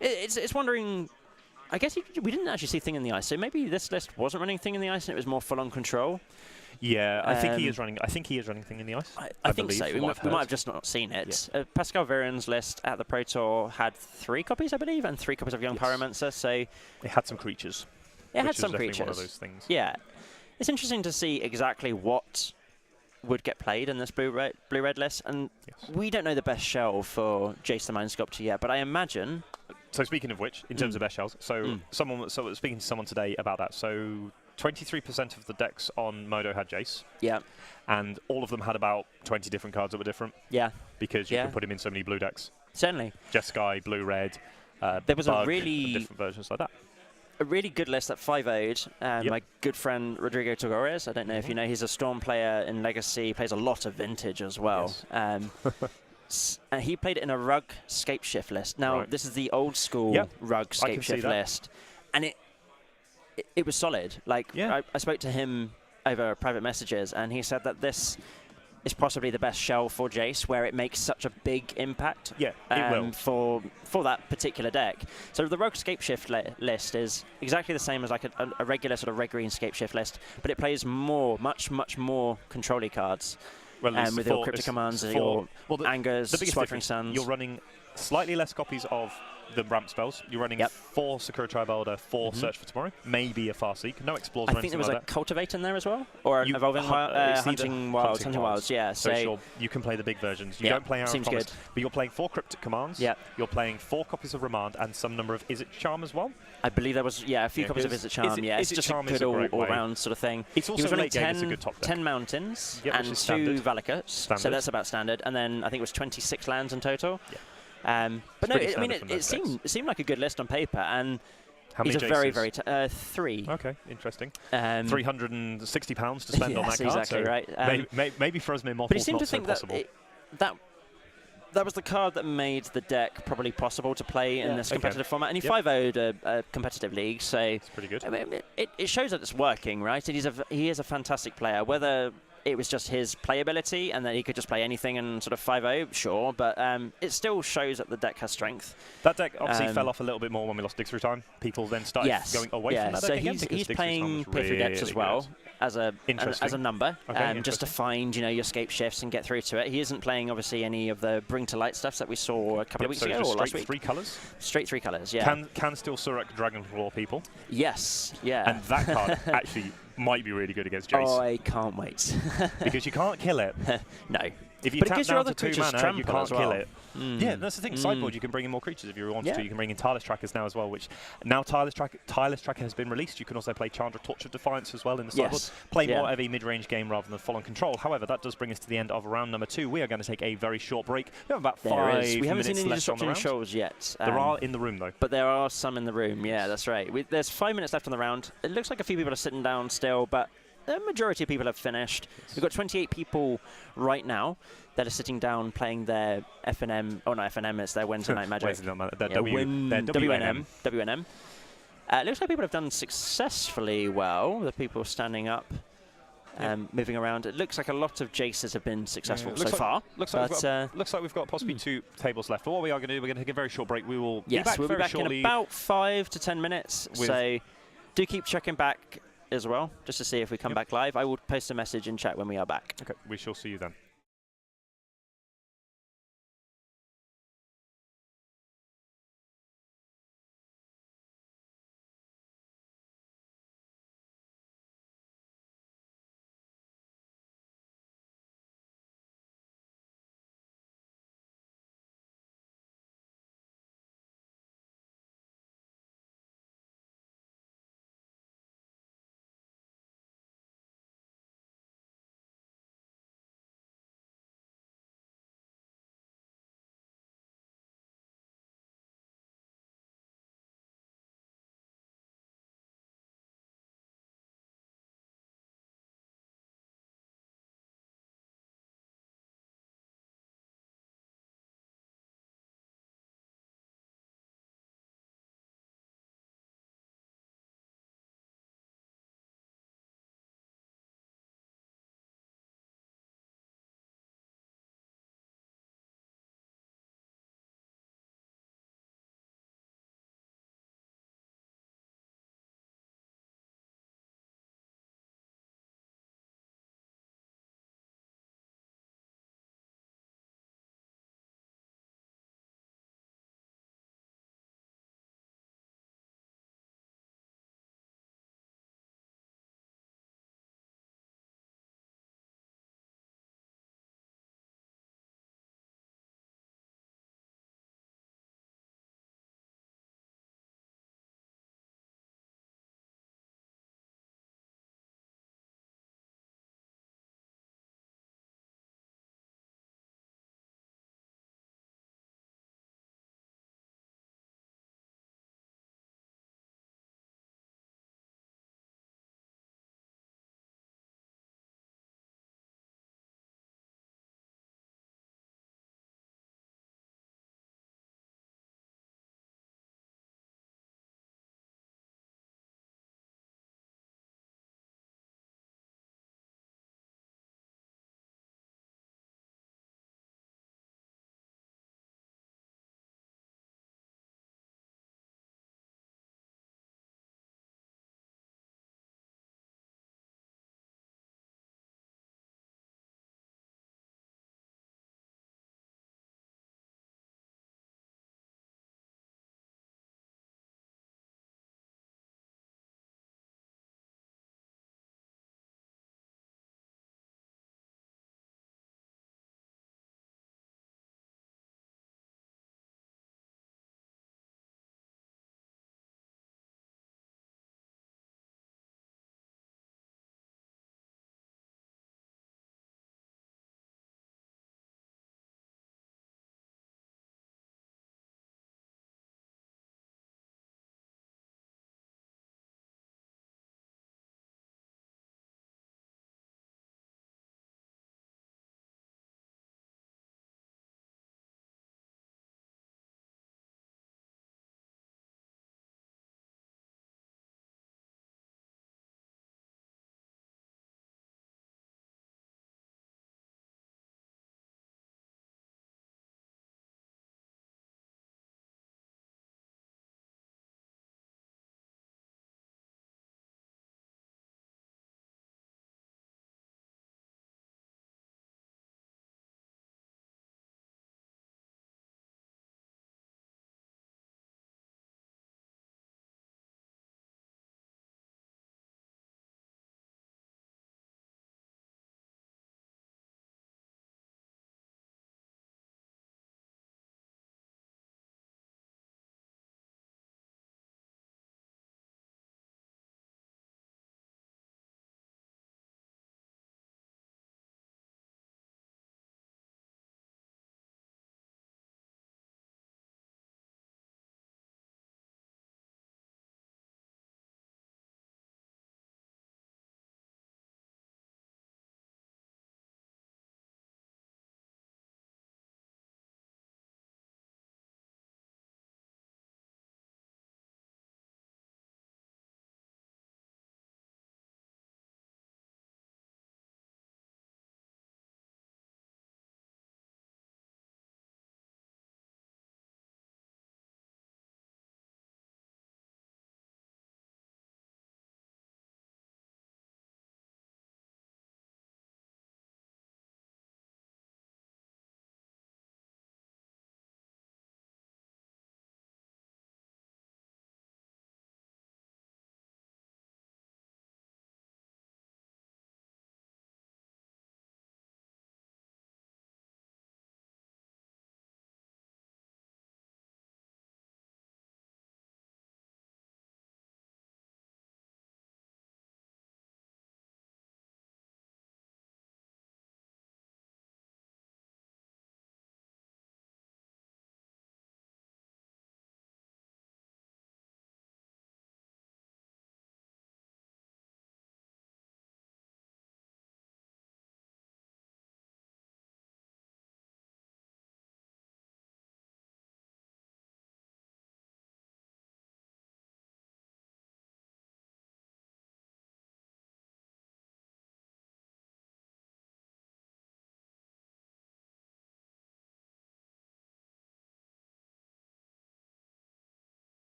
S1: It's wondering. I guess we didn't actually see Thing in the Ice, so maybe this list wasn't running Thing in the Ice and it was more full-on control.
S2: Yeah, I think he is running. I think he is running Thing in the Ice.
S1: I think so. We might have just not seen it. Yeah. Pascal Viren's list at the Pro Tour had 3 copies, I believe, and 3 copies of Young Pyromancer. So
S2: it had some creatures.
S1: It had some creatures.
S2: One of those things.
S1: Yeah, it's interesting to see exactly what would get played in this blue-red list, and we don't know the best shell for Jace the Mind Sculptor yet, but I imagine.
S2: So speaking of which, in terms of best shells, so speaking to someone today about that, so 23% of the decks on Modo had Jace.
S1: Yeah.
S2: And all of them had about 20 different cards that were different.
S1: Yeah.
S2: Because you could put him in so many blue decks.
S1: Certainly.
S2: Jeskai, blue, red,
S1: there was
S2: Bug,
S1: a really
S2: different versions like that.
S1: A really good list at 5-0'd. My good friend Rodrigo Togores, I don't know if you know, he's a Storm player in Legacy, plays a lot of Vintage as well. Yes. And he played it in a Rug Scapeshift list. Now, this is the old school Rug Scapeshift list. And it was solid. Like, I spoke to him over private messages, and he said that this is possibly the best shell for Jace, where it makes such a big impact
S2: it will.
S1: for that particular deck. So the Rogue Scapeshift list is exactly the same as like a regular sort of red green Scapeshift list, but it plays much more control-y cards. With your cryptic commands, your Angers, Sweltering Suns.
S2: You're running slightly less copies of the ramp spells. You're running 4 Sakura Tribe, 4 Search for Tomorrow, maybe a Farseek, no Explores.
S1: I think there was a Cultivate in there as well, or Evolving Hunting Wilds. Yeah,
S2: so sure, you can play the big versions. You don't play Hour of Promise, but you're playing 4 Cryptic Commands. Yeah. You're playing 4 copies of Remand and some number of Is It Charm as well.
S1: I believe there was a few copies of Is It Charm. It's just a good all-round sort of thing.
S2: It's also
S1: running
S2: late game, it's a good top deck.
S1: 10 Mountains and 2 Valakuts, so that's about standard. And then I think it was 26 lands in total. Yeah. But no, it seemed like a good list on paper, and he's a very 3.
S2: Okay, interesting. £360 to spend on that card.
S1: Exactly right.
S2: Maybe for us,
S1: but he seemed to think that was the card that made the deck probably possible to play in this competitive format. And he 5-0'd a competitive league, so
S2: it's pretty good.
S1: I mean, it shows that it's working, right? And he is a fantastic player. Whether it was just his playability and that he could just play anything and sort of 5-0, sure, but it still shows that the deck has strength.
S2: That deck obviously fell off a little bit more when we lost Dig Through Time. People then started going away from that deck again.
S1: So he's playing Pithy decks as well as a number, just to find your scape shifts and get through to it. He isn't playing obviously any of the Bring to Light stuff that we saw a couple of weeks ago or last week.
S2: 3 colours?
S1: Straight 3 colours, yeah.
S2: Can still Surak Dragonflaw people.
S1: Yes, yeah.
S2: And that card actually might be really good against Jace.
S1: Oh, I can't wait.
S2: Because you can't kill it.
S1: No.
S2: If you
S1: But it
S2: tap
S1: gives your
S2: down
S1: other
S2: to 2
S1: creatures
S2: mana, you
S1: trample
S2: can't
S1: as well.
S2: kill it. Yeah, that's the thing. Sideboard, you can bring in more creatures if you want to. You can bring in Tireless Trackers now as well, which now Tireless Tracker has been released. You can also play Chandra Torch of Defiance as well in the sideboard. Play more of a mid-range game rather than full on control. However, that does bring us to the end of round number 2. We are going to take a very short break. We have about 5 minutes
S1: We haven't seen any
S2: left on the
S1: disrupting
S2: round.
S1: shoals yet.
S2: There are in the room though.
S1: But there are some in the room, yeah, that's right. There's 5 minutes left on the round. It looks like a few people are sitting down still, but the majority of people have finished. We've got 28 people right now that are sitting down playing their FNM. Oh, not FNM, it's their Wednesday Night Magic. WNM. WNM. It looks like people have done successfully well. The people standing up, moving around. It looks like a lot of Jaces have been successful so far.
S2: Looks like we've got possibly 2 tables left. But what we are going to do, we're going to take a very short break. We will be back
S1: we'll be back
S2: shortly
S1: in about 5 to 10 minutes. So do keep checking back as well, just to see if we come back live. I will post a message in chat when we are back.
S2: Okay, we shall see you then.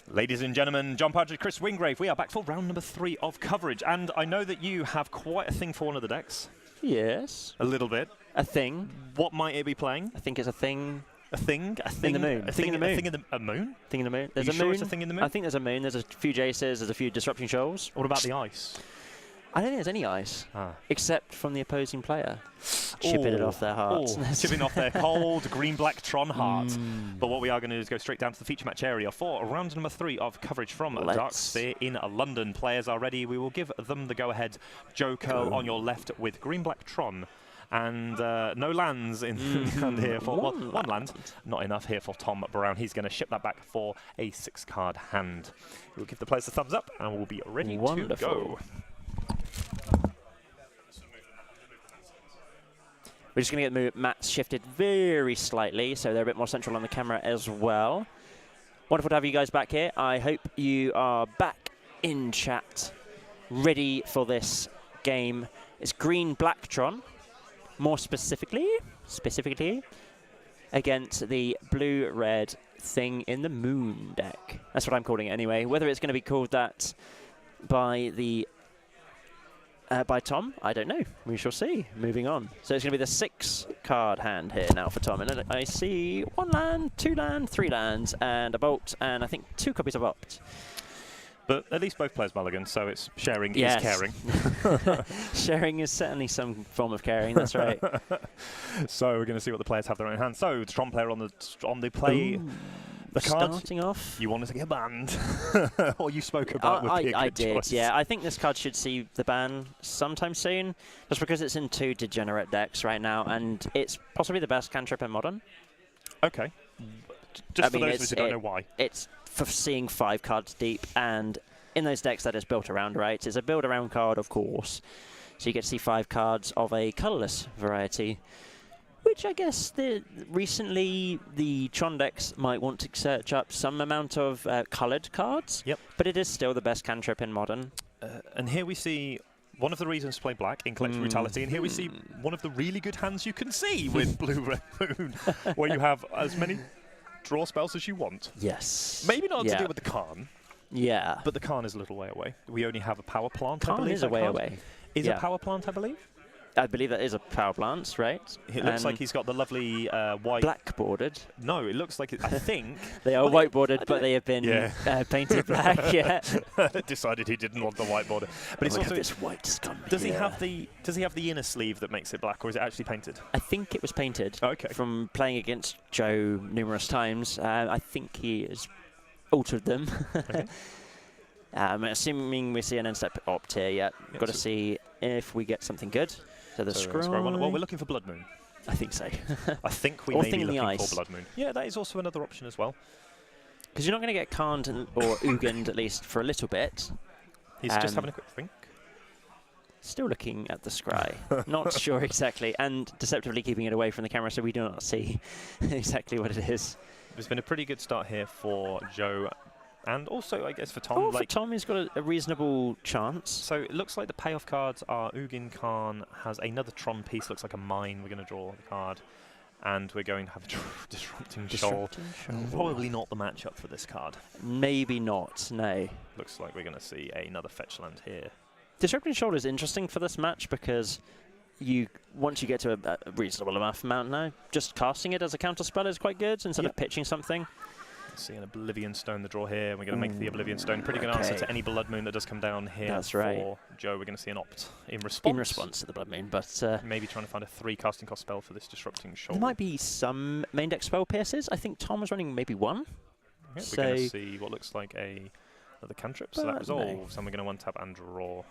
S2: Ladies and gentlemen, John Partridge, Chris Wingrave, we are back for round number 3 of coverage. And I know that you have quite a thing for one of the decks.
S1: Yes.
S2: A little bit.
S1: A thing.
S2: What might it be playing?
S1: I think it's a thing.
S2: A thing? A thing
S1: in the moon.
S2: A
S1: thing in the moon.
S2: A thing in the moon?
S1: Thing in the moon. There's
S2: Are
S1: a
S2: you
S1: moon.
S2: sure it's a thing in the moon?
S1: I think there's a moon. There's a few Jaces. There's a few disrupting shoals.
S2: What about the ice?
S1: I don't think there's any ice, except from the opposing player. Chipping it off their hearts.
S2: Chipping off their cold green-black Tron heart. But what we are going to do is go straight down to the feature match area for round number 3 of coverage from Dark Sphere in London. Players are ready. We will give them the go-ahead. Joe Curl on your left with green-black Tron. And no lands in hand here for one land. Not enough here for Tom Brown. He's going to ship that back for a 6-card hand. We'll give the players a thumbs up and we'll be ready to go.
S1: We're just going to get the mats shifted very slightly, so they're a bit more central on the camera as well. Wonderful to have you guys back here. I hope you are back in chat, ready for this game. It's green-black Tron, more specifically, against the blue-red thing in the moon deck. That's what I'm calling it anyway. Whether it's going to be called that by the by Tom, I don't know. We shall see. Moving on. So it's going to be the 6-card hand here now for Tom. And I see 1 land, 2 land, 3 lands, and a bolt, and I think 2 copies of Opt.
S2: But at least both players mulligan, so it's sharing is caring.
S1: Sharing is certainly some form of caring, that's right.
S2: So we're going to see what the players have their own hand. So the Tron player on the play.
S1: Ooh.
S2: The card
S1: starting off.
S2: You wanted to get banned, or you spoke about would be a good
S1: I did,
S2: choice.
S1: yeah. I think this card should see the ban sometime soon, just because it's in 2 degenerate decks right now, and it's possibly the best cantrip in Modern.
S2: Okay. Just for those of us who don't know why.
S1: It's for seeing 5 cards deep, and in those decks that is built around, right? It's a build-around card, of course. So you get to see 5 cards of a colourless variety, which I guess recently the Tron decks might want to search up some amount of coloured cards.
S2: Yep.
S1: But it is still the best cantrip in Modern.
S2: And here we see one of the reasons to play black in Collective Brutality, and here we see one of the really good hands you can see with Blue Red Moon, where you have as many draw spells as you want.
S1: Yes.
S2: Maybe not to deal with the Khan.
S1: Yeah.
S2: But the Khan is a little way away. We only have a power plant, I
S1: Khan
S2: believe.
S1: is a way away.
S2: Is a power plant, I believe?
S1: I believe that is a power plant, right?
S2: It looks like he's got the lovely white...
S1: Black bordered.
S2: No, it looks like... I think...
S1: They are white bordered, but they have been painted black,
S2: Decided he didn't want the white border. But it's also...
S1: this white scum
S2: Does he have the inner sleeve that makes it black, or is it actually painted?
S1: I think it was painted.
S2: Okay.
S1: From playing against Joe numerous times. I think he has altered them. Okay. Assuming we see an end-step Opt here, yeah. Got to see if we get something good. So the scroll.
S2: Well, we're looking for Blood Moon.
S1: I think so.
S2: I think we may be looking for Blood Moon. Yeah, that is also another option as well.
S1: Because you're not going to get Karned or Ugand, at least, for a little bit.
S2: He's just having a quick think.
S1: Still looking at the scry. Not sure exactly. And deceptively keeping it away from the camera so we do not see exactly what it is.
S2: There's been a pretty good start here for Joe. And also, I guess, for Tom.
S1: Oh, for Tom, he's got a reasonable chance.
S2: So it looks like the payoff cards are Ugin Khan has another Tron piece, looks like a mine. We're going to draw the card. And we're going to have a Disrupting Shoal. Probably not the matchup for this card.
S1: Maybe not, no.
S2: Looks like we're going to see another fetch land here.
S1: Disrupting Shoal is interesting for this match because once you get to a reasonable amount now, just casting it as a counter spell is quite good instead of pitching something.
S2: See an Oblivion Stone the draw here. We're going to make the Oblivion Stone pretty good answer to any Blood Moon that does come down here.
S1: That's right.
S2: For Joe, we're going to see an Opt in response.
S1: In response to the Blood Moon, but
S2: maybe trying to find a 3 casting cost spell for this Disrupting Shoal.
S1: There might be some main deck spell pierces. I think Tom was running maybe 1.
S2: Okay, we're going to see what looks like another cantrip. So that resolves, and we're going to one tap and draw.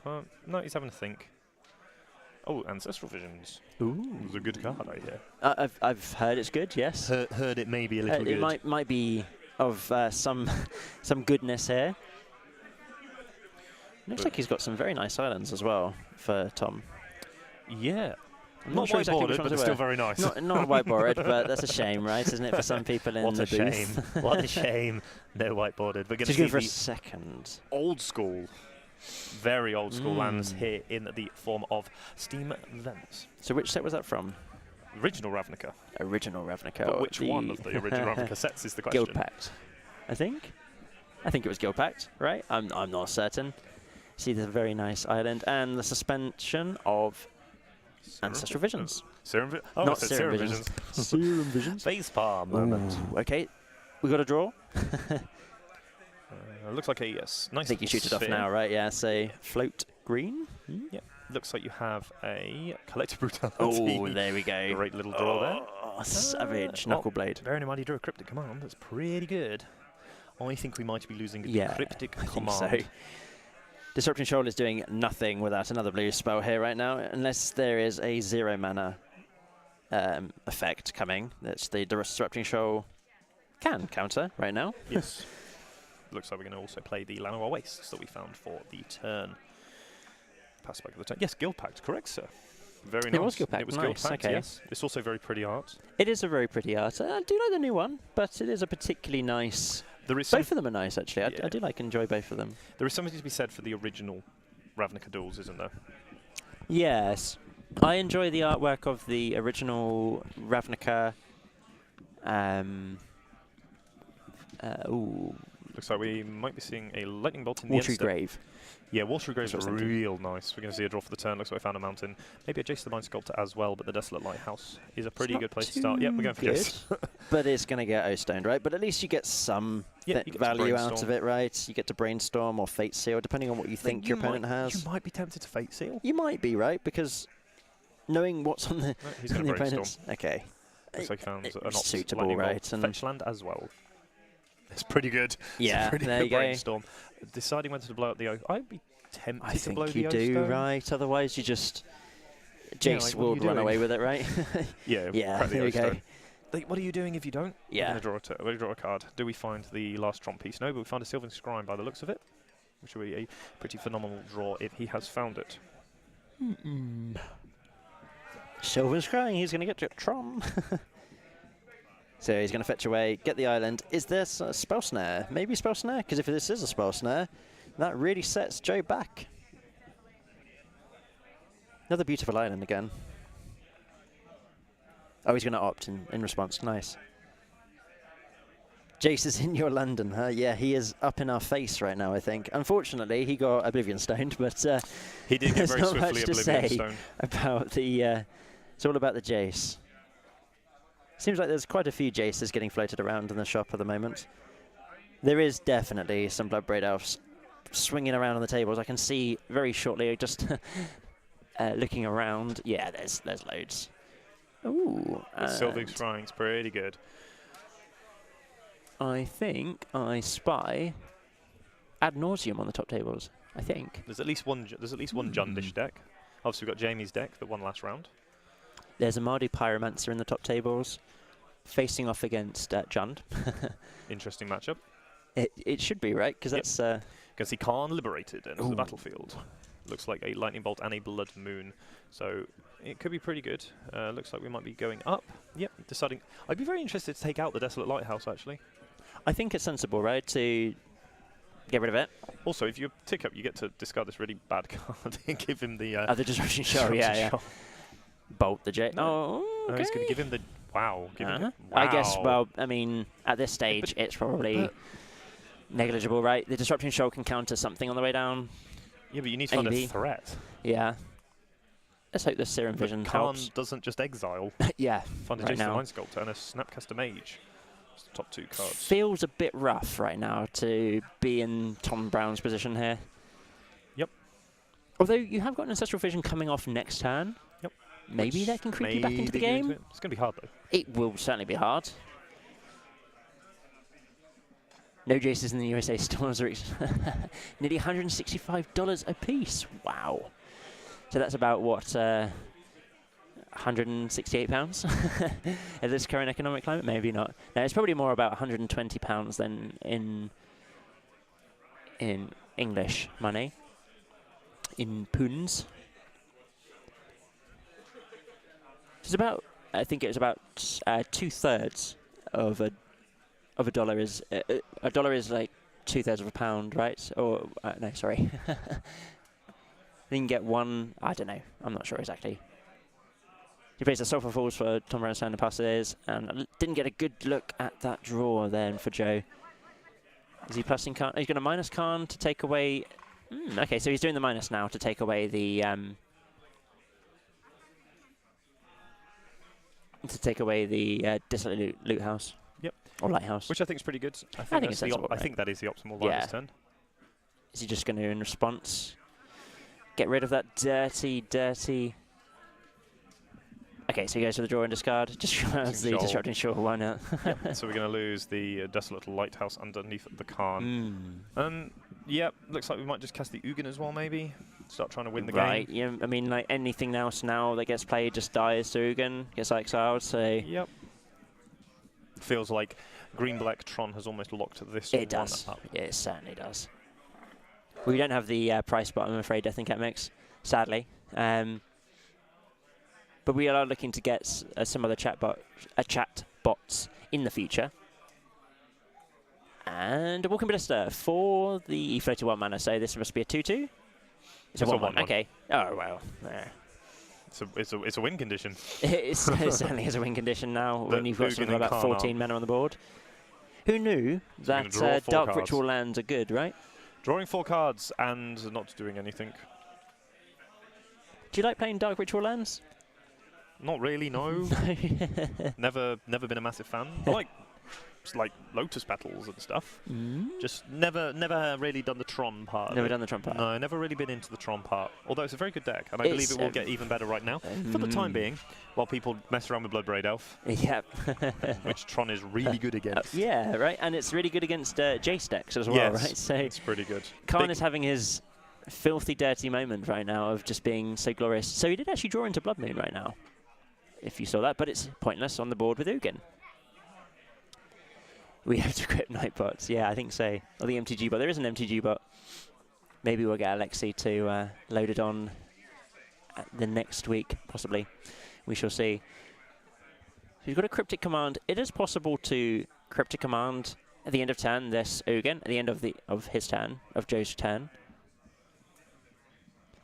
S2: No, he's having to think. Oh, Ancestral Visions.
S1: Ooh,
S2: it's a good card, I hear.
S1: I've heard it's good. Yes.
S2: Heard it may be a little good.
S1: It might be of some goodness here. Looks like he's got some very nice islands as well for Tom.
S2: Yeah.
S1: Not sure exactly
S2: white-bordered, but it's still very nice.
S1: Not white-bordered, but that's a shame, right? Isn't it, for some people in the booth?
S2: What a shame. What a shame. No white-bordered. We're going to see
S1: for a second.
S2: Old school, very old school lands here in the form of Steam Vents.
S1: So which set was that from?
S2: Original Ravnica.
S1: Original Ravnica.
S2: But which one of the original Ravnica sets is the question.
S1: Guild Pact, I think. I think it was Guild Pact, right? I'm not certain. See the very nice island and the suspension of Ancestral Visions.
S2: Serum oh,
S1: Not
S2: I said
S1: Serum Visions. Serum Visions.
S2: Facepalm moment.
S1: Ooh, okay, we got a draw.
S2: Looks like a yes. Nice.
S1: I think you shoot it off
S2: sphere.
S1: now, right? Yeah, say float green.
S2: Yep. Looks like you have a collective brutality.
S1: Oh, there we go.
S2: Great little draw there.
S1: Oh, savage
S2: Well,
S1: Knuckleblade.
S2: bearing in mind you drew a cryptic command, that's pretty good. I think we might be losing a
S1: Yeah,
S2: cryptic
S1: I think
S2: command.
S1: so. Disrupting Shoal is doing nothing without another blue spell here right now, unless there is a 0 mana effect coming. That's the Disrupting Shoal can counter right now.
S2: Yes. Looks like we're going to also play the Llanowar Wastes that we found for the turn. Pass back of the turn. Yes, Guild Pact, correct, sir. Very nice.
S1: It was Guild Pact,
S2: It was
S1: nice,
S2: Guild Pact,
S1: okay.
S2: yes. It's also very pretty art.
S1: It is a very pretty art. I do like the new one, but it is a particularly nice.
S2: There is
S1: Both of them are nice, actually.
S2: Yeah.
S1: I do enjoy both of them.
S2: there is something to be said for the original Ravnica duels, isn't there?
S1: Yes, I enjoy the artwork of the original Ravnica. Ooh,
S2: Looks like we might be seeing a lightning bolt in the
S1: Watery
S2: end step.
S1: Grave.
S2: Yeah, Watery Graves
S1: That's
S2: are
S1: what I was thinking.
S2: real nice. We're going to see a draw for the turn. Looks like we found a mountain. Maybe a Jace the Mind Sculptor as well, but the Desolate Lighthouse is a pretty
S1: It's
S2: good
S1: not
S2: place to start. Yep, we're going for
S1: too
S2: Jace.
S1: But it's going to get O-stoned, right? But at least you get some
S2: Yeah, you get to
S1: value out
S2: brainstorm.
S1: of it, right? You get to Brainstorm or Fate Seal, depending on what you think your opponent has.
S2: You might be tempted to Fate Seal.
S1: You might be, right? Because knowing what's on the,
S2: Right, he's
S1: on
S2: going
S1: the
S2: to brainstorm.
S1: opponent's... Okay.
S2: Looks like he found
S1: It's
S2: an Ops
S1: suitable,
S2: lightning bolt.
S1: right? And
S2: Fetch land as well. It's pretty good. It's
S1: yeah,
S2: a pretty
S1: there
S2: good
S1: you go.
S2: brainstorm. Deciding whether to blow up the O. I'd be tempted
S1: I
S2: to blow
S1: think
S2: the
S1: you
S2: O
S1: do,
S2: stone.
S1: right? Otherwise, you just...
S2: Yeah,
S1: Jace
S2: like, what are
S1: will
S2: you
S1: run
S2: doing?
S1: away with it, right?
S2: Yeah,
S1: Yeah,
S2: crack the
S1: there
S2: O
S1: we go.
S2: stone. Like, what are you doing if you don't?
S1: Yeah.
S2: We're going to draw a card. Do we find the last Tron piece? No, but we find a Sylvan Scribe by the looks of it, which will be a pretty phenomenal draw if he has found it.
S1: Sylvan's crying, he's going to get to Tron. So he's going to fetch away, get the island. Is this a Spell Snare? Maybe Spell Snare? Because if this is a Spell Snare, that really sets Joe back. Another beautiful island again. Oh, he's going to opt in response. Nice. Jace is in your London, huh? Yeah, he is up in our face right now, I think. Unfortunately, he got Oblivion Stoned, but
S2: He did get
S1: there's
S2: very
S1: not
S2: swiftly
S1: much to
S2: Oblivion
S1: say
S2: Stone.
S1: about the... it's all about the Jace. Seems like there's quite a few Jaces getting floated around in the shop at the moment. There is definitely some Bloodbraid Elves swinging around on the tables. I can see very shortly, just looking around. Yeah, there's loads. Ooh.
S2: The Sylvan
S1: and
S2: Scrying's pretty good.
S1: I think I spy Ad Nauseum on the top tables. I think.
S2: There's at least one. There's at least one Jundish deck. Obviously, we've got Jamie's deck that won last round.
S1: There's a Mardu Pyromancer in the top tables, facing off against Jund.
S2: Interesting matchup.
S1: It should be, right? Because
S2: Yep.
S1: that's...
S2: You can see Khan liberated into
S1: Ooh.
S2: the battlefield. Looks like a lightning bolt and a blood moon. So it could be pretty good. Looks like we might be going up. Yep, deciding. I'd be very interested to take out the Desolate Lighthouse, actually.
S1: I think it's sensible, right, to get rid of it.
S2: Also, if you tick up, you get to discard this really bad card and give him the...
S1: The Disruption Show,
S2: Disruption
S1: yeah.
S2: Show.
S1: Bolt the J.
S2: No.
S1: Oh,
S2: No,
S1: okay.
S2: he's going to give him the... Wow. Give him
S1: Uh-huh.
S2: the,
S1: I guess,
S2: wow.
S1: well, I mean, at this stage,
S2: but-
S1: it's probably
S2: but-
S1: negligible, right? The Disruption Show can counter something on the way down.
S2: Yeah, but you need to find
S1: maybe.
S2: a threat.
S1: Yeah. Let's hope the Serum
S2: But
S1: Vision
S2: Khan
S1: helps.
S2: doesn't just exile.
S1: Yeah,
S2: Find a
S1: right
S2: Jason the
S1: now.
S2: Mind Sculptor and a Snapcaster Mage. It's the top 2 cards.
S1: Feels a bit rough right now to be in Tom Brown's position here.
S2: Yep.
S1: Although you have got an Ancestral Vision coming off next turn.
S2: Yep.
S1: Maybe
S2: Which
S1: that can creep you back into the
S2: maybe
S1: game.
S2: it. It's going to be hard, though.
S1: It will certainly be hard. No Jaces in the USA stores are nearly $165 a piece. Wow. So that's about what, £168 in this current economic climate? Maybe not. No, it's probably more about £120 than in English money. In pounds. It's about, I think it was about 2/3 of a dollar is a dollar is like 2/3 of a pound, right? Or no, sorry. Then you can get one. I don't know. I'm not sure exactly. He plays the Sulphur Falls for Tom Brown Standard Passes, and I didn't get a good look at that draw then for Joe. Is he plusing Khan? He's going to minus Khan to take away... okay, so he's doing the minus now to take away the... Desolate loot house.
S2: Yep.
S1: Or lighthouse.
S2: Which I think is pretty good. I
S1: think
S2: that's
S1: it's sensible,
S2: I think that is the optimal line this turn.
S1: Is he just going to, in response, get rid of that dirty... Okay, so he goes for the draw and discard. Just as the disrupting sure, why not?
S2: Yep. So we're going to lose the desolate lighthouse underneath the Khan. Yep, looks like we might just cast the Ugin as well, maybe. Start trying to win the game.
S1: Right, yeah, I mean, like anything else now that gets played just dies to Ugin, gets exiled, so...
S2: Yep. Feels like green-black Tron has almost locked this
S1: one up. It certainly does. We don't have the price bot, I'm afraid, I think, at Mix, sadly. But we are looking to get some other chat bots in the future. And a Walking Ballista for the floating 1 mana, so this must be a 2/2? It's a 1/1. Okay. Oh, well.
S2: It's a win condition.
S1: It certainly is a win condition now when you've got something about 14 mana on the board. Who knew that Dark Ritual lands are good, right?
S2: Drawing 4 cards and not doing anything.
S1: Do you like playing Dark Ritual lands?
S2: Not really, no. never been a massive fan. I like Lotus Battles and stuff. Just never really done the Tron part.
S1: Never done the Tron part?
S2: No, never really been into the Tron part. Although it's a very good deck, and I believe it will get even better right now. For the time being, while people mess around with Bloodbraid Elf.
S1: Yep.
S2: Which Tron is really good against.
S1: Yeah, right, and it's really good against Jace decks as well, right? So
S2: it's pretty good.
S1: Khan is having his filthy, dirty moment right now of just being so glorious. So he did actually draw into Blood Moon right now, if you saw that, but it's pointless on the board with Ugin. We have to equip Nightbots. Yeah, I think so. Or the MTG bot. There is an MTG bot. Maybe we'll get Alexi to load it on the next week, possibly. We shall see. So you've got a Cryptic Command. It is possible to Cryptic Command at the end of turn this Ugin, at the end of his turn, of Joe's turn.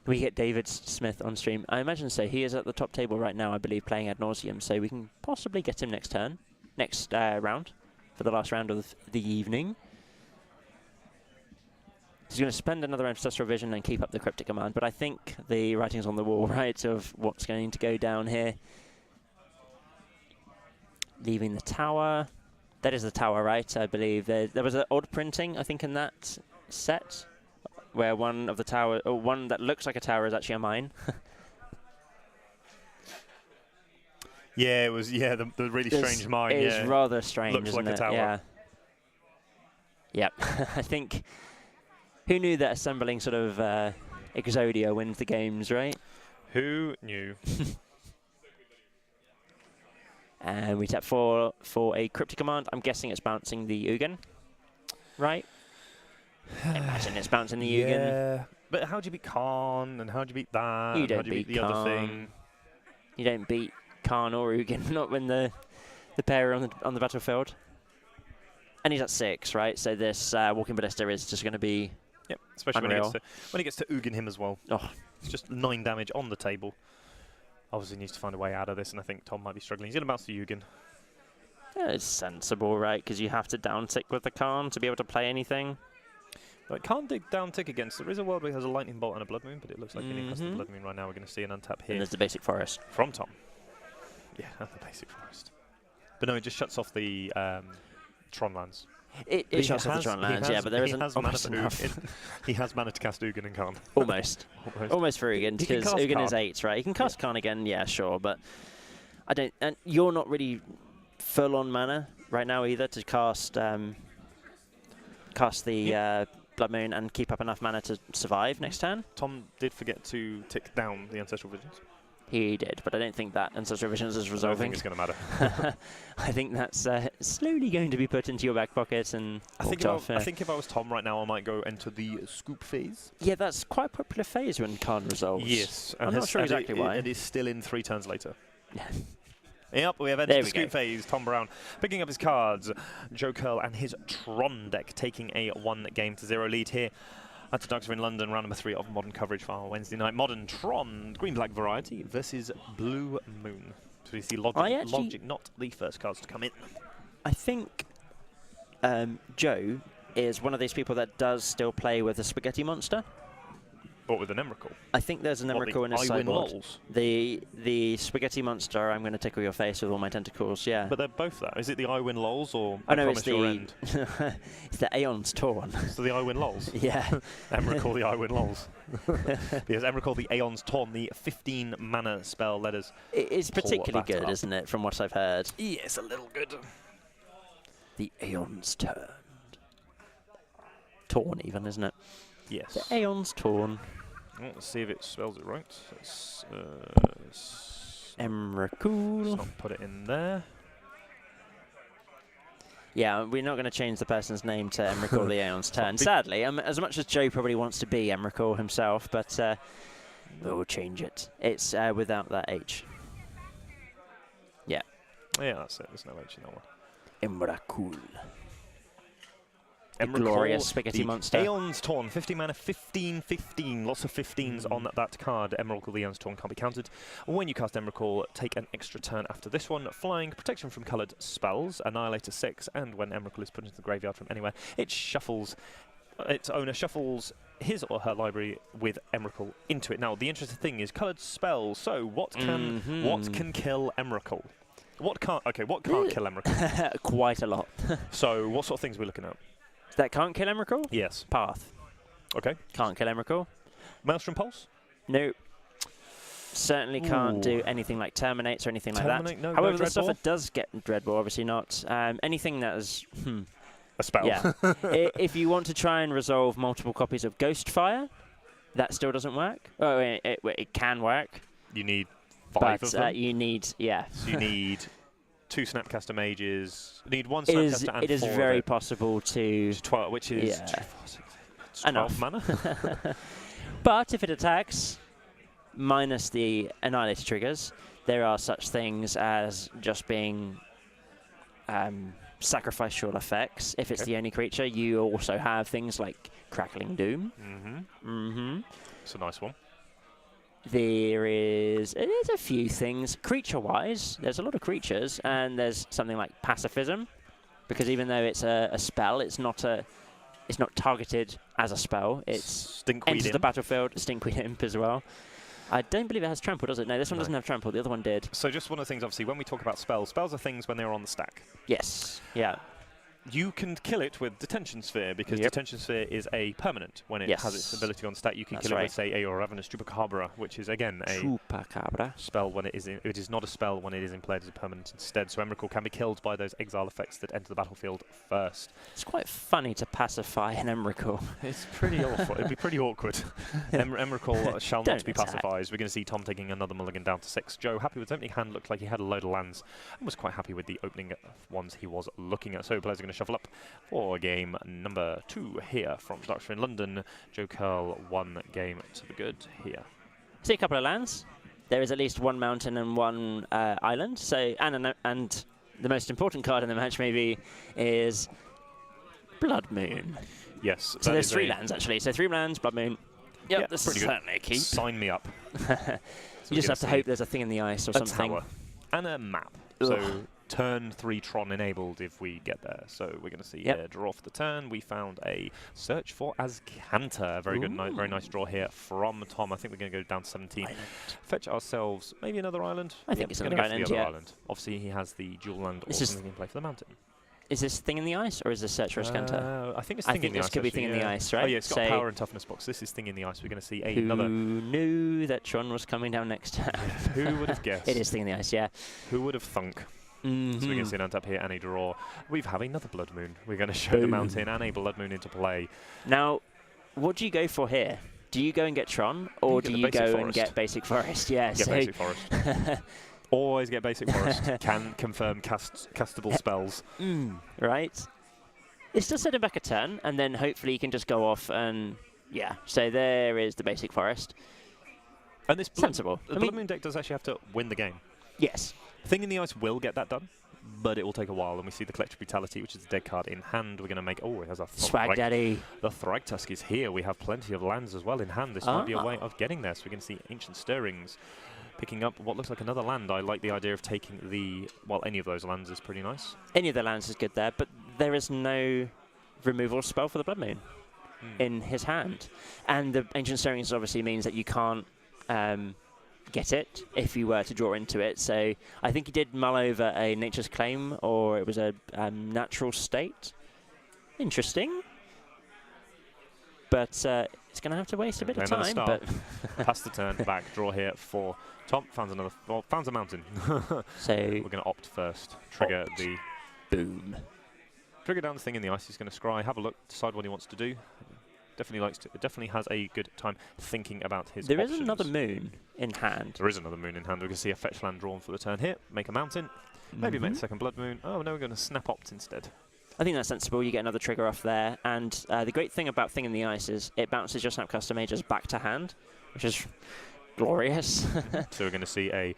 S1: We get David Smith on stream. I imagine so. He is at the top table right now, I believe, playing Ad Nauseum, so we can possibly get him next turn, next round, for the last round of the evening. He's going to spend another Ancestral Vision and keep up the Cryptic Command, but I think the writing's on the wall, right, of what's going to go down here. Leaving the tower. That is the tower, right, I believe. There was an odd printing, I think, in that set, where one of the tower, or one that looks like a tower is actually a mine.
S2: Yeah, it was. Yeah, the really strange mine.
S1: It is rather strange.
S2: Looks like a tower.
S1: Yeah. Yep. I think. Who knew that assembling sort of Exodia wins the games, right?
S2: Who knew?
S1: And we tap for a Cryptic Command. I'm guessing it's bouncing the Ugin, right? I imagine it's bouncing the Ugin.
S2: Yeah. But how do you beat Khan and how do you beat that?
S1: You don't
S2: how do you
S1: beat
S2: beat the
S1: Khan.
S2: other thing?
S1: You don't beat Khan or Ugin, not when the pair are on the battlefield. And he's at 6, right? So this Walking Ballista is just going to be
S2: especially when he gets to Ugin him as well.
S1: Oh.
S2: It's just 9 damage on the table. Obviously needs to find a way out of this, and I think Tom might be struggling. He's going to bounce the Ugin.
S1: Yeah, it's sensible, right? Because you have to down tick with the Khan to be able to play anything.
S2: Like, can't dig down tick against. There is a world where he has a Lightning Bolt and a Blood Moon, but it looks like he has the Blood Moon right now. We're going to see an untap here.
S1: And there's the basic forest.
S2: From Tom. Yeah, the basic forest. But no, it just shuts off the Tron lands.
S1: It shuts off the Tron lands, yeah, but there isn't almost enough.
S2: He has mana to cast Ugin and Khan.
S1: Almost. Almost for Ugin, because Ugin is 8, right? You can cast Khan again, yeah, sure, but I don't. And you're not really full on mana right now either to cast the Blood Moon and keep up enough mana to survive next turn.
S2: Tom did forget to tick down the Ancestral Visions.
S1: He did, but I don't think that Ancestral Visions is resolving.
S2: I don't think it's going to matter.
S1: I think that's slowly going to be put into your back pocket and
S2: I think if I was Tom right now, I might go enter the scoop phase.
S1: Yeah, that's quite a popular phase when Khan resolves.
S2: Yes.
S1: I'm not sure exactly why.
S2: It is still in 3 turns later.
S1: Yeah.
S2: Yep, we have entered the scoop phase. Tom Brown picking up his cards. Joe Curl and his Tron deck taking a 1-0 lead here. That's Dogs in London, round number 3 of Modern coverage for our Wednesday night. Modern Tron, green-black variety versus Blue Moon. So we see Logic, not the first cards to come in.
S1: I think Joe is one of these people that does still play with a spaghetti monster.
S2: What, with an Emrakul?
S1: I think there's an Emrakul in his
S2: Iwin
S1: sideboard.
S2: Lols?
S1: The spaghetti monster, I'm going to tickle your face with all my tentacles, yeah.
S2: But they're both that. Is it the Iwin Lols or
S1: Oh
S2: I
S1: no, it's
S2: Promise Your End?
S1: it's the Aeon's Torn.
S2: So the Iwin Lols?
S1: Yeah.
S2: Emrakul the Iwin Lols. Because Emrakul the Aeon's Torn, the 15 mana spell letters.
S1: It's particularly
S2: that
S1: good,
S2: up.
S1: isn't it, from what I've heard?
S2: Yes, a little good.
S1: The Aeon's Turned. Torn even, isn't it?
S2: Yes.
S1: The Aeon's Torn.
S2: Let's see if it spells it right. Let's
S1: Emrakul.
S2: not put it in there.
S1: Yeah, we're not going to change the person's name to Emrakul the Aeon's Turn. Sadly, as much as Joe probably wants to be Emrakul himself, but we'll change it. It's without that H. Yeah.
S2: Yeah, that's it. There's no H in that one.
S1: Emrakul.
S2: Emrakul,
S1: Glorious spaghetti
S2: the
S1: monster.
S2: Aeon's Torn, 50 mana, 15/15. Lots of 15s on that card. Emrakul the Aeon's Torn can't be counted. When you cast Emrakul, take an extra turn after this one. Flying, protection from coloured spells, Annihilator 6, and when Emrakul is put into the graveyard from anywhere, it shuffles. Its owner shuffles his or her library with Emrakul into it. Now, the interesting thing is coloured spells. So, what can kill Emrakul? What can't kill Emrakul?
S1: Quite a lot.
S2: So, what sort of things are we looking at?
S1: That can't kill Emrakul?
S2: Yes.
S1: Path.
S2: Okay.
S1: Can't kill Emrakul.
S2: Maelstrom Pulse?
S1: Nope. Certainly can't do
S2: Ooh.
S1: anything like Terminates or anything like
S2: Terminate?
S1: that.
S2: No,
S1: However,
S2: no
S1: the stuff
S2: Dreadball?
S1: that does get Dreadball, obviously not. Anything that is...
S2: A spell.
S1: Yeah. If you want to try and resolve multiple copies of Ghostfire, that still doesn't work. Oh, it can work.
S2: You need 5
S1: but
S2: of them.
S1: you need... Yeah.
S2: So you need 2 Snapcaster Mages. You need 1
S1: It is,
S2: Snapcaster and
S1: it is
S2: 4 of
S1: very
S2: it.
S1: possible to...
S2: 12, which is
S1: Yeah.
S2: 2, 4, 6, 12
S1: Enough.
S2: mana.
S1: But if it attacks, minus the Annihilator triggers, there are such things as just being sacrificial effects. If it's the only creature, you also have things like Crackling Doom.
S2: It's a nice one.
S1: There's a few things creature-wise. There's a lot of creatures, and there's something like Pacifism, because even though it's a spell, it's not targeted as a spell. It's
S2: Stinkweed
S1: enters the
S2: Imp.
S1: battlefield. Stinkweed Imp as well. I don't believe it has trample, does it? No, this one doesn't have trample. The other one did.
S2: So just one of the things, obviously, when we talk about spells are things when they're on the stack.
S1: Yes. Yeah.
S2: You can kill it with Detention Sphere, because
S1: Yep.
S2: Detention Sphere is a permanent. When it has its ability on stack, you can
S1: That's
S2: kill it
S1: right.
S2: with, say, a Ravenous Chupacabra, which is, again, a
S1: Chupacabra.
S2: spell when it is in, it is not a spell when it is in play as a permanent instead. So Emrakul can be killed by those exile effects that enter the battlefield first.
S1: It's quite funny to pacify an Emrakul.
S2: It's pretty awful. It'd be pretty awkward. Emrakul shall
S1: Don't
S2: not be
S1: attack.
S2: pacified. We're going to see Tom taking another mulligan down to 6. Joe, happy with his opening hand, looked like he had a load of lands and was quite happy with the opening ones he was looking at. So players are going to shuffle up for game number 2 here from Doctor in London. Joe Curl, 1 game to the good here.
S1: See a couple of lands. There is at least 1 mountain and 1 island. So and the most important card in the match maybe is Blood Moon.
S2: Yes.
S1: So there's 3 lands actually. So 3 lands, Blood Moon. Yep,
S2: Yeah,
S1: this
S2: pretty
S1: is
S2: good.
S1: certainly a keep.
S2: Sign me up.
S1: You just have to hope there's a thing in the ice or
S2: a
S1: something.
S2: tower and a map.
S1: Ugh.
S2: So turn 3 Tron enabled if we get there. So we're going to see
S1: Yep.
S2: draw for the turn. We found a Search for Azcanta. Very good, very nice draw here from Tom. I think we're going to go down to 17.
S1: Island.
S2: Fetch ourselves maybe another island.
S1: I think it's
S2: going
S1: another
S2: to
S1: island,
S2: the other
S1: yeah.
S2: island. Obviously, he has the dual land or
S1: This is-
S2: something in play for the mountain.
S1: Is this thing in the ice or is this Search for Azcanta?
S2: I think it's
S1: I
S2: thing
S1: think
S2: in the
S1: this
S2: ice.
S1: could be
S2: actually,
S1: thing in the
S2: yeah.
S1: ice, right?
S2: Oh yeah, it's got
S1: So-
S2: a power and toughness box. This is thing in the ice. We're going to see
S1: Who
S2: another.
S1: knew that Tron was coming down next time?
S2: Who would have guessed?
S1: It is thing in the ice, yeah.
S2: Who would have thunk? So we're going to see an untap here and a draw. We have another Blood Moon. We're going to show the
S1: Boom.
S2: mountain and a Blood Moon into play.
S1: Now, what do you go for here? Do you go and get Tron, or
S2: get
S1: do
S2: the
S1: you
S2: basic
S1: go and
S2: forest.
S1: get Basic Forest? Yeah,
S2: Get
S1: so
S2: Basic Forest. Always get Basic Forest. Can confirm castable spells.
S1: right? It's just setting back a turn, and then hopefully you can just go off and, yeah. So there is the Basic Forest.
S2: And this
S1: Sensible.
S2: The
S1: I
S2: Blood
S1: mean-
S2: Moon deck does actually have to win the game.
S1: Yes.
S2: Thing in the Ice will get that done, but it will take a while. And we see the Collective Brutality, which is the dead card in hand. We're going to make... Oh, it has a...
S1: Swag Daddy.
S2: The Thragtusk is here. We have plenty of lands as well in hand. This might be a way of getting there. So we're going to see Ancient Stirrings picking up what looks like another land. I like the idea of taking the... Well, any of those lands is pretty nice.
S1: Any of the lands is good there, but there is no removal spell for the Blood Moon in his hand. And the Ancient Stirrings obviously means that you can't get it if you were to draw into it. So I think he did mull over a Nature's Claim, or it was a Natural State. Interesting. But it's going to have to waste a bit of time. But
S2: pass the turn, back, draw here for Tom. Found a mountain.
S1: So
S2: we're going to opt first. Trigger the
S1: boom.
S2: Trigger down the thing in the ice. He's going to scry, have a look, decide what he wants to do. Definitely has a good time thinking about his options.
S1: There is another moon in hand.
S2: There is another moon in hand. We can see a fetch land drawn for the turn here. Make a mountain. Maybe make a second Blood Moon. Oh, no, we're going to snap opt instead.
S1: I think that's sensible. You get another trigger off there. And the great thing about Thing in the Ice is it bounces your Snap Custom Mages back to hand, which is glorious.
S2: So we're going to see a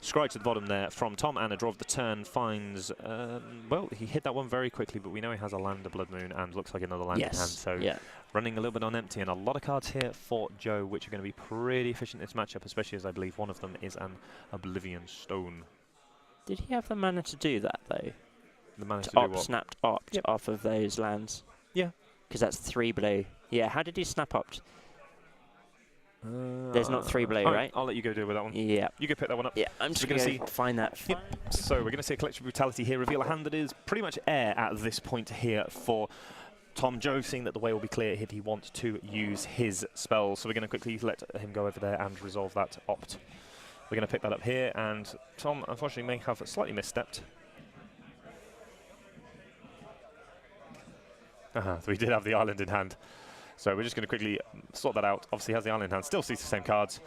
S2: scry to the bottom there from Tom, and a draw of the turn finds... well, he hit that one very quickly, but we know he has a land, a Blood Moon, and looks like another land in hand. So running a little bit on empty, and a lot of cards here for Joe, which are going to be pretty efficient in this matchup, especially as I believe one of them is an Oblivion Stone.
S1: Did he have the mana to do that, though?
S2: The mana to
S1: to
S2: do
S1: opt,
S2: what?
S1: snapped opt off of those lands?
S2: Yeah.
S1: Because that's 3 blue. Yeah, how did he snap opt? There's not 3 blue, right?
S2: I'll let you go deal with that one.
S1: Yeah.
S2: You go pick that one up.
S1: Yeah, I'm just going to find that.
S2: Yep. So we're going to see a Collective Brutality here. Reveal a hand that is pretty much air at this point here for Tom. Joe, seeing that the way will be clear if he wants to use his spells. So we're going to quickly let him go over there and resolve that opt. We're going to pick that up here, and Tom, unfortunately, may have slightly misstepped. So we did have the island in hand. So we're just going to quickly sort that out. Obviously, he has the island in hand. Still sees the same cards.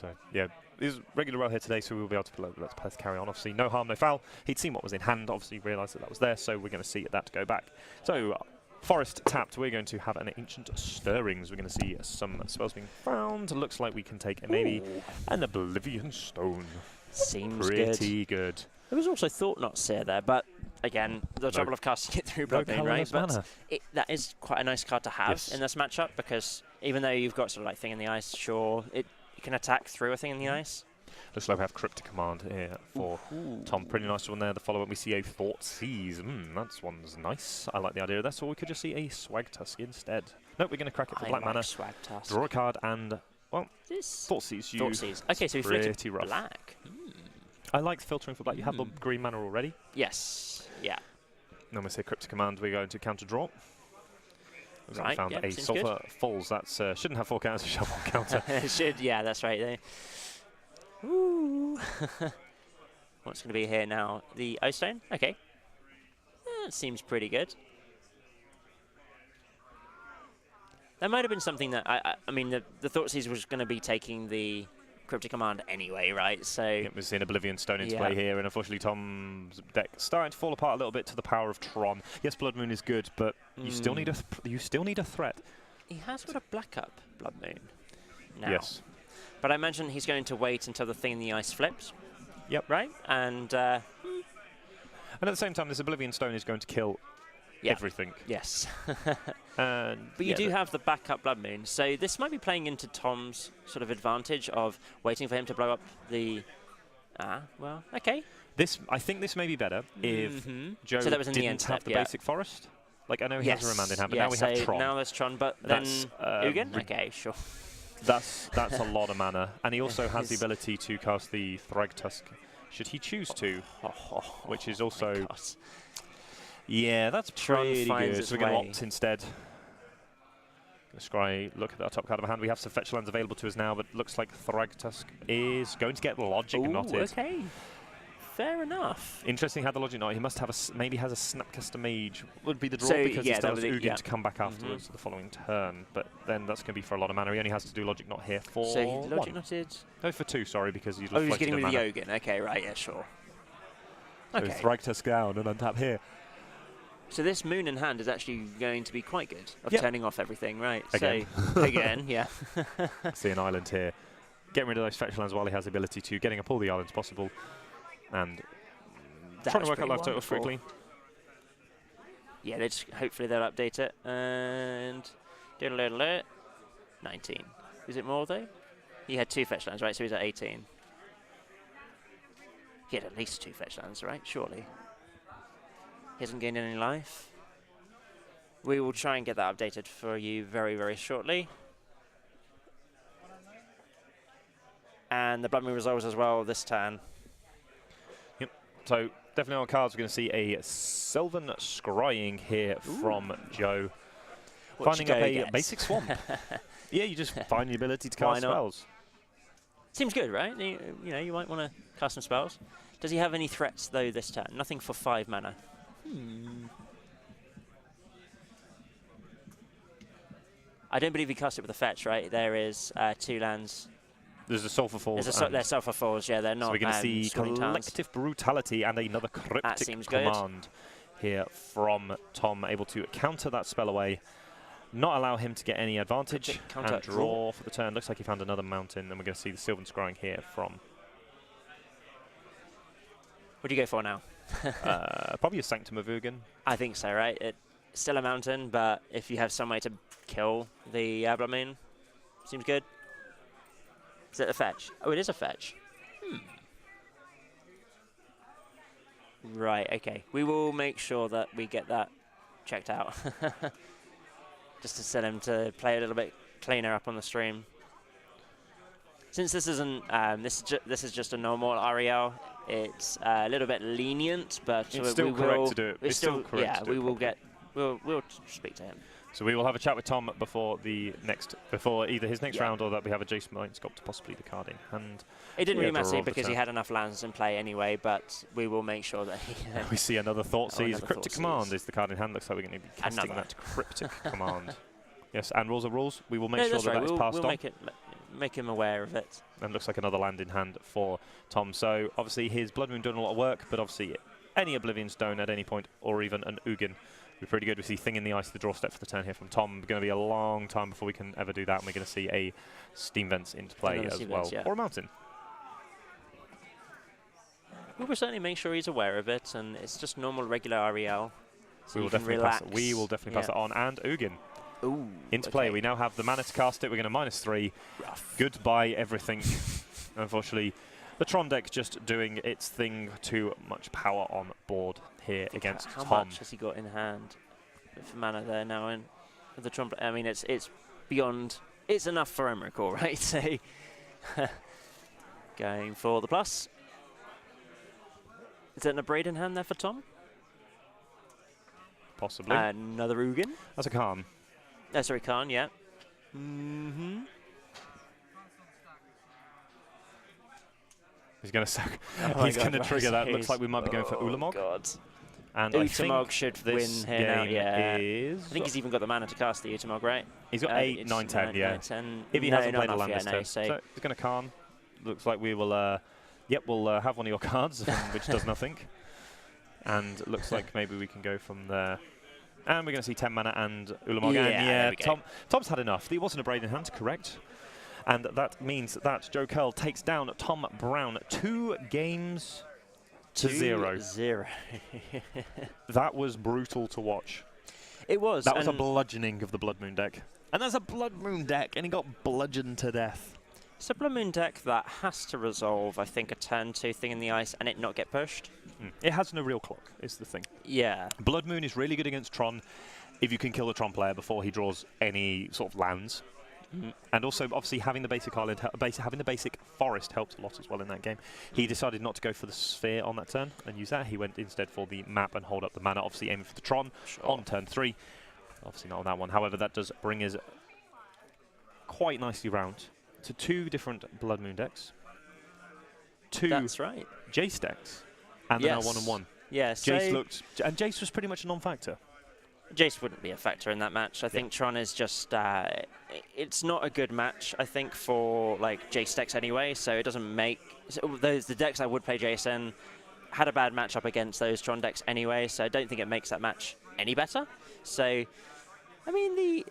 S2: So, yeah, he's regular well here today, so we'll be able to let Peth carry on. Obviously, no harm, no foul. He'd seen what was in hand, obviously realised that was there, so we're going to see that go back. So, Forest tapped. We're going to have an Ancient Stirrings. We're going to see some spells being found. Looks like we can take maybe an Oblivion Stone.
S1: Seems
S2: pretty good.
S1: There was also Thought Knot Seer there, but again, the trouble of casting it through Blood Moon, right? But that is quite a nice card to have in this matchup, because even though you've got sort of like Thing in the Ice, sure, you can attack through a Thing in the Ice.
S2: Looks like we have Cryptic Command here for Tom. Pretty nice one there. The follow-up, we see a Thought Seize. That one's nice. I like the idea of that. So we could just see a Swag Tusk instead. Nope, we're going to crack it for black mana.
S1: Swag Tusk.
S2: Draw a card and, well, Thought Seize.
S1: Thought Seize. Okay, so we filtered
S2: rough.
S1: black.
S2: I like filtering for black. You have the green mana already.
S1: Yes. Yeah.
S2: Then we say Cryptic Command. We're going to counter draw.
S1: Right.
S2: We found a Sulphur Falls. That shouldn't have 4 counters. It should have 1 counter.
S1: It should. Yeah, that's right. Ooh. What's going to be here now? The O-Stone? Okay. That seems pretty good. That might have been something that, I mean, the Thoughtseize was going to be taking the Cryptic Command anyway, right? So
S2: it was in Oblivion Stone into play here, and unfortunately Tom's deck starting to fall apart a little bit to the power of Tron. Yes, Blood Moon is good, but you still need a threat.
S1: He has got a black up Blood Moon now.
S2: Yes.
S1: But I imagine he's going to wait until the Thing in the Ice flips.
S2: Yep.
S1: Right? And
S2: at the same time, this Oblivion Stone is going to kill everything.
S1: Yes.
S2: But
S1: you do have the backup Blood Moon, so this might be playing into Tom's sort of advantage of waiting for him to blow up the... well, okay.
S2: I think this may be better if Joe didn't have the basic forest. Like, I know he has a Remand in hand, but now we have Tron.
S1: Now there's Tron, but then Ugin? Okay, sure.
S2: That's a lot of mana, and he also has the ability to cast the Thragtusk, should he choose to, which is also... Yeah, that's pretty good. So we're going to opt instead. Scry, look at our top card of our hand. We have some fetch lands available to us now, but looks like Thragtusk is going to get Logic knotted.
S1: Okay. Fair enough.
S2: Interesting how the Logic knot. He must have maybe has a Snapcaster Mage. Would be the draw because he still has Ugin to come back afterwards the following turn. But then that's going to be for a lot of mana. He only has to do Logic knot here for
S1: So Logic knotted?
S2: No, for 2, sorry, because he's
S1: he's getting rid of the Ugin. Okay, right, yeah, sure.
S2: So Thragtusk down and untap here.
S1: So this Moon in hand is actually going to be quite good of turning off everything, right?
S2: Again.
S1: So, again, yeah.
S2: See an island here. Getting rid of those fetch lands while he has the ability to, getting up all the islands possible, and trying to work out life totals quickly.
S1: Yeah, hopefully they'll update it. And 19. Is it more though? He had 2 fetch lands, right? So he's at 18. He had at least 2 fetch lands, right? Surely. He hasn't gained any life. We will try and get that updated for you very, very shortly. And the Blood Moon resolves as well this turn.
S2: Yep. So definitely on cards, we're going to see a Sylvan Scrying here from Joe.
S1: What
S2: Finding
S1: Joe
S2: up a
S1: gets.
S2: basic swamp. Yeah, you just find the ability to
S1: Why
S2: cast
S1: not?
S2: spells.
S1: Seems good, right? You know, you might want to cast some spells. Does he have any threats, though, this turn? Nothing for 5 mana. I don't believe he cast it with a fetch, right? There is 2 lands.
S2: There's a Sulphur Falls.
S1: They're Sulphur Falls, yeah, they're not.
S2: So we're going to see
S1: Swimming Tarns.
S2: Collective Brutality and another Cryptic
S1: seems good.
S2: Command here from Tom, able to counter that spell away, not allow him to get any advantage,
S1: Cryptic counter
S2: and draw for the turn. Looks like he found another mountain, and we're going to see the Sylvan Scrying here from...
S1: What do you go for now?
S2: probably a Sanctum of Ugin.
S1: I think so, right? It's still a mountain, but if you have some way to kill the Blood Moon, seems good. Is it a fetch? Oh, it is a fetch. Right, okay. We will make sure that we get that checked out. Just to set him to play a little bit cleaner up on the stream. Since this isn't, this is just a normal REL, it's a little bit lenient, but
S2: It's still correct to do it. It's still correct
S1: yeah,
S2: to do
S1: we
S2: it
S1: will
S2: properly.
S1: get, we'll speak to him.
S2: So we will have a chat with Tom before either his next
S1: Yeah.
S2: round or that we have a Jason Mind Sculpt, possibly the card in hand.
S1: It didn't
S2: Yeah,
S1: really
S2: draw
S1: matter
S2: of the
S1: because he
S2: turn.
S1: had enough lands in play anyway, but we will make sure that he...
S2: We see another Thoughtseize.
S1: another
S2: Cryptic
S1: Thoughtseize.
S2: Command is the card in hand. Looks like we're going to be casting
S1: Another.
S2: that Cryptic Command. Yes, and rules are rules. We will make
S1: No,
S2: sure
S1: that's
S2: that
S1: right.
S2: that is
S1: We'll,
S2: passed
S1: we'll
S2: on.
S1: make him aware of it.
S2: And looks like another land in hand for Tom. So obviously his Blood Moon doing a lot of work, but obviously any Oblivion Stone at any point, or even an Ugin, would be pretty good. We see Thing in the Ice, the draw step for the turn here from Tom. Going to be a long time before we can ever do that, and we're going to see a Steam Vents into play
S1: Another
S2: as
S1: Steam
S2: well,
S1: Vents, yeah.
S2: or a Mountain.
S1: We will certainly make sure he's aware of it, and it's just normal, regular REL. So
S2: We will
S1: you can
S2: definitely
S1: relax.
S2: pass. We will definitely pass
S1: Yeah.
S2: it on, and Ugin
S1: Ooh,
S2: into play.
S1: okay.
S2: We now have the mana to cast it. We're going to -3.
S1: Rough.
S2: Goodbye everything. Unfortunately, the Tron deck just doing its thing. Too much power on board here against
S1: How
S2: Tom.
S1: much has he got in hand for mana there now? And the trumpet. I mean, it's beyond. It's enough for Emrakul, right? So going for the plus. Is that an Abrade in hand there for Tom?
S2: Possibly.
S1: Another Ugin.
S2: That's a Khan.
S1: Oh, sorry, Khan. Yeah. Mm-hmm.
S2: He's going to sack.
S1: Oh my
S2: He's going to
S1: God,
S2: trigger that. Looks
S1: Roses.
S2: like we might be going for
S1: Oh
S2: Ulamog.
S1: God.
S2: And I
S1: Utamog
S2: think
S1: should
S2: this
S1: win here now.
S2: game
S1: Yeah.
S2: is...
S1: I think he's even got the mana to cast the Utamog, right?
S2: He's got 8,
S1: It's
S2: 9, 10, yeah.
S1: 9, 10.
S2: If he
S1: No,
S2: hasn't
S1: not
S2: played a
S1: enough
S2: land
S1: yet,
S2: this
S1: no,
S2: turn.
S1: so
S2: So he's going to Khan. Looks like we will... Yep, we'll have one of your cards, which does nothing. And looks like maybe we can go from there. And we're going to see 10 mana and Ulamog.
S1: Yeah,
S2: And
S1: there we go.
S2: Tom's had enough. He wasn't a Braid in hand, correct? And that means that Joe Curl takes down Tom Brown 2 games to 0.
S1: 0.
S2: That was brutal to watch.
S1: It was.
S2: That was a
S1: and
S2: bludgeoning of the Blood Moon deck. And that's a Blood Moon deck, and he got bludgeoned to death.
S1: it's a Blood Moon deck that has to resolve, I think, a turn 2 Thing in the Ice and it not get pushed.
S2: It has no real clock, is the thing.
S1: Yeah.
S2: Blood Moon is really good against Tron if you can kill the Tron player before he draws any sort of lands. And also, obviously, having the basic island, having the basic forest helps a lot as well in that game. He decided not to go for the sphere on that turn and use that. He went instead for the map and hold up the mana, obviously aiming for the Tron on turn 3. Obviously not on that one. However, that does bring us quite nicely round to 2 different Blood Moon decks. 2
S1: That's right.
S2: Jace decks. And then
S1: Yes.
S2: a 1-on-1.
S1: Yeah,
S2: Jace
S1: so
S2: looked... And Jace was pretty much a non-factor.
S1: Jace wouldn't be a factor in that match. I think Tron is just... it's not a good match, I think, for like Jace decks anyway, so it doesn't make... So the decks I would play Jace in had a bad matchup against those Tron decks anyway, so I don't think it makes that match any better. So, I mean,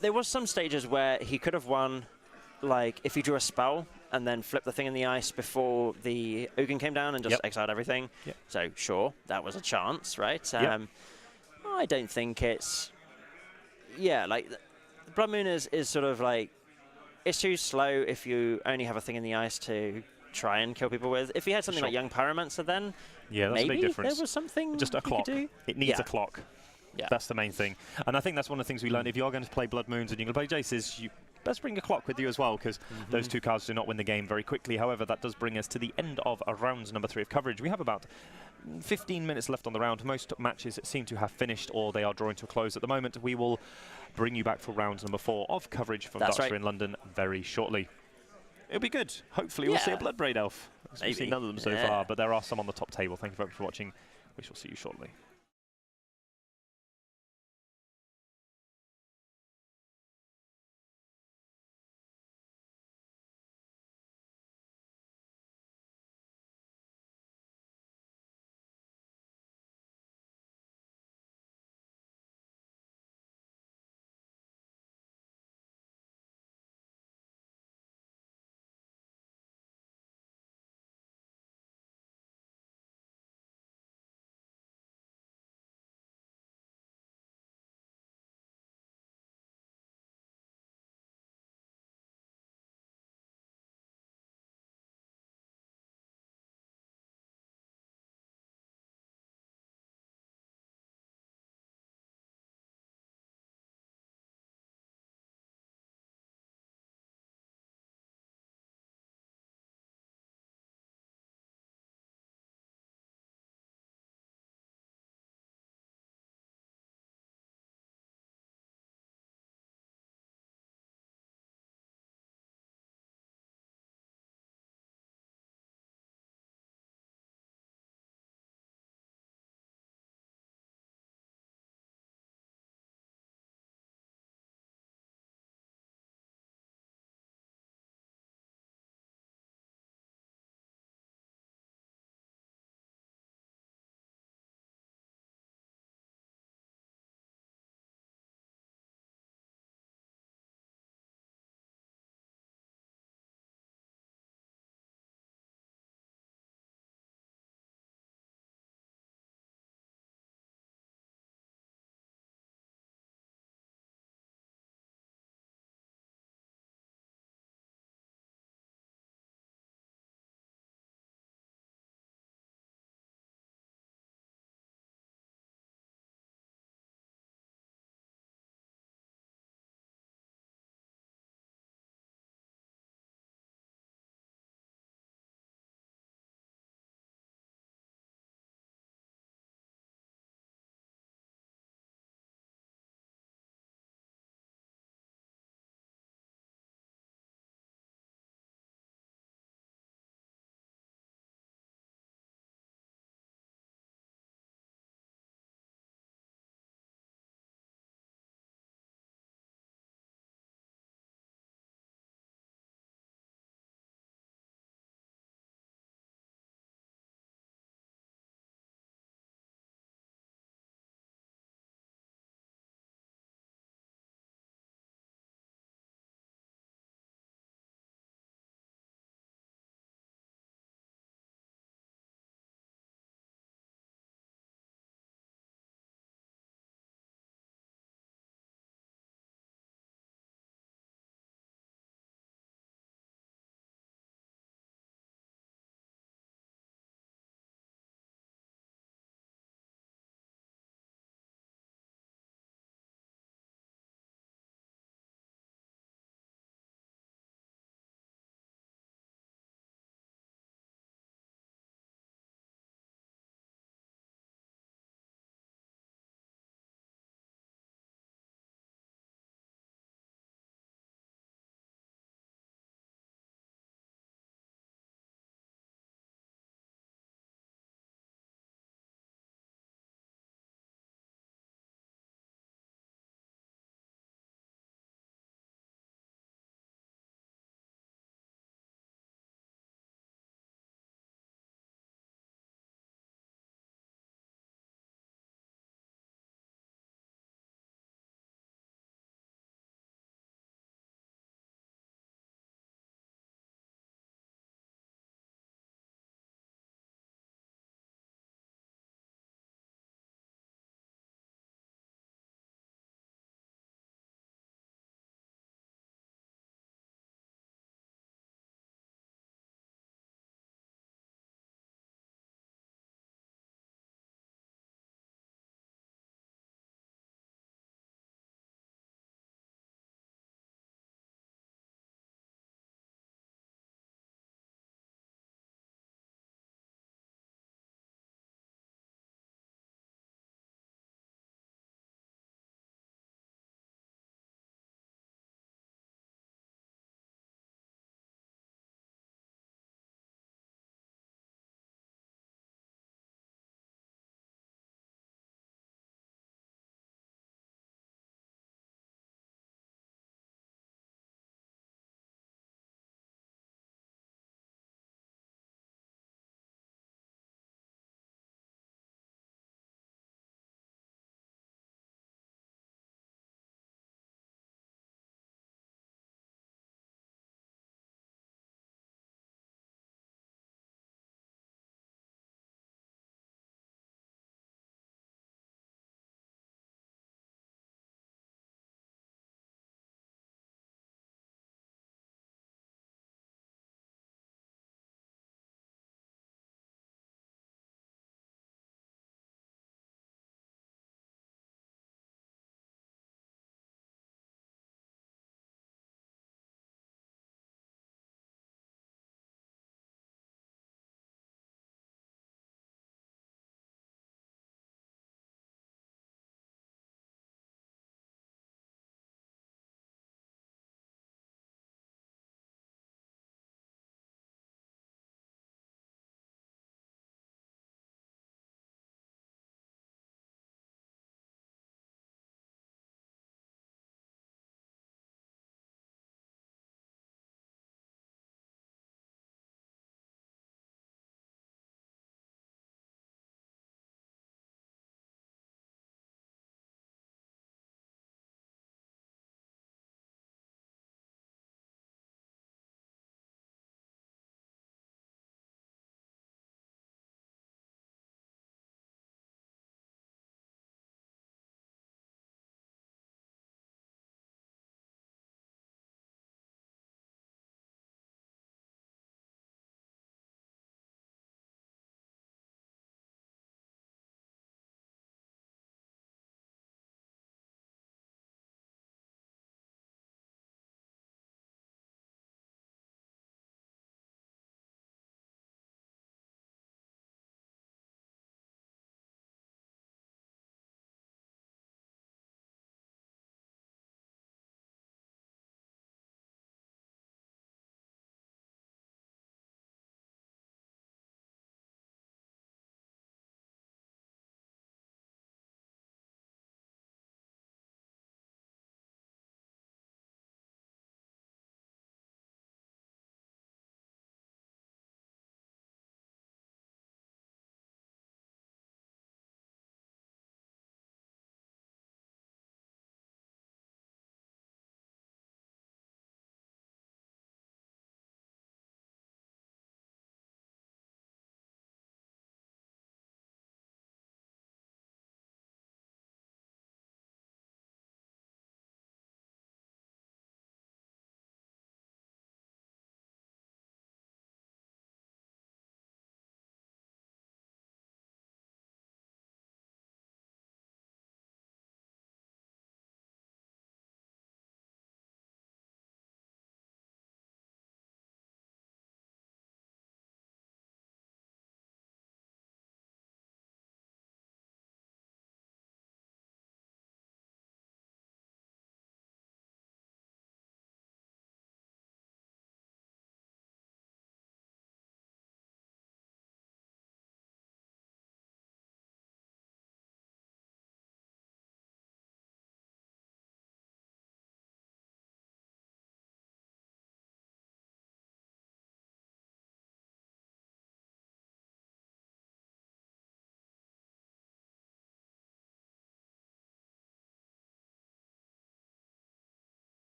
S1: there was some stages where he could have won, like, if he drew a spell and then flipped the Thing in the Ice before the Ugin came down and just exiled everything.
S2: Yep.
S1: So, sure, that was a chance, right?
S2: Yep.
S1: I don't think it's... Yeah, like, the Blood Moon is sort of like... It's too slow if you only have a Thing in the Ice to try and kill people with. If he had something like Young Pyromancer, then
S2: yeah, that's
S1: maybe
S2: a big difference.
S1: there was something
S2: Just a
S1: he
S2: clock.
S1: could do.
S2: It needs a clock.
S1: Yeah.
S2: That's the main thing. And I think that's one of the things we learned. If you are going to play Blood Moons and you're going to play Jaces, you best bring a clock with you as well, because those two cards do not win the game very quickly. However, that does bring us to the end of round number 3 of coverage. We have about 15 minutes left on the round. Most matches seem to have finished, or they are drawing to a close at the moment. We will bring you back for round number 4 of coverage from Darkster in London very shortly. It'll be good. Hopefully we'll see a Bloodbraid Elf. We've seen none of them so far, but there are some on the top table. Thank you very much for watching. We shall see you shortly.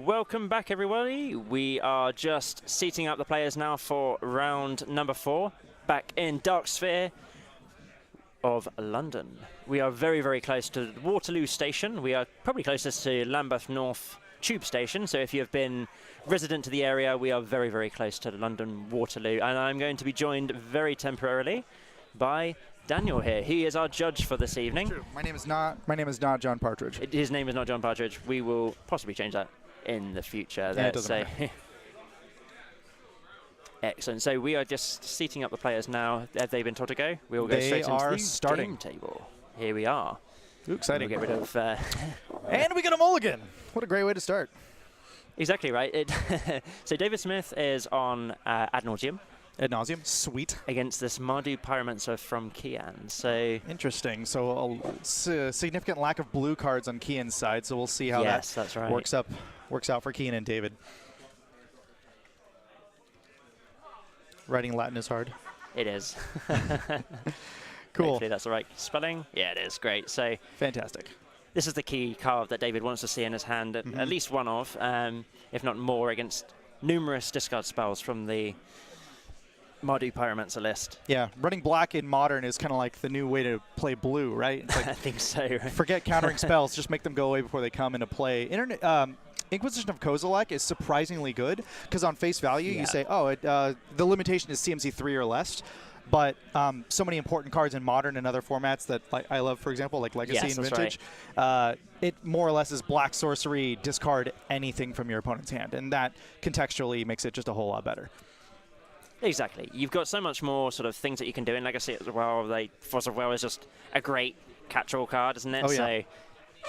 S1: Welcome back, everybody. We are just seating up the players now for round number 4, back in Dark Sphere of London. We are very, very close to Waterloo Station. We are probably closest to Lambeth North Tube Station, so if you have been resident to the area, we are very, very close to London Waterloo. And I'm going to be joined very temporarily by Daniel here. He is our judge for this evening.
S4: True. My name is not John Partridge.
S1: His name is not John Partridge. We will possibly change that in the future.
S4: Yeah, it doesn't matter.
S1: Excellent. So we are just seating up the players now. Have they been told to go? We will go straight into the
S4: starting.
S1: game table. Here we are.
S4: Ooh, exciting.
S1: We'll get rid of...
S4: and we get a mulligan. What a great way to start.
S1: Exactly right. So David Smith is on Ad Nauseum.
S4: Ad Nauseum. Sweet.
S1: Against this Mardu Pyromancer from Kian. So
S4: interesting. So a significant lack of blue cards on Kian's side. So we'll see how
S1: that's right.
S4: works out for Kian and David. Writing Latin is hard.
S1: It is.
S4: Cool.
S1: Hopefully that's the right spelling. Yeah, it is. Great. So
S4: fantastic.
S1: This is the key card that David wants to see in his hand, at least one of, if not more, against numerous discard spells from the Mardu Pyromancer list.
S4: Yeah, running black in Modern is kind of like the new way to play blue, right? It's like
S1: I think so.
S4: Forget countering spells, just make them go away before they come into play. Inquisition of Kozilek is surprisingly good, because on face value you say, oh, the limitation is CMC 3 or less. But so many important cards in Modern and other formats that I love, for example, like Legacy and Vintage, it more or less is black sorcery, discard anything from your opponent's hand. And that contextually makes it just a whole lot better.
S1: Exactly. You've got so much more sort of things that you can do in Legacy as well. Force of Will is just a great catch-all card, isn't it?
S4: Oh, yeah.
S1: So,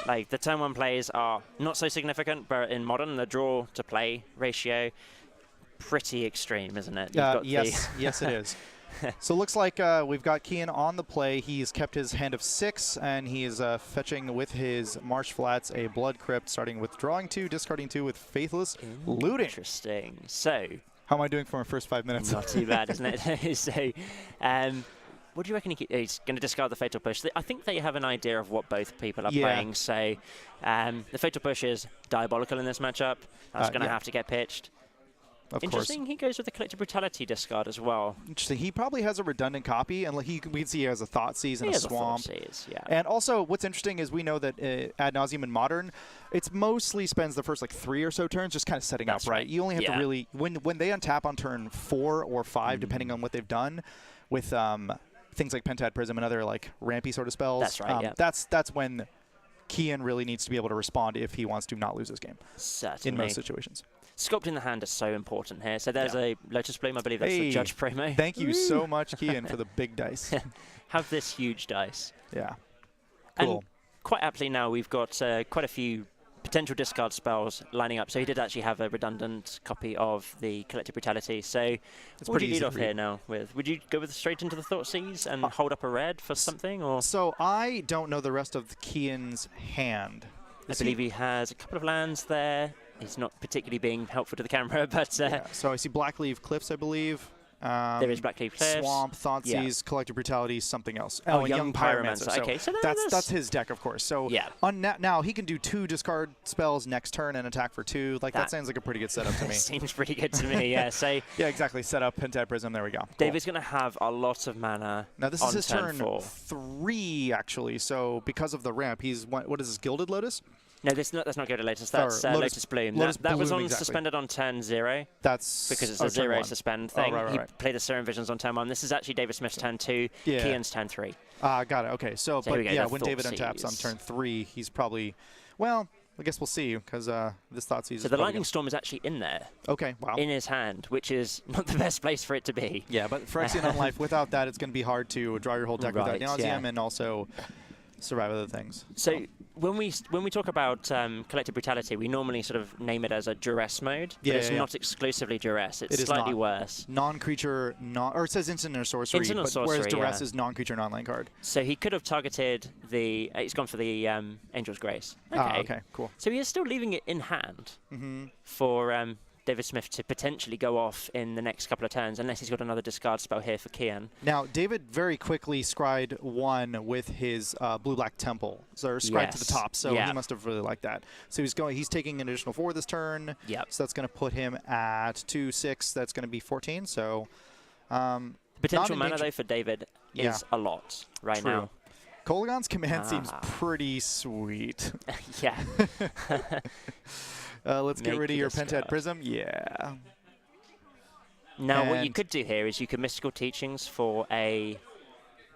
S1: like, the turn 1 plays are not so significant, but in Modern, the draw to play ratio, pretty extreme, isn't it?
S4: Yes, yes, it is. So it looks like we've got Kian on the play. He's kept his hand of 6, and he is fetching with his Marsh Flats a Blood Crypt, starting with drawing 2, discarding 2 with Faithless, looting.
S1: Interesting. So,
S4: how am I doing for my first 5 minutes?
S1: Not too bad, isn't it? So, what do you reckon he's going to discard the Fatal Push? I think they have an idea of what both people are playing. So, the Fatal Push is diabolical in this matchup. That's going to have to get pitched.
S4: Of
S1: Interesting.
S4: course.
S1: He goes with the Collective Brutality discard as well.
S4: Interesting. He probably has a redundant copy, and we can see he has a Thoughtseize and a Swamp.
S1: Yeah.
S4: And also, what's interesting is we know that Ad Nauseum in Modern, it's mostly spends the first 3 or so turns just kind of setting up, right? You only have to really when they untap on turn 4 or 5, depending on what they've done, with things like Pentad Prism and other rampy sort of spells.
S1: That's right.
S4: That's when Kian really needs to be able to respond if he wants to not lose this game.
S1: Certainly.
S4: In most situations.
S1: Sculpt in the hand is so important here. So there's a Lotus Bloom. I believe that's the Judge promo.
S4: Thank you so much, Kian, for the big dice.
S1: Have this huge dice.
S4: Yeah. Cool.
S1: And quite aptly now, we've got quite a few potential discard spells lining up. So he did actually have a redundant copy of the Collective Brutality. So what would you lead off here now with? Would you go straight into the Thoughtseize and hold up a red for something? Or
S4: so I don't know the rest of Kian's hand.
S1: I believe he has a couple of lands there. He's not particularly being helpful to the camera, but...
S4: So I see Blackleaf Cliffs, I believe.
S1: There is Blackleaf Cliffs.
S4: Swamp, Thoughtseize, Collective Brutality, something else.
S1: Oh, Young Pyromancer.
S4: So
S1: okay, so
S4: that's his deck, of course. So now he can do 2 discard spells next turn and attack for 2. That sounds like a pretty good setup to me.
S1: Seems pretty good to me, yeah. So
S4: yeah, exactly. Set up Pentad Prism. There we go.
S1: David's going to have a lot of mana.
S4: Now this is his turn
S1: 4.
S4: 3, actually. So because of the ramp, he's what is this, Gilded Lotus?
S1: No, that's not Gilded Lotus. That's Lotus Bloom. That was on suspended on turn 0.
S4: That's
S1: because it's a 0 suspend thing.
S4: Right.
S1: He played the Serum Visions on turn 1. This is actually David Smith's turn 2. Kian's turn 3.
S4: Got it. Okay. So but when David
S1: Thoughtseizes.
S4: untaps on turn 3, he's probably, well, I guess we'll see, because this Thoughtseize.
S1: So the Lightning Storm is actually in there.
S4: Okay. Wow.
S1: In his hand, which is not the best place for it to be.
S4: Yeah, but for Phyrexian on life, without that, it's going to be hard to draw your whole deck without Nauseum and also survive other things.
S1: So when we talk about Collective Brutality, we normally sort of name it as a duress mode, but it's not exclusively duress. It's slightly worse.
S4: Non-creature, or it says instant or sorcery, whereas duress is non-creature, non-land card.
S1: So he could have targeted the... he's gone for the Angel's Grace.
S4: Okay, cool.
S1: So he is still leaving it in hand for David Smith to potentially go off in the next couple of turns, unless he's got another discard spell here for Kian.
S4: Now, David very quickly scryed 1 with his blue-black temple, so scryed to the top, so he must have really liked that. So he's taking an additional 4 this turn, so that's going to put him at 2/6, that's going to be 14, so...
S1: potential mana, though, for David is a lot right now.
S4: Kolaghan's command seems pretty sweet.
S1: Yeah.
S4: Let's get rid of your Pentad Prism. Yeah.
S1: Now, what you could do here is you could Mystical Teachings for a...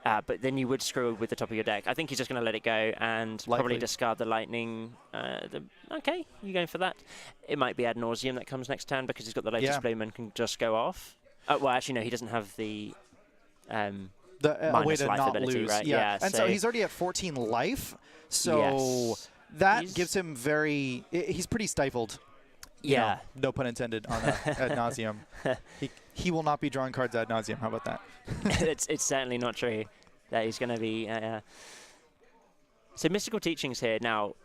S1: but then you would screw with the top of your deck. I think he's just going to let it go and probably discard the Lightning. Okay, you're going for that. It might be Ad Nauseum that comes next turn because he's got the Lotus Bloom and can just go off. Well, actually, no, he doesn't have the...
S4: way to not
S1: ability,
S4: lose.
S1: Right?
S4: Yeah. And so he's already at 14 life, so that gives him very... He's pretty stifled.
S1: Yeah.
S4: No pun intended on Ad Nauseum. He will not be drawing cards Ad Nauseum. How about that?
S1: It's certainly not true that he's going to be... So Mystical Teachings here. Now,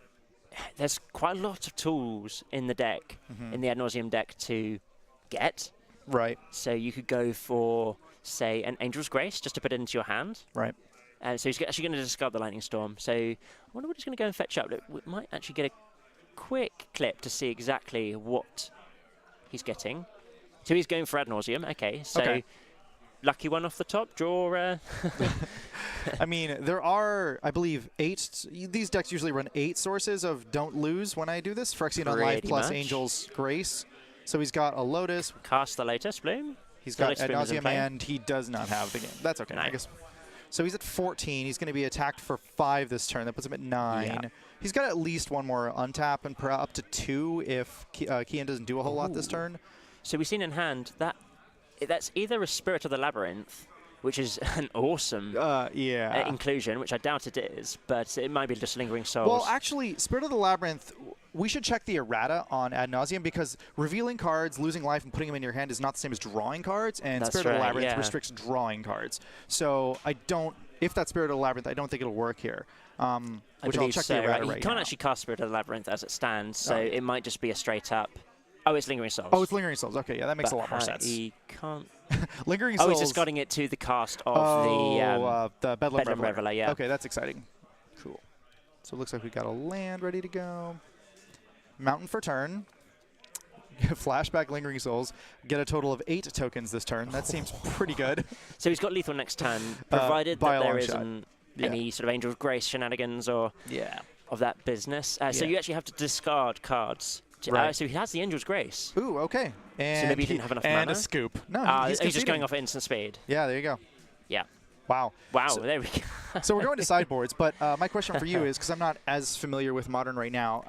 S1: there's quite a lot of tools in the deck, in the Ad Nauseum deck to get.
S4: Right.
S1: So you could go for, say, an Angel's Grace, just to put it into your hand.
S4: Right.
S1: So he's actually going to discard the Lightning Storm. So I wonder what he's going to go and fetch up. We might actually get a quick clip to see exactly what he's getting. So he's going for Ad Nauseum. Okay, so lucky one off the top. Draw.
S4: I mean, there are, I believe, 8. These decks usually run 8 sources of Don't Lose when I do this. Phyrexian on life plus Angel's Grace. So he's got a Lotus.
S1: Cast the Lotus Bloom.
S4: He's got Ad Nauseum, and he does not have the game. That's okay, I guess. So he's at 14. He's going to be attacked for 5 this turn. That puts him at 9. Yeah. He's got at least 1 more untap and up to 2 if Kian doesn't do a whole lot this turn.
S1: So we've seen in hand that's either a Spirit of the Labyrinth, which is an awesome inclusion, which I doubt it is, but it might be just Lingering Souls.
S4: Well, actually, Spirit of the Labyrinth, we should check the errata on Ad Nauseum because revealing cards, losing life, and putting them in your hand is not the same as drawing cards, and Spirit of the Labyrinth restricts drawing cards. So I don't, if that's Spirit of the Labyrinth, I don't think it'll work here. Which I'll check the errata right now.
S1: You can't actually cast Spirit of the Labyrinth as it stands, so it might just be a straight up... Oh, it's Lingering Souls.
S4: Oh, it's Lingering Souls. Okay, yeah, that makes a lot more sense.
S1: He can't...
S4: Lingering Souls...
S1: Oh, he's discarding it to the cast of
S4: the Bedlam
S1: Reveler, yeah.
S4: Okay, that's exciting. Cool. So it looks like we got a land ready to go. Mountain for turn. Flashback Lingering Souls. Get a total of 8 tokens this turn. That seems pretty good.
S1: So he's got lethal next turn, provided that there isn't any sort of Angel's Grace shenanigans or of that business. So you actually have to discard cards. So he has the Angel's Grace.
S4: Ooh, okay. And
S1: so maybe he didn't have enough mana.
S4: And a scoop. No,
S1: he's just going off at instant speed.
S4: Yeah, there you go.
S1: Yeah.
S4: Wow.
S1: Wow, so, there we go.
S4: So we're going to sideboards, but my question for you is, because I'm not as familiar with Modern right now.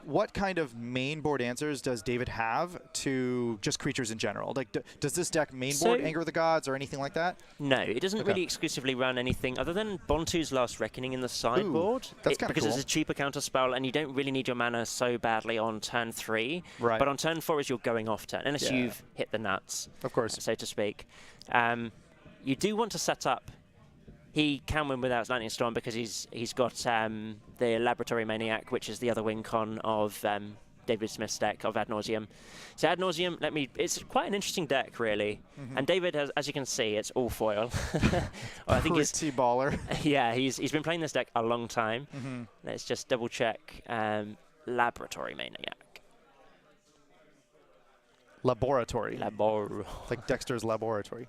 S4: What kind of main board answers does David have to just creatures in general? Like, does this deck main board Anger of the Gods or anything like that?
S1: No, it doesn't really exclusively run anything other than Bontu's Last Reckoning in the sideboard.
S4: Ooh, that's kind of cool.
S1: Because it's a cheaper counter spell, and you don't really need your mana so badly on turn 3. Right. But on turn 4 is your going off turn, unless you've hit the nuts.
S4: Of course.
S1: So to speak. You do want to set up. He can win without Lightning Storm because he's got the Laboratory Maniac, which is the other win con of David Smith's deck of Ad Nauseum. So Ad Nauseum, it's quite an interesting deck, really. And David has, as you can see, it's all foil. I think
S4: pretty baller.
S1: Yeah, he's been playing this deck a long time. Let's just double check Laboratory Maniac.
S4: Laboratory. Like Dexter's Laboratory.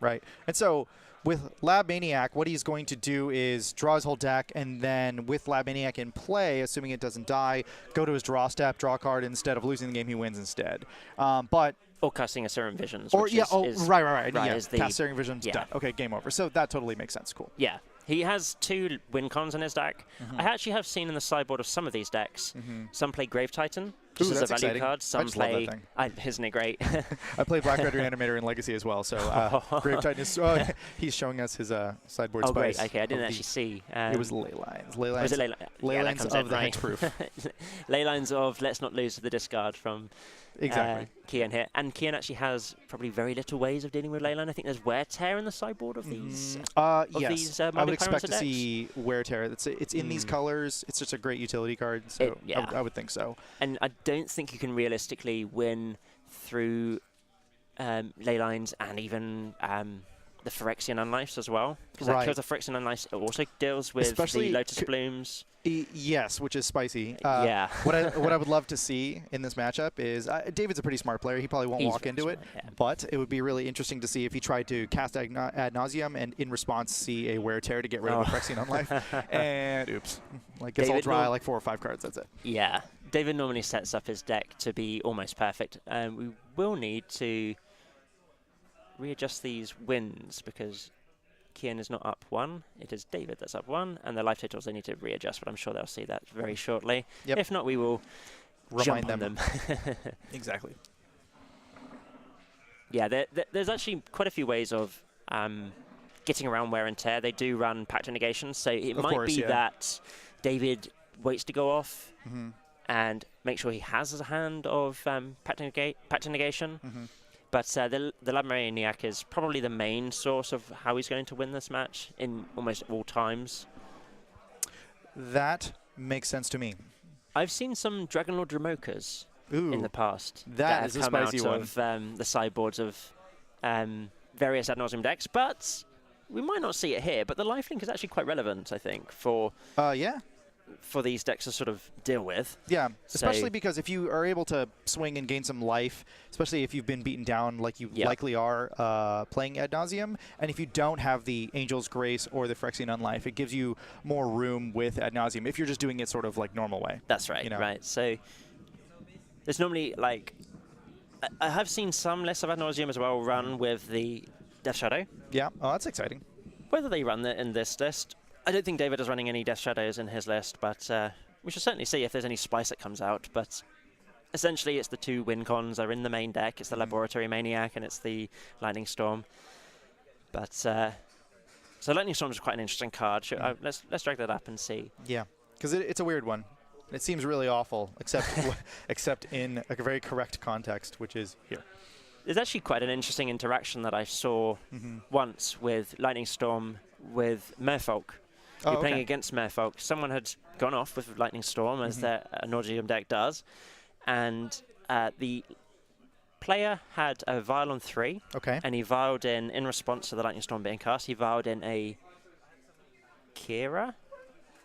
S4: Right. And so with Lab Maniac, what he's going to do is draw his whole deck, and then with Lab Maniac in play, assuming it doesn't die, go to his draw step, draw a card. Instead of losing the game, he wins instead.
S1: Or casting a Serum Visions.
S4: Or, right. Cast Serum Visions,
S1: done.
S4: Okay, game over. So that totally makes sense. Cool.
S1: Yeah. He has 2 win cons in his deck. I actually have seen in the sideboard of some of these decks, some play Grave Titan, just as a value card. Some play... isn't it great?
S4: I played Black-Red Reanimator in Legacy as well, so Grave Titan is... he's showing us his sideboard spice.
S1: Oh, great. Okay, I didn't actually see.
S4: It was Leylines.
S1: Was it
S4: Leylines of the Hexproof.
S1: Leylines of Let's Not Lose the Discard from...
S4: Exactly.
S1: Kian here. And Kian actually has probably very little ways of dealing with Leyline. I think there's wear tear in the sideboard of these.
S4: Yes,
S1: these,
S4: I would
S1: Mardu
S4: expect
S1: Pyromancer
S4: to see wear tear. It's in these colors. It's just a great utility card, so
S1: yeah.
S4: I would think so.
S1: And I don't think you can realistically win through Leylines and even the Phyrexian Unlives as well. Because that kills the Phyrexian Unlives. It also deals with
S4: Especially
S1: the Lotus Blooms.
S4: Yes, which is spicy.
S1: Yeah.
S4: what I would love to see in this matchup is David's a pretty smart player. He probably won't walk into it, but it would be really interesting to see if he tried to cast Ad Nauseum and in response see a wear tear to get rid of a Phyrexian Unlife, and oops, like gets all dry like 4 or 5 cards. That's it.
S1: Yeah, David normally sets up his deck to be almost perfect. We will need to readjust these wins because Kian is not up 1. It is David that's up 1, and the life totals they need to readjust, but I'm sure they'll see that very shortly.
S4: Yep.
S1: If not, we will
S4: remind
S1: jump on them.
S4: Exactly.
S1: Yeah, there's actually quite a few ways of getting around wear and tear. They do run Pact of Negation, so it might be that David waits to go off and make sure he has a hand of Pact of Negation. But the Labmaniac is probably the main source of how he's going to win this match in almost all times.
S4: That makes sense to me.
S1: I've seen some Dragonlord Dramokas in the past
S4: that is
S1: have come out of the sideboards of various Ad Nauseum decks, but we might not see it here. But the lifelink is actually quite relevant, I think, for for these decks to sort of deal with.
S4: Yeah, especially because if you are able to swing and gain some life, especially if you've been beaten down like you likely are playing Ad Nauseum, and if you don't have the Angel's Grace or the Phyrexian Unlife, it gives you more room with Ad Nauseum if you're just doing it sort of like normal way.
S1: That's right, right. So there's normally, like, I have seen some lists of Ad Nauseum as well run with the Death Shadow.
S4: Yeah, oh, that's exciting.
S1: Whether they run it in this list, I don't think David is running any Death Shadows in his list, but we should certainly see if there's any spice that comes out. But essentially, it's the 2 win cons are in the main deck. It's the Laboratory Maniac and it's the Lightning Storm. But so Lightning Storm is quite an interesting card. Let's drag that up and see.
S4: Yeah, because it's a weird one. It seems really awful, except in a very correct context, which is here.
S1: There's actually quite an interesting interaction that I saw once with Lightning Storm with Merfolk. You're playing against Merfolk. Someone had gone off with Lightning Storm, as their Nauseum deck does, and the player had a Vial on 3, and he vialed in response to the Lightning Storm being cast, he vialed in a Kira,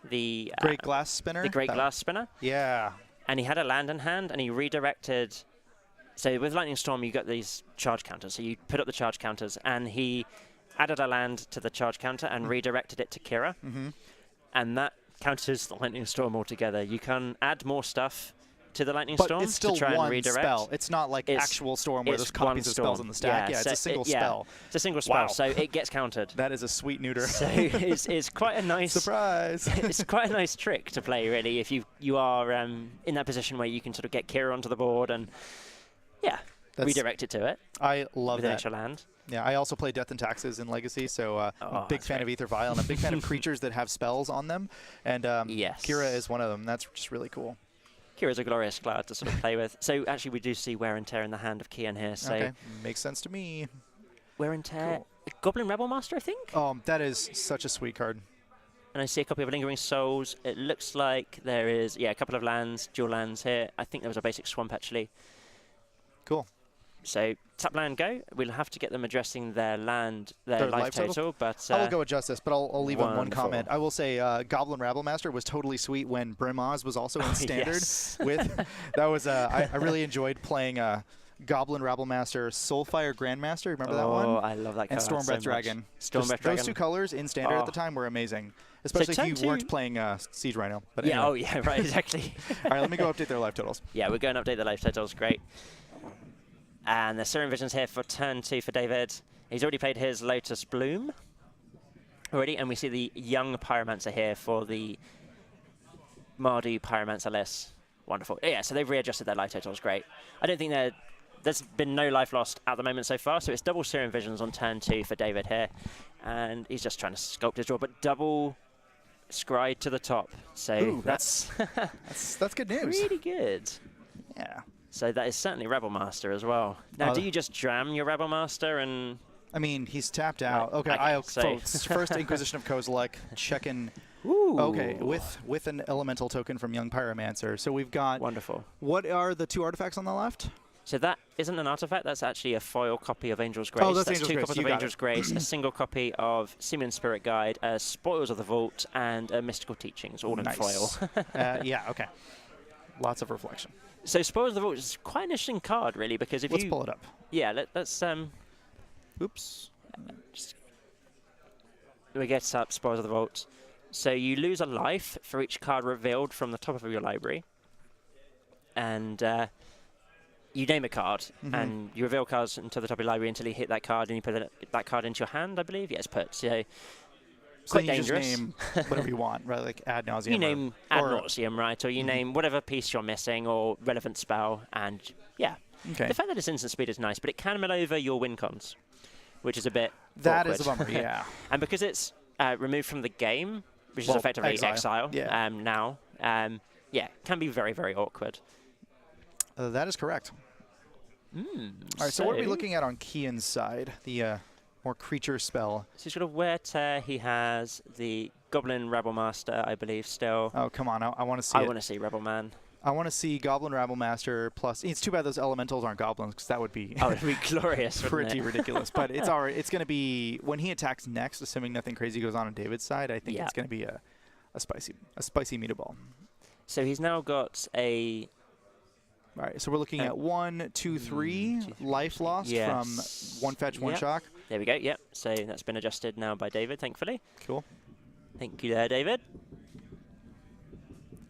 S1: the
S4: Great Glass Spinner?
S1: The Great Glass Spinner.
S4: Yeah.
S1: And he had a land in hand, and he redirected. So with Lightning Storm, you got these charge counters. So you put up the charge counters, and he added a land to the charge counter and redirected it to Kira. And that counters the Lightning Storm altogether. You can add more stuff to the Lightning Storm
S4: it's still
S1: to try
S4: one
S1: and redirect.
S4: Spell. It's not like actual Storm where there's copies of spells in the stack. Yeah, it's a single spell.
S1: It's a single spell, so it gets countered.
S4: That is a sweet neuter.
S1: So it's quite a nice
S4: surprise.
S1: It's quite a nice trick to play, really, if you are in that position where you can sort of get Kira onto the board and redirect it to it.
S4: I love
S1: with
S4: that.
S1: An extra land.
S4: Yeah, I also play Death and Taxes in Legacy, so I'm a big fan of Aether Vial, and I'm a big fan of creatures that have spells on them, and Kira is one of them. That's just really cool.
S1: Kira's a glorious card to sort of play with. So actually we do see wear and tear in the hand of Kian here. So
S4: makes sense to me.
S1: Wear and tear. Cool. Goblin Rebel Master, I think?
S4: Oh, that is such a sweet card.
S1: And I see a copy of Lingering Souls. It looks like there is, a couple of lands, dual lands here. I think there was a basic swamp, actually.
S4: Cool.
S1: So tap land go. We'll have to get them addressing their land, their life total. But
S4: I will go with Justice, but I'll leave on one comment. I will say Goblin Rabble Master was totally sweet when Brimaz was also in Standard. That was I really enjoyed playing Goblin Rabble Master, Soulfire Grandmaster. Remember that one?
S1: Oh, I love that card.
S4: And Stormbreath Dragon.
S1: Stormbreath Dragon.
S4: Those 2 colors in Standard at the time were amazing, especially if you weren't playing Siege Rhino. But anyway.
S1: Right, exactly.
S4: All right, let me go update their life totals.
S1: Yeah, we're going to update the life totals. Great. And the Serum Vision's here for turn 2 for David. He's already played his Lotus Bloom already, and we see the young Pyromancer here for the Mardu Pyromancer list. Wonderful. Yeah, so they've readjusted their life totals. Great. I don't think there's been no life lost at the moment so far, so it's double Serum Visions on turn 2 for David here. And he's just trying to sculpt his draw, but double Scry to the top. So
S4: that's good news.
S1: Really good.
S4: Yeah.
S1: So that is certainly Rebel Master as well. Now, do you just jam your Rebel Master and...
S4: I mean, he's tapped out.
S1: Right.
S4: Okay,
S1: Okay,
S4: so first Inquisition of Kozilek, checking.
S1: Ooh.
S4: Okay, with an elemental token from Young Pyromancer. So we've got...
S1: Wonderful.
S4: What are the 2 artifacts on the left?
S1: So that isn't an artifact, that's actually a foil copy of Angel's Grace.
S4: Oh, that's
S1: 2
S4: Angel's Grace.
S1: copies
S4: You
S1: of
S4: got
S1: Angel's
S4: it.
S1: Grace, a single copy of Simeon Spirit Guide, Spoils of the Vault, and Mystical Teachings, all in foil.
S4: Yeah, okay. Lots of reflection.
S1: So Spoils of the Vault is quite an interesting card, really, because if
S4: Let's pull it up.
S1: Yeah, let's...
S4: Oops.
S1: Just we get up Spoils of the Vault. So you lose a life for each card revealed from the top of your library. And you name a card, and you reveal cards into the top of your library until you hit that card, and you put that card into your hand, I believe. Yes, put. So quite
S4: you
S1: dangerous.
S4: Just name whatever you want, right? Like Ad Nauseum.
S1: You name Ad Nauseum, right? Or you name whatever piece you're missing or relevant spell, and yeah.
S4: Okay.
S1: The fact that it's instant speed is nice, but it can mill over your win cons, which is a bit
S4: That
S1: awkward.
S4: is a bummer, yeah.
S1: And because it's removed from the game, which is
S4: Well,
S1: effectively exile
S4: yeah.
S1: now, yeah, can be very, very awkward.
S4: That is correct. All right, so what are we looking at on Kian's side? The more creature spell.
S1: So he's got a Wear Tear. He has the Goblin Rebel Master, I believe, still.
S4: Oh, come on. I want to see
S1: I
S4: it.
S1: want to see Rebel Man.
S4: I want to see Goblin Rabble Master plus... It's too bad those elementals aren't goblins, because that would be...
S1: Oh, it would be glorious,
S4: pretty
S1: wouldn't it?
S4: ridiculous. But it's all right. It's going to be... When he attacks next, assuming nothing crazy goes on David's side, I think it's going to be a spicy meatball.
S1: So he's now got a...
S4: All right, so we're looking at 1, 2, 3 life lost from 1 fetch, 1 shock.
S1: There we go, yep. So that's been adjusted now by David, thankfully.
S4: Cool.
S1: Thank you there, David.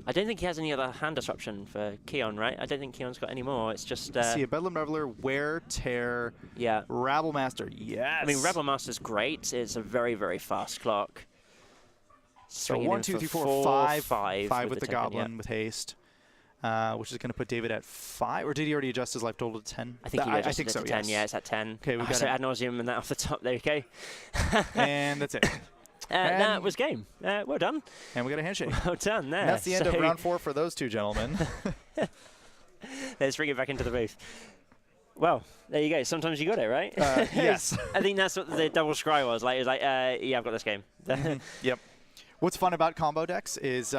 S1: I don't think he has any other hand disruption for Keon, right? I don't think Keon's got any more. It's just...
S4: see a Bedlam Reveler, Wear, Tear, Rabble Master. Yes!
S1: I mean, Rebel Master's great. It's a very, very fast clock.
S4: So
S1: Swinging
S4: 1,
S1: in
S4: 2,
S1: for
S4: 3, 4, 5.
S1: 5
S4: with the
S1: token,
S4: Goblin with haste. Which is going to put David at 5. Or did he already adjust his life total to 10?
S1: I think he adjusted
S4: I think
S1: it
S4: so,
S1: to 10.
S4: yes.
S1: Yeah, it's at 10.
S4: Okay, we've got
S1: so Ad Nauseum and that off the top. There you go.
S4: And that's it.
S1: That was game. Well done.
S4: And we got a handshake.
S1: Well done there.
S4: And that's the end of round 4 for those 2 gentlemen.
S1: Let's bring it back into the booth. Well, there you go. Sometimes you got it, right?
S4: Yes.
S1: I think that's what the double scry was. Like, it was like, yeah, I've got this game.
S4: Yep. What's fun about combo decks is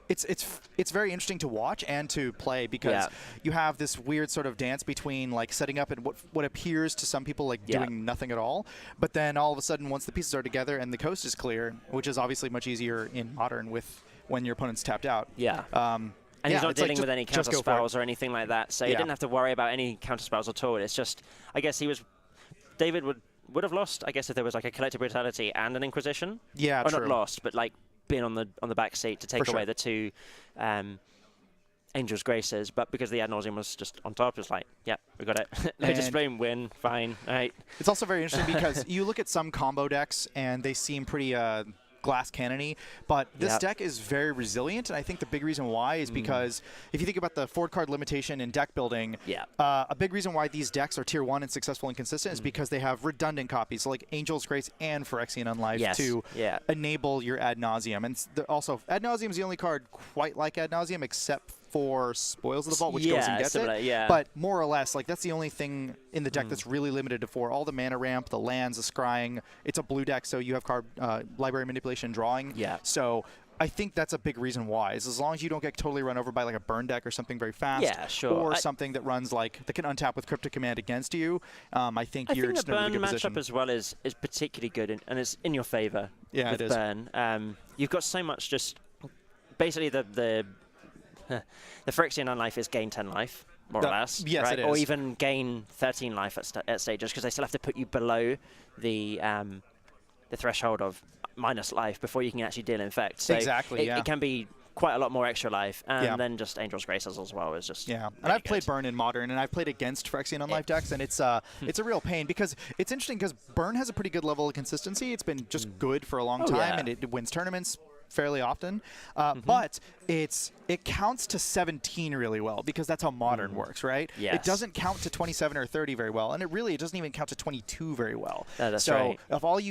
S4: it's very interesting to watch and to play because you have this weird sort of dance between like setting up and what appears to some people like doing nothing at all, but then all of a sudden once the pieces are together and the coast is clear, which is obviously much easier in Modern with when your opponent's tapped out.
S1: Yeah. And he's not dealing with any counter spells or anything like that, so he didn't have to worry about any counter spells at all. It's just, I guess David would have lost, I guess, if there was like a Collective Brutality and an Inquisition.
S4: Yeah,
S1: or
S4: true.
S1: not lost, but like been on the back seat to take away the 2 Angel's Graces, but because the Ad Nauseum was just on top, it's like, yeah, we got it. No display, win, fine, all right.
S4: It's also very interesting because you look at some combo decks and they seem pretty glass cannon-y, but this deck is very resilient, and I think the big reason why is because if you think about the 4 card limitation in deck building, a big reason why these decks are tier 1 and successful and consistent is because they have redundant copies, so like Angel's Grace and Phyrexian Unlife to enable your Ad Nauseum. And also, Ad Nauseum is the only card quite like Ad Nauseum except for Spoils of the Vault, which goes and gets it. But more or less, like that's the only thing in the deck that's really limited to 4. All the mana ramp, the lands, the scrying. It's a blue deck, so you have card library manipulation, drawing. So I think that's a big reason why. Is as long as you don't get totally run over by like a burn deck or something very fast, or something that runs like that can untap with Cryptic Command against you. I think you're just in a really good position.
S1: The burn matchup as well is particularly good, and it's in your favor.
S4: Yeah,
S1: with
S4: it is.
S1: Burn. You've got so much just basically the Phyrexian Unlife is gain 10 life, more or less.
S4: Yes,
S1: right?
S4: it is.
S1: Or even gain 13 life at stages, because they still have to put you below the threshold of minus life before you can actually deal infect. So
S4: exactly,
S1: it can be quite a lot more extra life, and then just Angel's Graces as well is just
S4: and I've played Burn in Modern, and I've played against Phyrexian Unlife decks, and it's a real pain because it's interesting because Burn has a pretty good level of consistency. It's been just good for a long time, and it wins tournaments fairly often, but it counts to 17 really well because that's how Modern works, right?
S1: Yes.
S4: It doesn't count to 27 or 30 very well, and it doesn't even count to 22 very well.
S1: That's
S4: so
S1: right.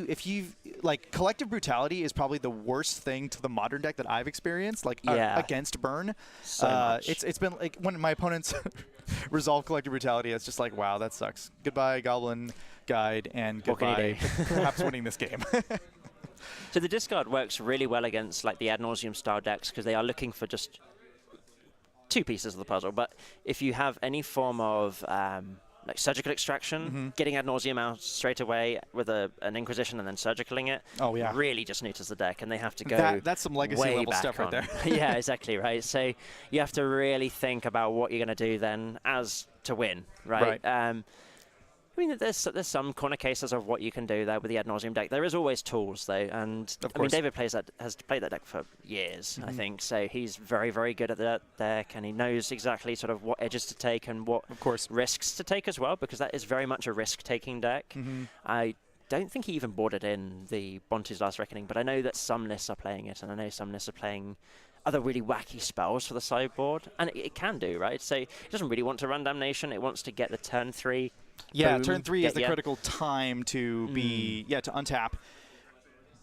S4: if you like, Collective Brutality is probably the worst thing to the Modern deck that I've experienced, like against Burn.
S1: So much.
S4: It's been like when my opponents resolve Collective Brutality, it's just like, wow, that sucks. Goodbye, Goblin Guide, and
S1: What can you
S4: goodbye, perhaps winning this game.
S1: So the discard works really well against like the Ad Nauseum style decks because they are looking for just 2 pieces of the puzzle. But if you have any form of like surgical extraction, getting Ad Nauseum out straight away with an Inquisition and then surgicaling it, really just neuters the deck, and they have to go.
S4: That's some legacy
S1: way
S4: level
S1: back
S4: stuff right there.
S1: Yeah, exactly right. So you have to really think about what you're going to do then as to win, right? I mean, there's some corner cases of what you can do there with the Ad Nauseum deck. There is always tools, though, and I mean, David has played that deck for years, I think, so he's very, very good at that deck, and he knows exactly sort of what edges to take and what risks to take as well, because that is very much a risk-taking deck. I don't think he even bought it in the Bontu's Last Reckoning, but I know that some lists are playing it, and I know some lists are playing other really wacky spells for the sideboard, and it can do, right? So it doesn't really want to run Damnation, it wants to get the turn 3.
S4: Yeah,
S1: boom,
S4: turn 3 is the critical time to be to untap,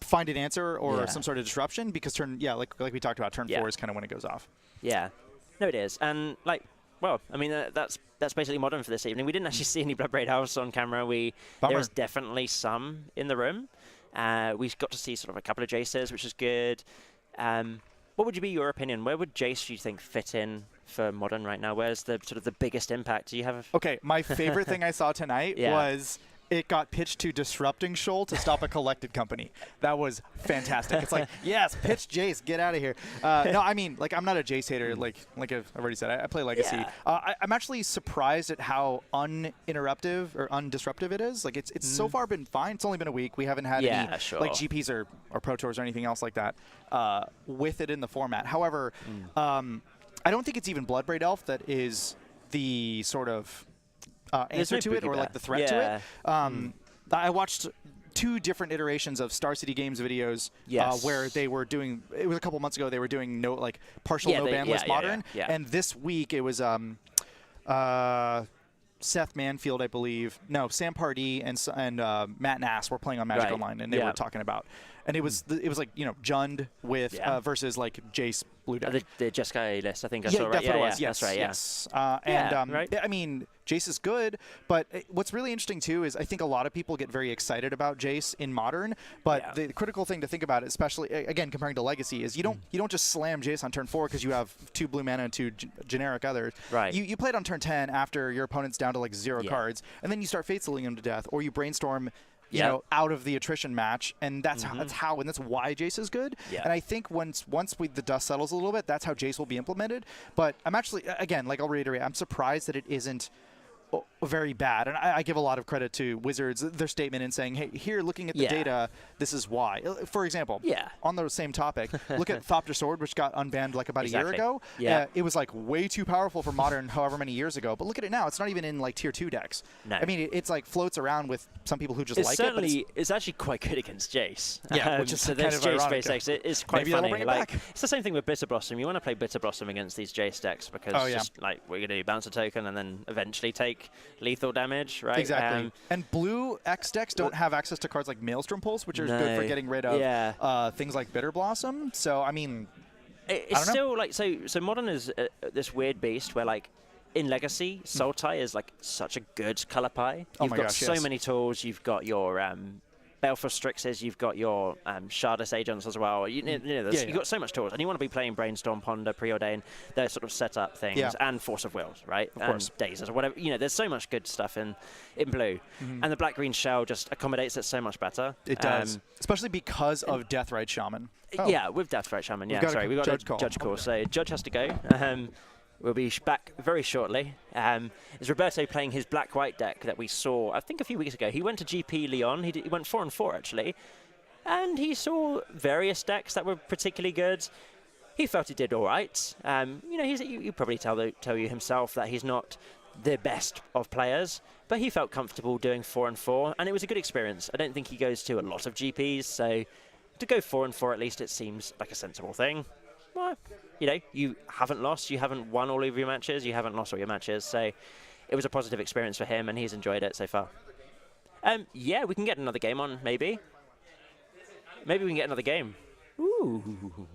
S4: find an answer or some sort of disruption, because like we talked about, turn 4 is kind of when it goes off.
S1: Yeah, no, it is, and like, well, I mean, that's basically Modern for this evening. We didn't actually see any Bloodbraid Elves on camera. There was definitely some in the room. We got to see sort of a couple of Jaces, which is good. What would be your opinion? Where would Jace, you think, fit in for Modern right now? Where's the sort of the biggest impact? Do you have?
S4: Okay, my favorite thing I saw tonight was it got pitched to Disrupting Shoal to stop a Collected Company. That was fantastic. It's like, yes, pitch Jace, get out of here. No, I mean, like, I'm not a Jace hater. Like I've already said, I play Legacy. I'm actually surprised at how uninterruptive or undisruptive it is. Like, it's so far been fine. It's only been a week. We haven't had any like GPs or Pro Tours or anything else like that with it in the format. However, I don't think it's even Bloodbraid Elf that is the sort of answer to it, or like the threat to it. I watched 2 different iterations of Star City Games videos where they were doing, it was a couple months ago, they were doing partial no ban list Modern, and this week it was Seth Manfield, I believe. No, Sam Pardee and Matt Nass were playing on Magic Online, and they were talking about, and it was like, you know, Jund with versus like Jace blue deck.
S1: The Jeskai list, I think I saw, right?
S4: That's what it was.
S1: Yes, that's right.
S4: Yes. I mean, Jace is good, but what's really interesting too is I think a lot of people get very excited about Jace in Modern, but the critical thing to think about, especially again comparing to Legacy, is you don't just slam Jace on turn 4 because you have 2 blue mana and 2 generic others.
S1: Right.
S4: You play it on turn 10 after your opponent's down to like 0 cards, and then you start fate sealing him to death, or you brainstorm. You know, out of the attrition match, and that's how and that's why Jace is good. And I think once the dust settles a little bit, that's how Jace will be implemented. But I'm actually, again, like I'll reiterate, I'm surprised that it isn't very bad, and I give a lot of credit to Wizards, their statement in saying, hey, here, looking at the data, this is why. For example, on the same topic, look at Thopter Sword, which got unbanned like about a year ago. It was like way too powerful for Modern however many years ago, but look at it now, it's not even in like tier 2 decks.
S1: No.
S4: I mean, it's like floats around with some people who just like it, but
S1: it's actually quite good against Jace.
S4: Which is
S1: so
S4: kind
S1: this
S4: of
S1: Jace
S4: ironic.
S1: base decks, it's quite
S4: Maybe that'll
S1: funny.
S4: bring it
S1: Like,
S4: back.
S1: it's the same thing with Bitter Blossom. You want to play Bitter Blossom against these Jace decks because just like we're going to do bounce a token and then eventually take lethal damage, right?
S4: Exactly. And blue X decks don't have access to cards like Maelstrom Pulse, which are good for getting rid of things like Bitter Blossom. So, I mean,
S1: it's still like, so Modern is this weird beast where, like, in Legacy, Sultai is like such a good color pie. You've got so many tools. You've got your Baleful Strixes, you've got your Shardus agents as well. You've got so much tools, and you want to be playing Brainstorm, Ponder, Preordain, those sort of setup things, and Force of Wills, right?
S4: Of course.
S1: Dazes or whatever. You know, there's so much good stuff in blue, and the black-green shell just accommodates it so much better.
S4: It does, especially because of Deathrite Shaman.
S1: Yeah, with Deathrite Shaman. Yeah, sorry, we've got a Judge call. So Judge has to go. We'll be back very shortly. Is Roberto playing his black-white deck that we saw, I think, a few weeks ago? He went to GP Lyon. He went 4-4, actually. And he saw various decks that were particularly good. He felt he did all right. You know, you probably tell you himself that he's not the best of players, but he felt comfortable doing 4-4, and it was a good experience. I don't think he goes to a lot of GPs, so to go 4-4 at least, it seems like a sensible thing. Well, you know, you haven't lost, you haven't won all of your matches, you haven't lost all your matches, so it was a positive experience for him, and he's enjoyed it so far. Yeah, we can get another game on, maybe. Maybe we can get another game. Ooh.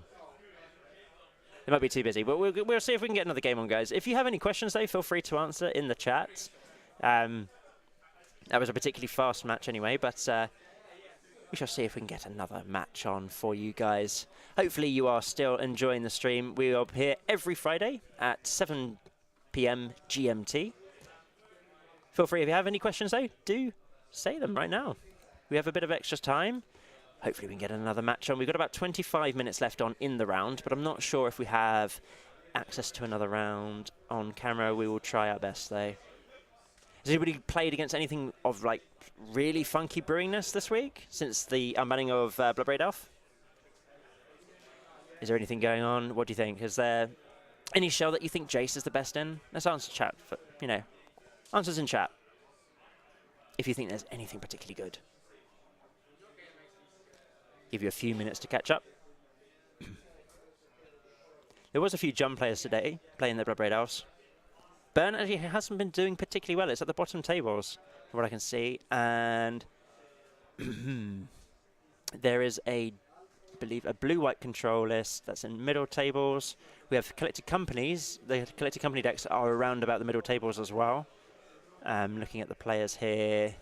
S1: It might be too busy, but we'll see if we can get another game on, guys. If you have any questions, though, feel free to answer in the chat. That was a particularly fast match anyway, but we shall see if we can get another match on for you guys. Hopefully you are still enjoying the stream. We are here every Friday at 7 PM GMT. Feel free, if you have any questions, though, do say them right now. We have a bit of extra time. Hopefully we can get another match on. We've got about 25 minutes left on in the round, but I'm not sure if we have access to another round on camera. We will try our best, though. Has anybody played against anything of, like, really funky brewingness this week since the unbanning of Bloodbraid Elf? Is there anything going on? What do you think? Is there any shell that you think Jace is the best in? Let's answer chat, for, you know, answers in chat. If you think there's anything particularly good. Give you a few minutes to catch up. There was a few Jump players today playing the Bloodbraid Elves. Bant actually hasn't been doing particularly well. It's at the bottom tables, from what I can see. And there is I believe, a blue-white control list that's in middle tables. We have collected companies. The collected company decks are around about the middle tables as well. Looking at the players here.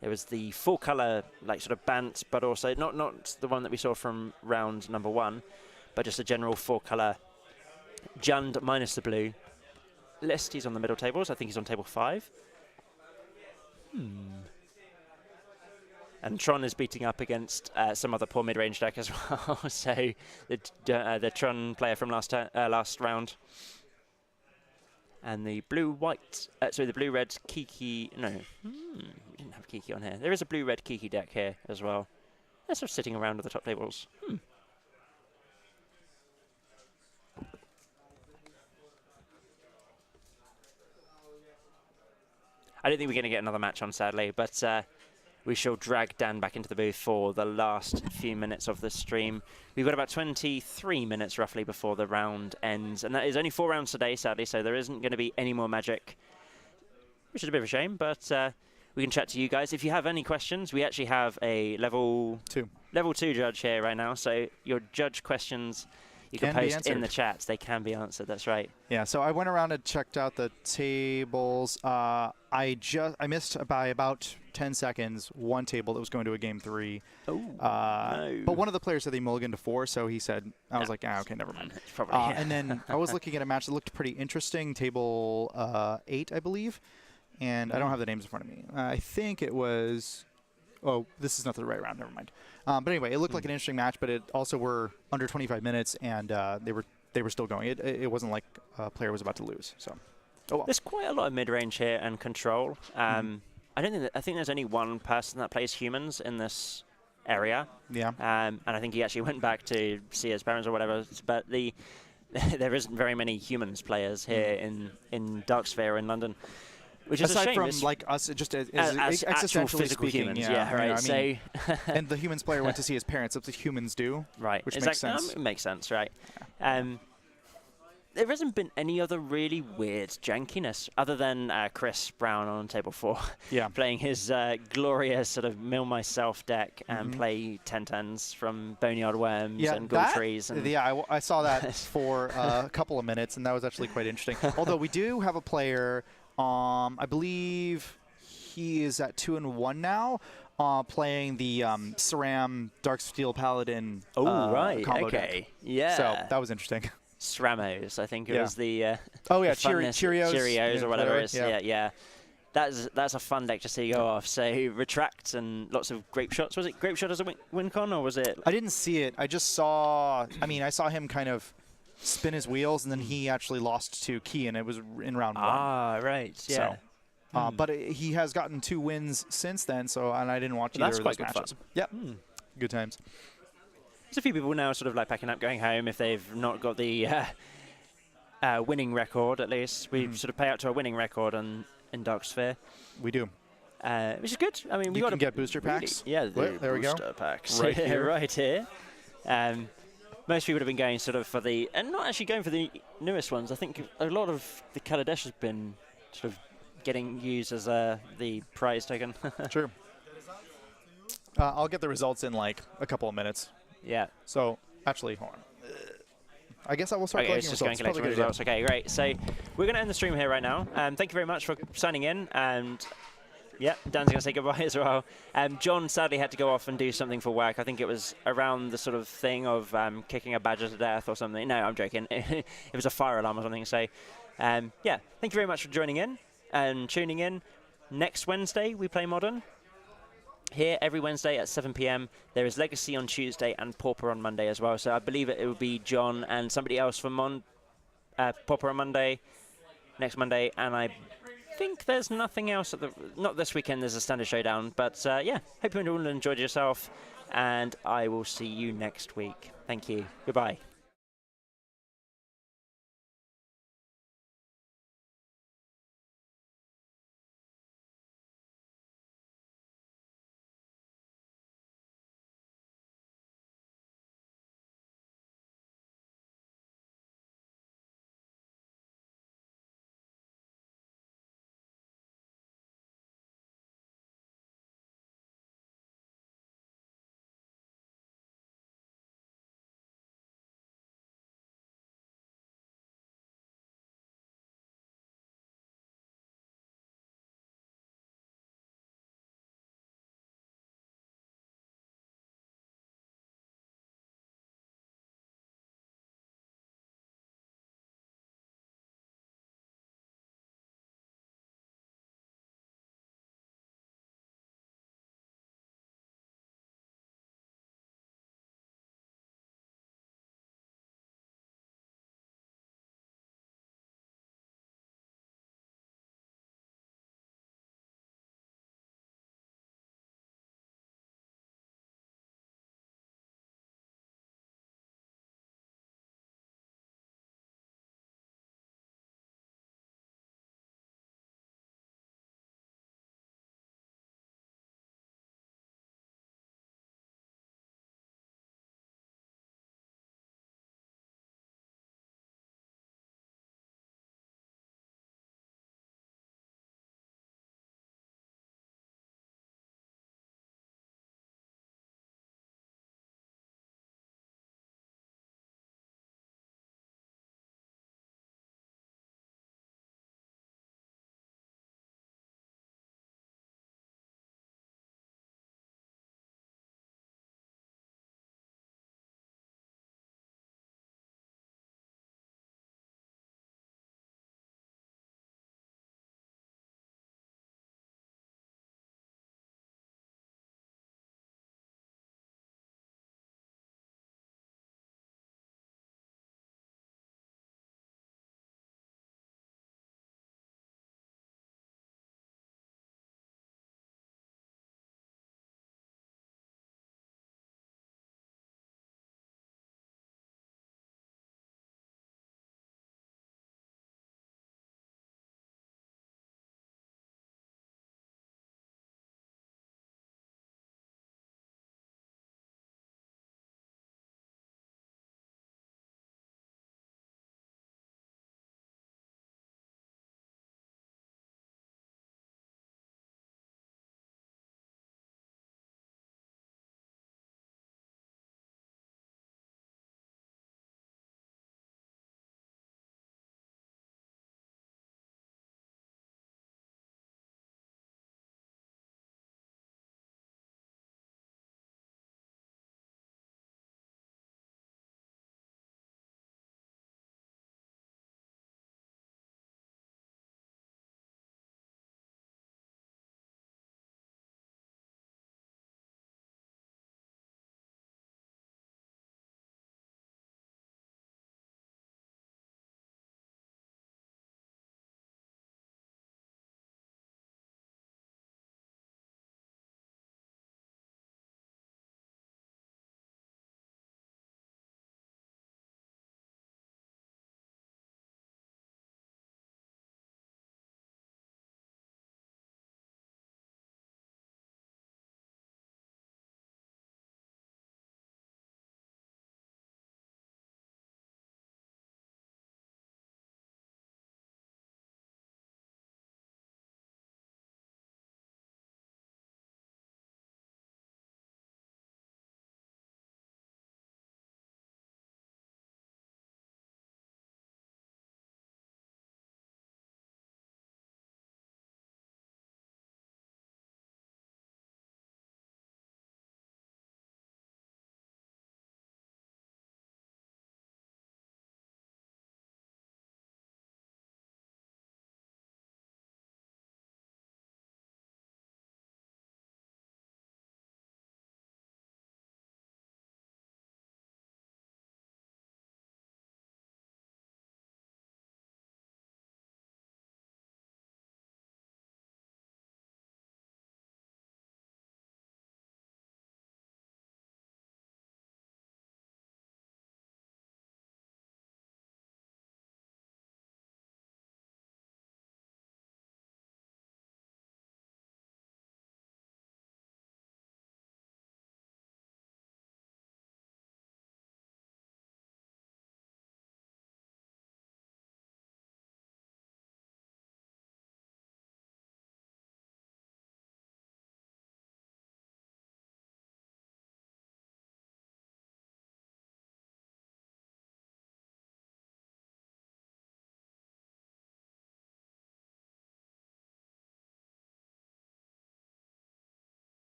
S1: There was the full-colour, like, sort of Bant, but also not the one that we saw from round number 1, but just a general full-colour Jund minus the blue list. He's on the middle tables. I think he's on table 5. And Tron is beating up against some other poor mid-range deck as well. So the Tron player from last round. And the blue-white, sorry, the blue-red Kiki, no, we didn't have Kiki on here. There is a blue-red Kiki deck here as well. They're sort of sitting around at the top tables. I don't think we're going to get another match on, sadly, but we shall drag Dan back into the booth for the last few minutes of the stream. We've got about 23 minutes, roughly, before the round ends. And that is only 4 rounds today, sadly, so there isn't going to be any more Magic, which is a bit of a shame, but we can chat to you guys. If you have any questions, we actually have a level 2 judge here right now, so your judge questions you can post in the chat. They can be answered, that's right.
S4: Yeah, so I went around and checked out the tables. I missed by about 10 seconds one table that was going to a game 3.
S1: Oh, no.
S4: But one of the players said they mulliganed to 4, so he said, I was like, okay, never mind.
S1: Probably, yeah.
S4: And then I was looking at a match that looked pretty interesting, table 8, I believe. And I don't have the names in front of me. I think it was... Oh, this is not the right round. Never mind. But anyway, it looked like an interesting match, but it also were under 25 minutes, and they were still going. It wasn't like a player was about to lose. So, oh well.
S1: There's quite a lot of mid-range here and control. I think there's only one person that plays humans in this area.
S4: Yeah.
S1: And I think he actually went back to see his parents or whatever. But there isn't very many humans players here in Darksphere in London. Which is
S4: aside
S1: a shame.
S4: from like us, just as
S1: actual physical
S4: speaking,
S1: humans,
S4: yeah,
S1: right.
S4: I mean, and the humans player went to see his parents. That's what humans do,
S1: right?
S4: Which makes sense.
S1: It makes sense, right? There hasn't been any other really weird jankiness other than Chris Brown on table 4, playing his glorious sort of mill myself deck and play 10-10s from Boneyard Worms and Gold Trees. And
S4: I saw that for a couple of minutes, and that was actually quite interesting. Although we do have a player. I believe he is at 2-1 now, playing the Saram Darksteel Paladin.
S1: Oh, right.
S4: Combo
S1: Okay.
S4: deck.
S1: Yeah.
S4: So that was interesting.
S1: Sramos, I think it was the.
S4: Cheerios
S1: or whatever it is. Yeah. That's a fun deck to see go off. So retract and lots of grape shots. Was it grape shot as a win con, or was it?
S4: I didn't see it. I just saw. I mean, I saw him kind of spin his wheels, and then he actually lost to Key, and it was in round 1.
S1: Ah, right. Yeah.
S4: So, but he has gotten 2 wins since then. So, and I didn't watch either of those matches.
S1: Fun.
S4: Yep. Good times.
S1: There's a few people now sort of like packing up, going home if they've not got the winning record. At least we sort of pay out to a winning record in Darksphere.
S4: We do.
S1: which is good. I mean, we
S4: You
S1: got
S4: can
S1: to
S4: get booster packs.
S1: Yeah, the
S4: There we go.
S1: booster packs
S4: Right here.
S1: right here. Most people have been going sort of for the, and not actually going for the newest ones. I think a lot of the Kaladesh has been sort of getting used as the prize token.
S4: Sure. I'll get the results in like a couple of minutes.
S1: Yeah.
S4: So actually, hold on. I guess I will start
S1: Okay, it's
S4: collecting
S1: just going
S4: results.
S1: to collect
S4: Probably a good
S1: results. Okay, great. So we're going to end the stream here right now. Thank you very much for signing in. And yeah, Dan's going to say goodbye as well. John sadly had to go off and do something for work. I think it was around the sort of thing of kicking a badger to death or something. No, I'm joking. It was a fire alarm or something. So yeah, thank you very much for joining in and tuning in. Next Wednesday, we play Modern. Here every Wednesday at 7 p.m. There is Legacy on Tuesday and Pauper on Monday as well. So I believe it will be John and somebody else from Pauper on Monday, next Monday. And I think there's nothing else not this weekend. There's a standard showdown. But yeah, hope you all enjoyed yourself. And I will see you next week. Thank you. Goodbye.